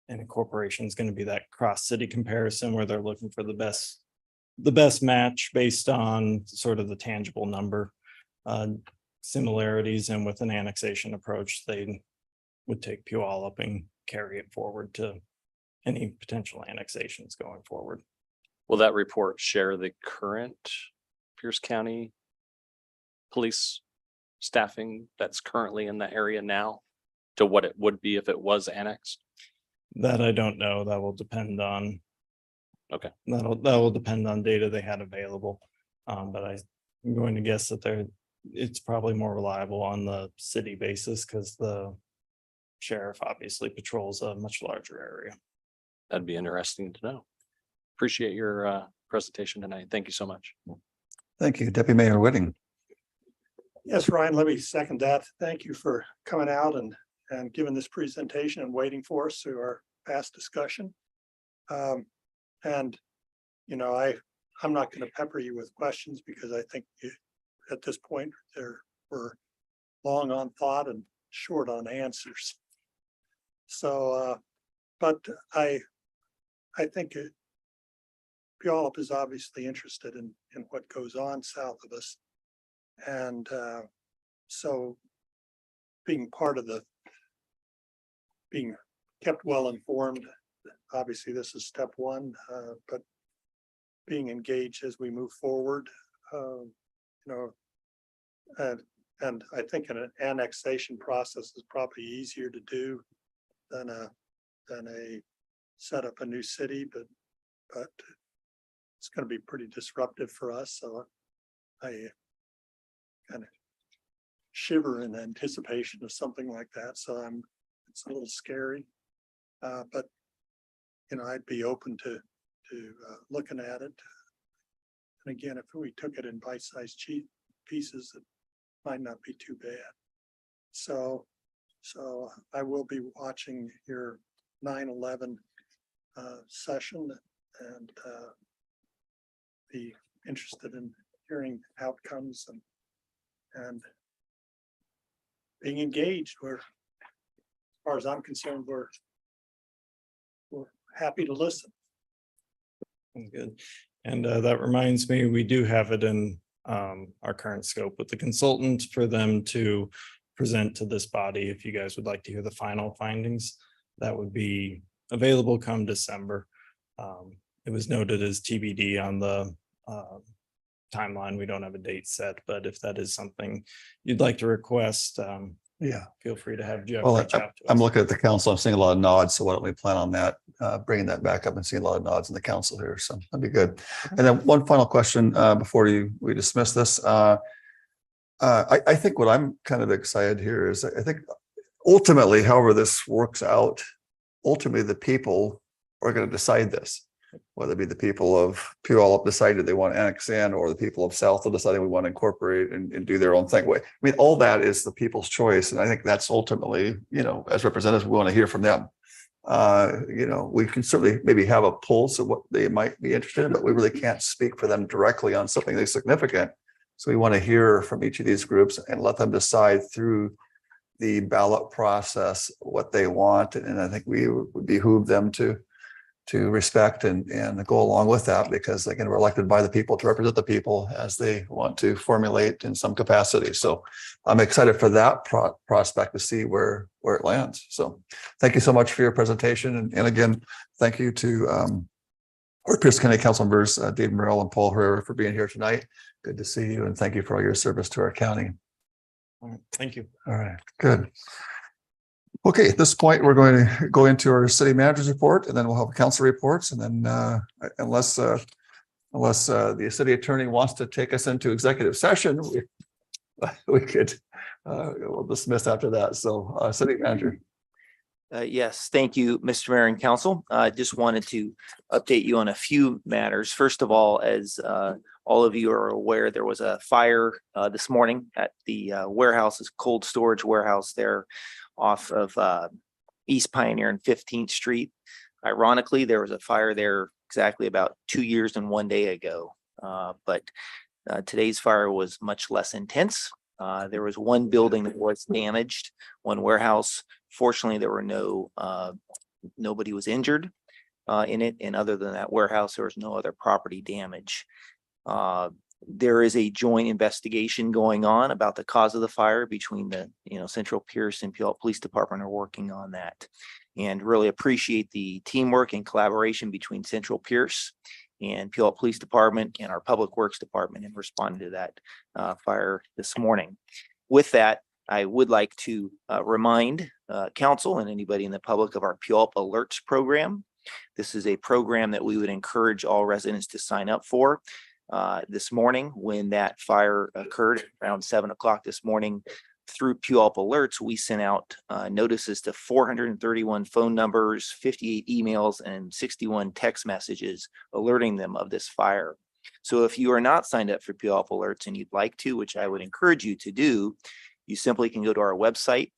and incorporation is going to be that cross-city comparison where they're looking for the best match based on sort of the tangible number similarities. And with an annexation approach, they would take Puyallup and carry it forward to any potential annexations going forward. Will that report share the current Pierce County police staffing that's currently in the area now to what it would be if it was annexed? That I don't know. That will depend on. Okay. That will depend on data they had available. But I'm going to guess that it's probably more reliable on the city basis because the sheriff obviously patrols a much larger area. That'd be interesting to know. Appreciate your presentation tonight. Thank you so much. Thank you, Deputy Mayor Whitting. Yes, Ryan, let me second that. Thank you for coming out and giving this presentation and waiting for us through our past discussion. And, you know, I'm not going to pepper you with questions because I think at this point we're long on thought and short on answers. So, but I think Puyallup is obviously interested in what goes on south of us. And so being part of being kept well informed, obviously this is step one, but being engaged as we move forward, you know, and I think an annexation process is probably easier to do than a set up a new city, but it's going to be pretty disruptive for us. So I kind of shiver in anticipation of something like that. So it's a little scary, but you know, I'd be open to looking at it. And again, if we took it in bite-sized pieces, it might not be too bad. So I will be watching your 9/11 session and be interested in hearing outcomes and being engaged. As far as I'm concerned, we're happy to listen. Good. And that reminds me, we do have it in our current scope with the consultant for them to present to this body. If you guys would like to hear the final findings, that would be available come December. It was noted as TBD on the timeline. We don't have a date set, but if that is something you'd like to request, Yeah. feel free to have Jeff Well, reach out to us. I'm looking at the council. I'm seeing a lot of nods. So why don't we plan on that, bringing that back up and seeing a lot of nods in the council here. So that'd be good. And then one final question before we dismiss this. I think what I'm kind of excited here is I think ultimately, however this works out, ultimately the people are going to decide this. Whether it be the people of Puyallup decided they want to annex in, or the people of Southfield deciding we want to incorporate and do their own thing. I mean, all that is the people's choice. And I think that's ultimately, you know, as representatives, we want to hear from them. You know, we can certainly maybe have a pulse of what they might be interested in, but we really can't speak for them directly on something that's significant. So we want to hear from each of these groups and let them decide through the ballot process what they want. And I think we would behoove them to respect and go along with that, because again, we're elected by the people to represent the people as they want to formulate in some capacity. So I'm excited for that prospect to see where it lands. So thank you so much for your presentation. And again, thank you to our Pierce County Council members, Dave Morrell and Paul Herrera, for being here tonight. Good to see you. And thank you for all your service to our county. All right, thank you. All right, good. Okay, at this point, we're going to go into our city manager's report, and then we'll have council reports. And then unless the city attorney wants to take us into executive session, we could we'll dismiss after that. So city manager. Yes, thank you, Mr. Mayor and Council. I just wanted to update you on a few matters. First of all, as all of you are aware, there was a fire this morning at the warehouses, cold storage warehouse there off of East Pioneer and 15th Street. Ironically, there was a fire there exactly about 2 years and 1 day ago. But today's fire was much less intense. There was one building that was damaged, one warehouse. Fortunately, there were nobody was injured in it. And other than that warehouse, there was no other property damage. There is a joint investigation going on about the cause of the fire between the, Central Pierce and Puyallup Police Department are working on that. And really appreciate the teamwork and collaboration between Central Pierce and Puyallup Police Department and our Public Works Department in responding to that fire this morning. With that, I would like to remind council and anybody in the public of our Puyallup Alerts program. This is a program that we would encourage all residents to sign up for. This morning, when that fire occurred around 7 o'clock this morning, through Puyallup Alerts, we sent out notices to 431 phone numbers, 58 emails, and 61 text messages alerting them of this fire. So if you are not signed up for Puyallup Alerts and you'd like to, which I would encourage you to do, you simply can go to our website.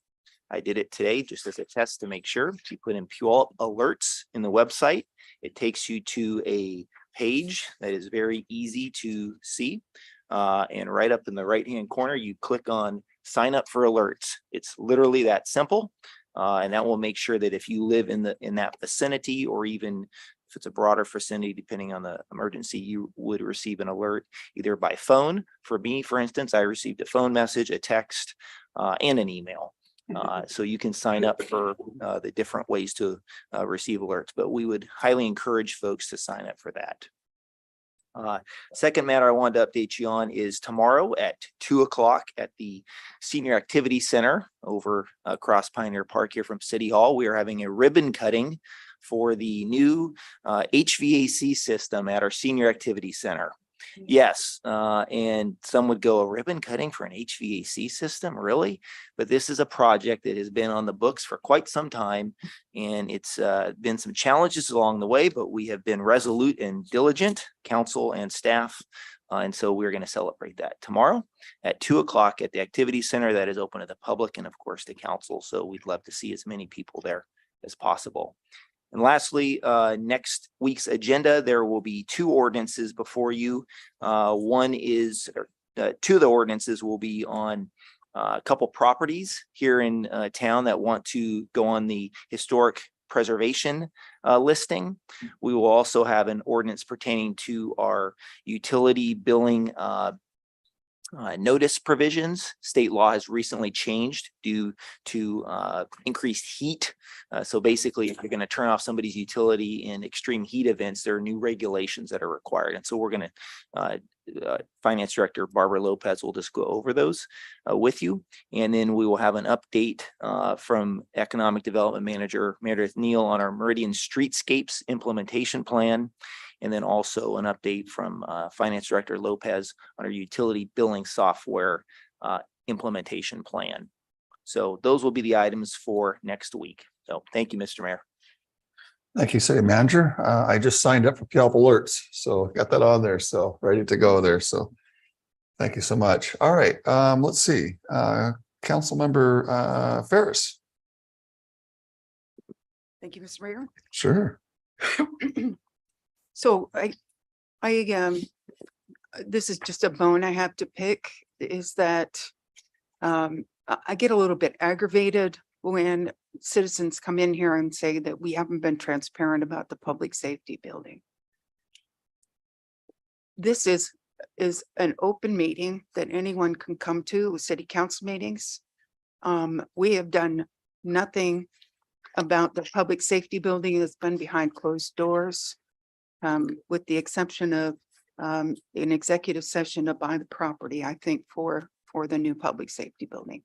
I did it today just as a test to make sure. You put in Puyallup Alerts in the website. It takes you to a page that is very easy to see. And right up in the right-hand corner, you click on sign up for alerts. It's literally that simple. And that will make sure that if you live in that vicinity, or even if it's a broader vicinity, depending on the emergency, you would receive an alert either by phone. For me, for instance, I received a phone message, a text, and an email. So you can sign up for the different ways to receive alerts, but we would highly encourage folks to sign up for that. Second matter I wanted to update you on is tomorrow at 2 o'clock at the Senior Activity Center over across Pioneer Park here from City Hall. We are having a ribbon cutting for the new HVAC system at our Senior Activity Center. Yes, and some would go, a ribbon cutting for an HVAC system, really? But this is a project that has been on the books for quite some time, and it's been some challenges along the way, but we have been resolute and diligent, council and staff. And so we're going to celebrate that tomorrow at 2 o'clock at the Activity Center that is open to the public and of course to council. So we'd love to see as many people there as possible. And lastly, next week's agenda, there will be 2 ordinances before you. One is, two of the ordinances will be on a couple properties here in town that want to go on the historic preservation listing. We will also have an ordinance pertaining to our utility billing notice provisions. State law has recently changed due to increased heat. So basically, if you're going to turn off somebody's utility in extreme heat events, there are new regulations that are required. And so we're going to, Finance Director Barbara Lopez will just go over those with you. And then we will have an update from Economic Development Manager Meredith Neal on our Meridian Streetscapes implementation plan. And then also an update from Finance Director Lopez on our utility billing software implementation plan. So those will be the items for next week. So thank you, Mr. Mayor. Thank you, City Manager. I just signed up for Puyallup Alerts, so got that on there, so ready to go there. So thank you so much. All right, let's see. Councilmember Ferris. Thank you, Mr. Mayor. Sure. So this is just a bone I have to pick, is that I get a little bit aggravated when citizens come in here and say that we haven't been transparent about the public safety building. This is an open meeting that anyone can come to, city council meetings. We have done nothing about the public safety building that's been behind closed doors, with the exception of an executive session to buy the property, I think, for the new public safety building.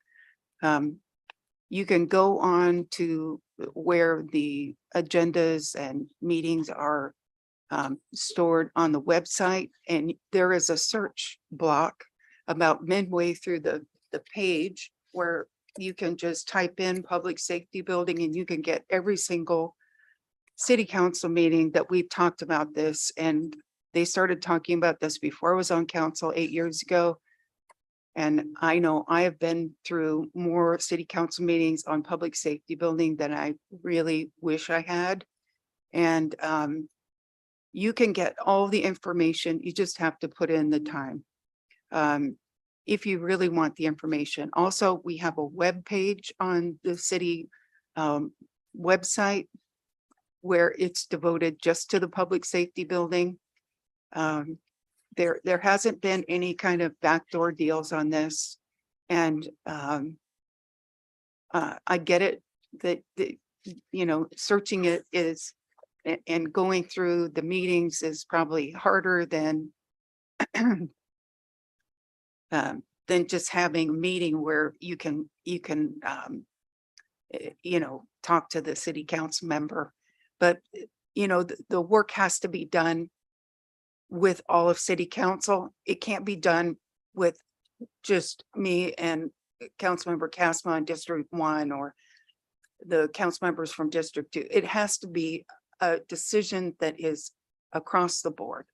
You can go on to where the agendas and meetings are stored on the website, and there is a search block about midway through the page where you can just type in public safety building and you can get every single city council meeting that we've talked about this. And they started talking about this before I was on council 8 years ago. And I know I have been through more city council meetings on public safety building than I really wish I had. And you can get all the information. You just have to put in the time. If you really want the information. Also, we have a web page on the city website where it's devoted just to the public safety building. There hasn't been any kind of backdoor deals on this. And I get it that, you know, searching it is and going through the meetings is probably harder than just having a meeting where you can you know, talk to the city council member. But, you know, the work has to be done with all of city council. It can't be done with just me and Councilmember Casma in District 1 or the council members from District 2. It has to be a decision that is across the board.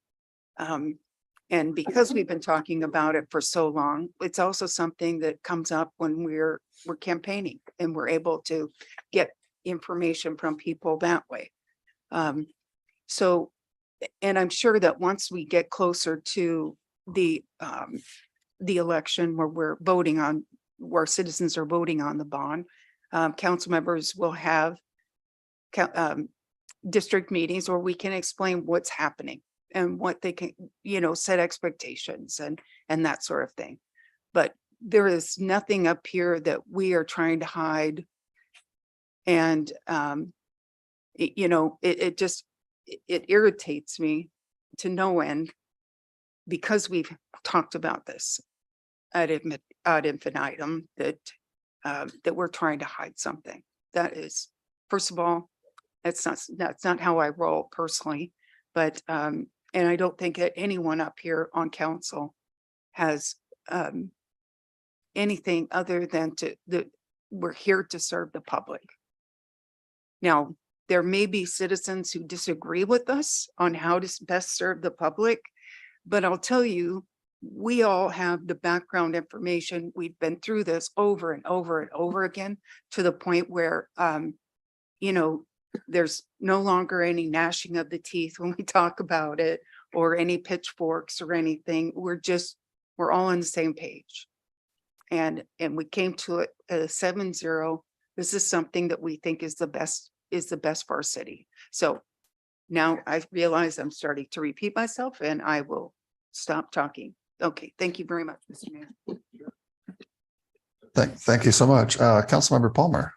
And because we've been talking about it for so long, it's also something that comes up when we're campaigning and we're able to get information from people that way. So, and I'm sure that once we get closer to the election where we're voting on, where citizens are voting on the bond, council members will have district meetings where we can explain what's happening and what they can, you know, set expectations and that sort of thing. But there is nothing up here that we are trying to hide. And, you know, it just, it irritates me to no end because we've talked about this ad infinitum that we're trying to hide something. That is, first of all, that's not how I roll personally, but and I don't think that anyone up here on council has anything other than we're here to serve the public. Now, there may be citizens who disagree with us on how to best serve the public, but I'll tell you, we all have the background information. We've been through this over and over and over again to the point where, you know, there's no longer any gnashing of the teeth when we talk about it or any pitchforks or anything. We're all on the same page. And we came to it at a 7-0. This is something that we think is the best for our city. So now I realize I'm starting to repeat myself and I will stop talking. Okay, thank you very much, Mr. Mayor. Thank you so much. Councilmember Palmer.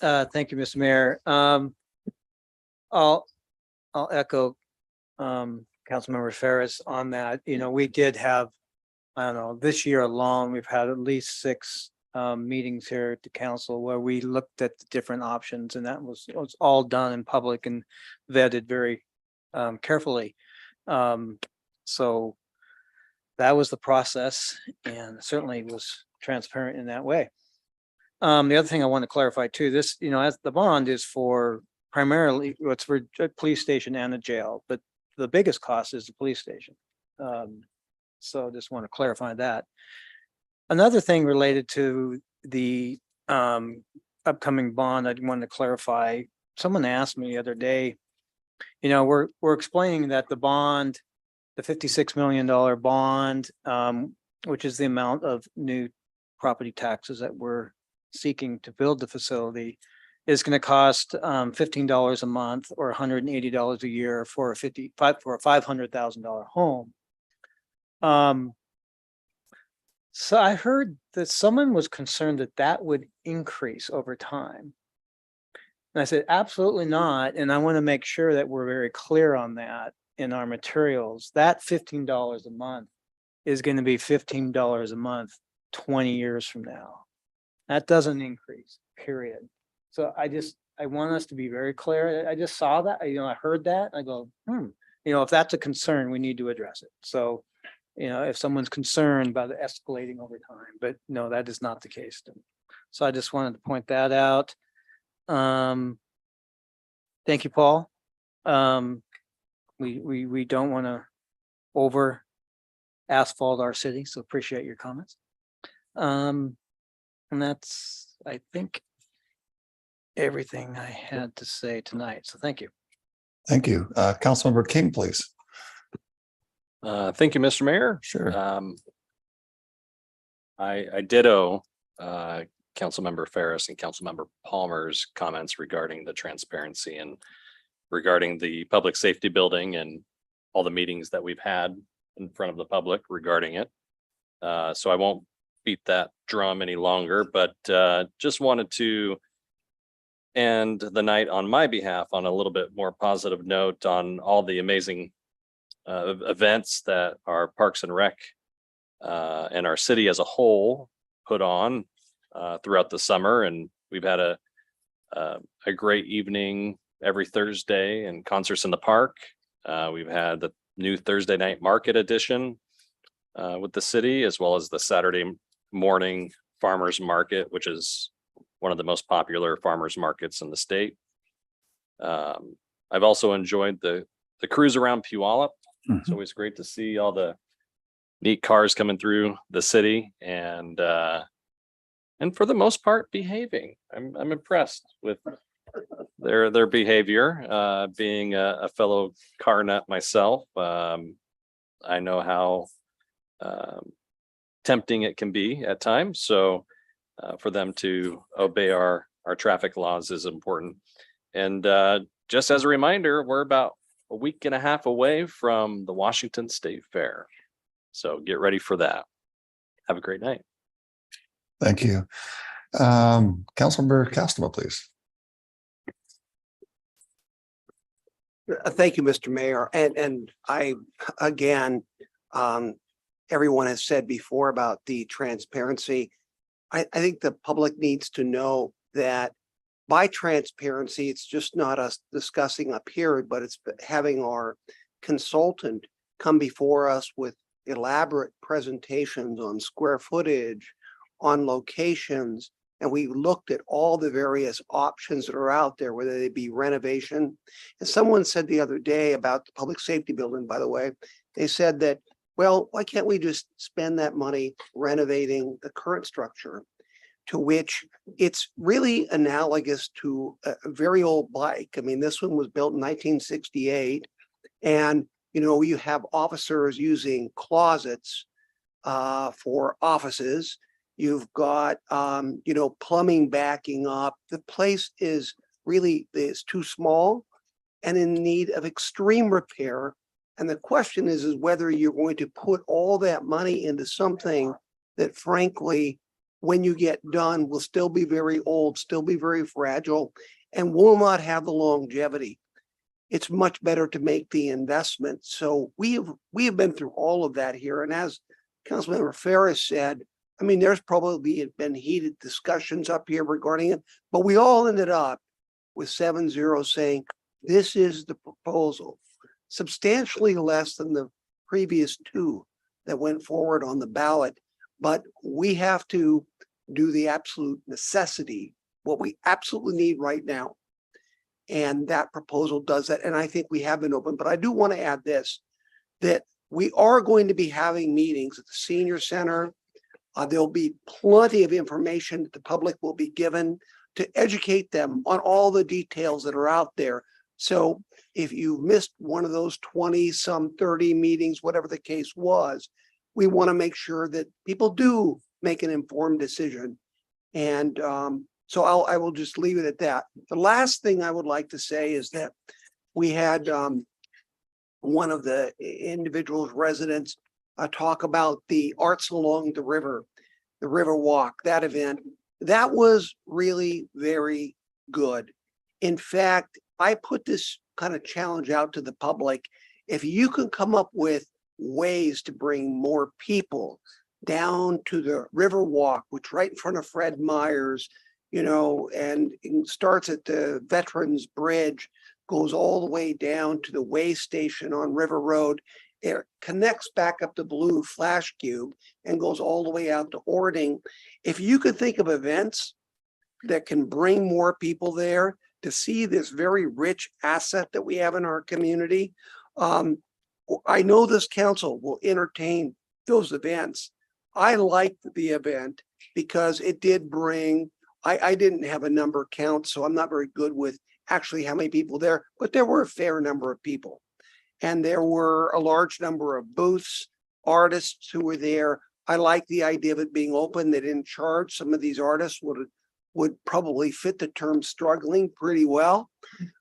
Thank you, Mr. Mayor. I'll echo Councilmember Ferris on that. You know, we did have, I don't know, this year alone, we've had at least 6 meetings here at the council where we looked at the different options, and that was all done in public and vetted very carefully. So that was the process, and certainly was transparent in that way. The other thing I want to clarify too, this, you know, as the bond is for primarily, it's for a police station and a jail, but the biggest cost is the police station. So just want to clarify that. Another thing related to the upcoming bond, I want to clarify. Someone asked me the other day, you know, we're explaining that the bond, the $56 million bond, which is the amount of new property taxes that we're seeking to build the facility, is going to cost $15 a month or $180 a year for a $500,000 home. So I heard that someone was concerned that that would increase over time. And I said, absolutely not. And I want to make sure that we're very clear on that in our materials. That $15 a month is going to be $15 a month 20 years from now. That doesn't increase, period. So I want us to be very clear. I just saw that, you know, I heard that. I go, you know, if that's a concern, we need to address it. So, you know, if someone's concerned about it escalating over time, but no, that is not the case. So I just wanted to point that out. Thank you, Paul. We don't want to over asphalt our city, so appreciate your comments. And that's, I think, everything I had to say tonight. So thank you. Thank you. Councilmember King, please. Thank you, Mr. Mayor. Sure. I ditto Councilmember Ferris and Councilmember Palmer's comments regarding the transparency and regarding the public safety building and all the meetings that we've had in front of the public regarding it. So I won't beat that drum any longer, but just wanted to end the night on my behalf on a little bit more positive note on all the amazing events that our Parks and Rec and our city as a whole put on throughout the summer. And we've had a great evening every Thursday and concerts in the park. We've had the new Thursday night market edition with the city, as well as the Saturday morning farmers market, which is one of the most popular farmers markets in the state. I've also enjoyed the cruise around Puyallup. It's always great to see all the neat cars coming through the city and for the most part behaving. I'm impressed with their behavior. Being a fellow car nut myself, I know how tempting it can be at times. So for them to obey our traffic laws is important. And just as a reminder, we're about a week and a half away from the Washington State Fair. So get ready for that. Have a great night. Thank you. Councilmember Castleman, please. Thank you, Mr. Mayor. And I, again, everyone has said before about the transparency. I think the public needs to know that by transparency, it's just not us discussing up here, but it's having our consultant come before us with elaborate presentations on square footage, on locations. And we looked at all the various options that are out there, whether they be renovation. And someone said the other day about the public safety building, by the way, they said that, well, why can't we just spend that money renovating the current structure? To which it's really analogous to a very old bike. I mean, this one was built in 1968. And, you know, you have officers using closets for offices. You've got, you know, plumbing backing up. The place is too small and in need of extreme repair. And the question is whether you're going to put all that money into something that, frankly, when you get done, will still be very old, still be very fragile, and will not have the longevity. It's much better to make the investment. So we have been through all of that here. And as Councilmember Ferris said, I mean, there's probably been heated discussions up here regarding it, but we all ended up with 7-0 saying, this is the proposal, substantially less than the previous two that went forward on the ballot. But we have to do the absolute necessity, what we absolutely need right now. And that proposal does that. And I think we have been open, but I do want to add this, that we are going to be having meetings at the senior center. There'll be plenty of information that the public will be given to educate them on all the details that are out there. So if you missed one of those 20, some 30 meetings, whatever the case was, we want to make sure that people do make an informed decision. And so I will just leave it at that. The last thing I would like to say is that we had one of the individuals, residents, talk about the arts along the river walk, that event. That was really very good. In fact, I put this kind of challenge out to the public. If you can come up with ways to bring more people down to the river walk, which right in front of Fred Meyer's, you know, and it starts at the Veterans Bridge, goes all the way down to the way station on River Road. It connects back up to Blue Flash Cube and goes all the way out to Ording. If you could think of events that can bring more people there to see this very rich asset that we have in our community, I know this council will entertain those events. I liked the event because it did bring I didn't have a number count, so I'm not very good with actually how many people there, but there were a fair number of people. And there were a large number of booths, artists who were there. I like the idea of it being open. They didn't charge. Some of these artists would probably fit the term struggling pretty well.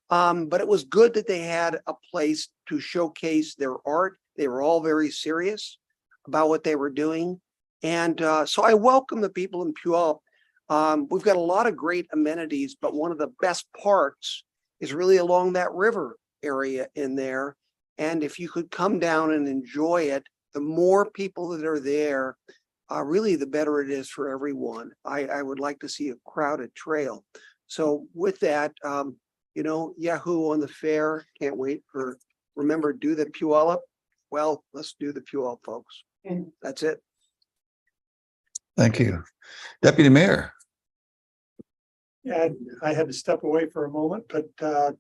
But it was good that they had a place to showcase their art. They were all very serious about what they were doing. And so I welcome the people in Puyallup. We've got a lot of great amenities, but one of the best parts is really along that river area in there. And if you could come down and enjoy it, the more people that are there, really the better it is for everyone. I would like to see a crowded trail. So with that, Yahoo on the fair, can't wait for, remember, do the Puyallup. Well, let's do the Puyallup, folks. And that's it. Thank you. Deputy Mayor. Yeah, I had to step away for a moment, but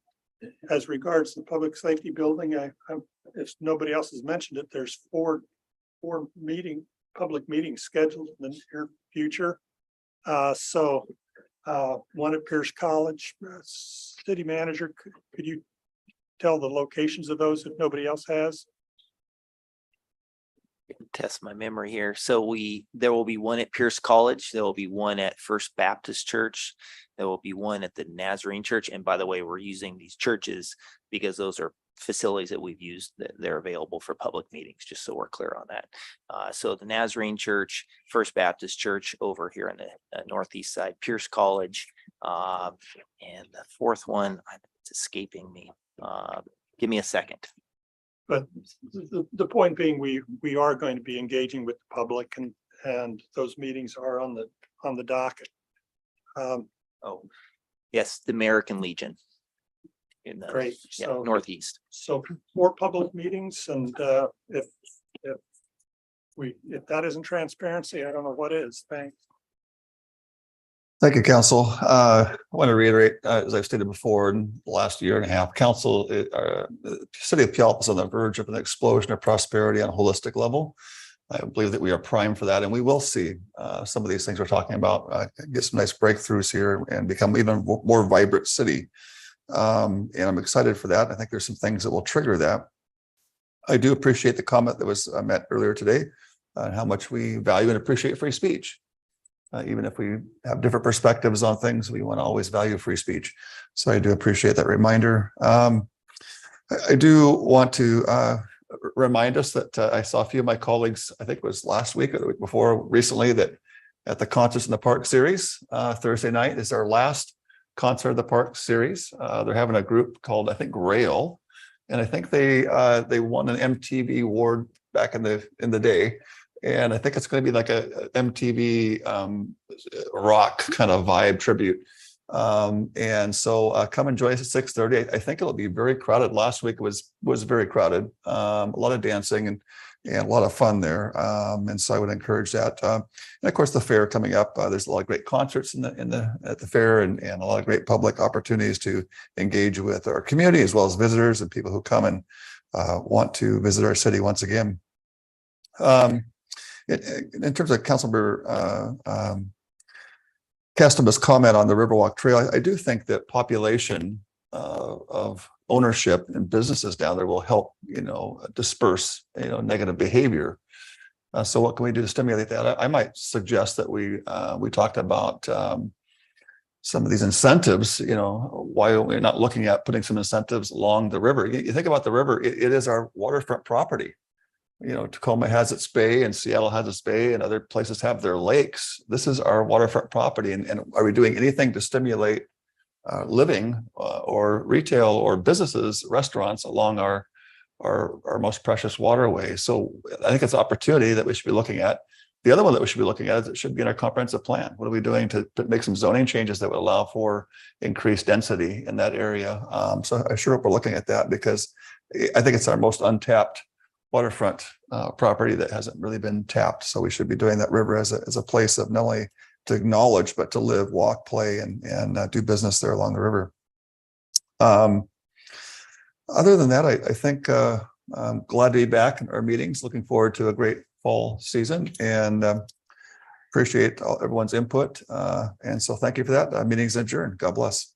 as regards the public safety building, if nobody else has mentioned it, there's four public meetings scheduled in the near future. So one at Pierce College. City manager, could you tell the locations of those if nobody else has? Test my memory here. So there will be one at Pierce College. There will be one at First Baptist Church. There will be one at the Nazarene Church. And by the way, we're using these churches because those are facilities that we've used that they're available for public meetings, just so we're clear on that. So the Nazarene Church, First Baptist Church over here on the northeast side, Pierce College, and the fourth one, it's escaping me. Give me a second. But the point being, we are going to be engaging with the public, and those meetings are on the docket. Yes, the American Legion. In the Great. So northeast. So 4 public meetings, and if that isn't transparency, I don't know what is. Thanks. Thank you, Council. I want to reiterate, as I've stated before, in the last year and a half, Council, the city of Puyallup is on the verge of an explosion of prosperity on a holistic level. I believe that we are primed for that, and we will see some of these things we're talking about get some nice breakthroughs here and become even more vibrant city. And I'm excited for that. I think there's some things that will trigger that. I do appreciate the comment that was met earlier today on how much we value and appreciate free speech. Even if we have different perspectives on things, we want to always value free speech. So I do appreciate that reminder. I do want to remind us that I saw a few of my colleagues, I think it was last week or the week before, recently, that at the Concerts in the Park series, Thursday night is our last Concert in the Park series. They're having a group called, I think, Grail, and I think they won an MTV award back in the day. And I think it's going to be like a MTV rock kind of vibe tribute. And so come and join us at 6:30. I think it'll be very crowded. Last week was very crowded. A lot of dancing and a lot of fun there. And so I would encourage that. And of course, the fair coming up. There's a lot of great concerts at the fair and a lot of great public opportunities to engage with our community as well as visitors and people who come and want to visit our city once again. In terms of Councilmember Castaba's comment on the Riverwalk Trail, I do think that population of ownership and businesses down there will help, disperse, negative behavior. So what can we do to stimulate that? I might suggest that we talked about some of these incentives. Why are we not looking at putting some incentives along the river? You think about the river; it is our waterfront property. Tacoma has its bay and Seattle has its bay and other places have their lakes. This is our waterfront property. And are we doing anything to stimulate living or retail or businesses, restaurants along our most precious waterway? So I think it's an opportunity that we should be looking at. The other one that we should be looking at is it should be in our comprehensive plan. What are we doing to make some zoning changes that would allow for increased density in that area? So I sure hope we're looking at that, because I think it's our most untapped waterfront property that hasn't really been tapped. So we should be doing that river as a place of not only to acknowledge, but to live, walk, play, and do business there along the river. Other than that, I think I'm glad to be back in our meetings. Looking forward to a great fall season. And Appreciate everyone's input. And so thank you for that. Meeting's adjourned. God bless.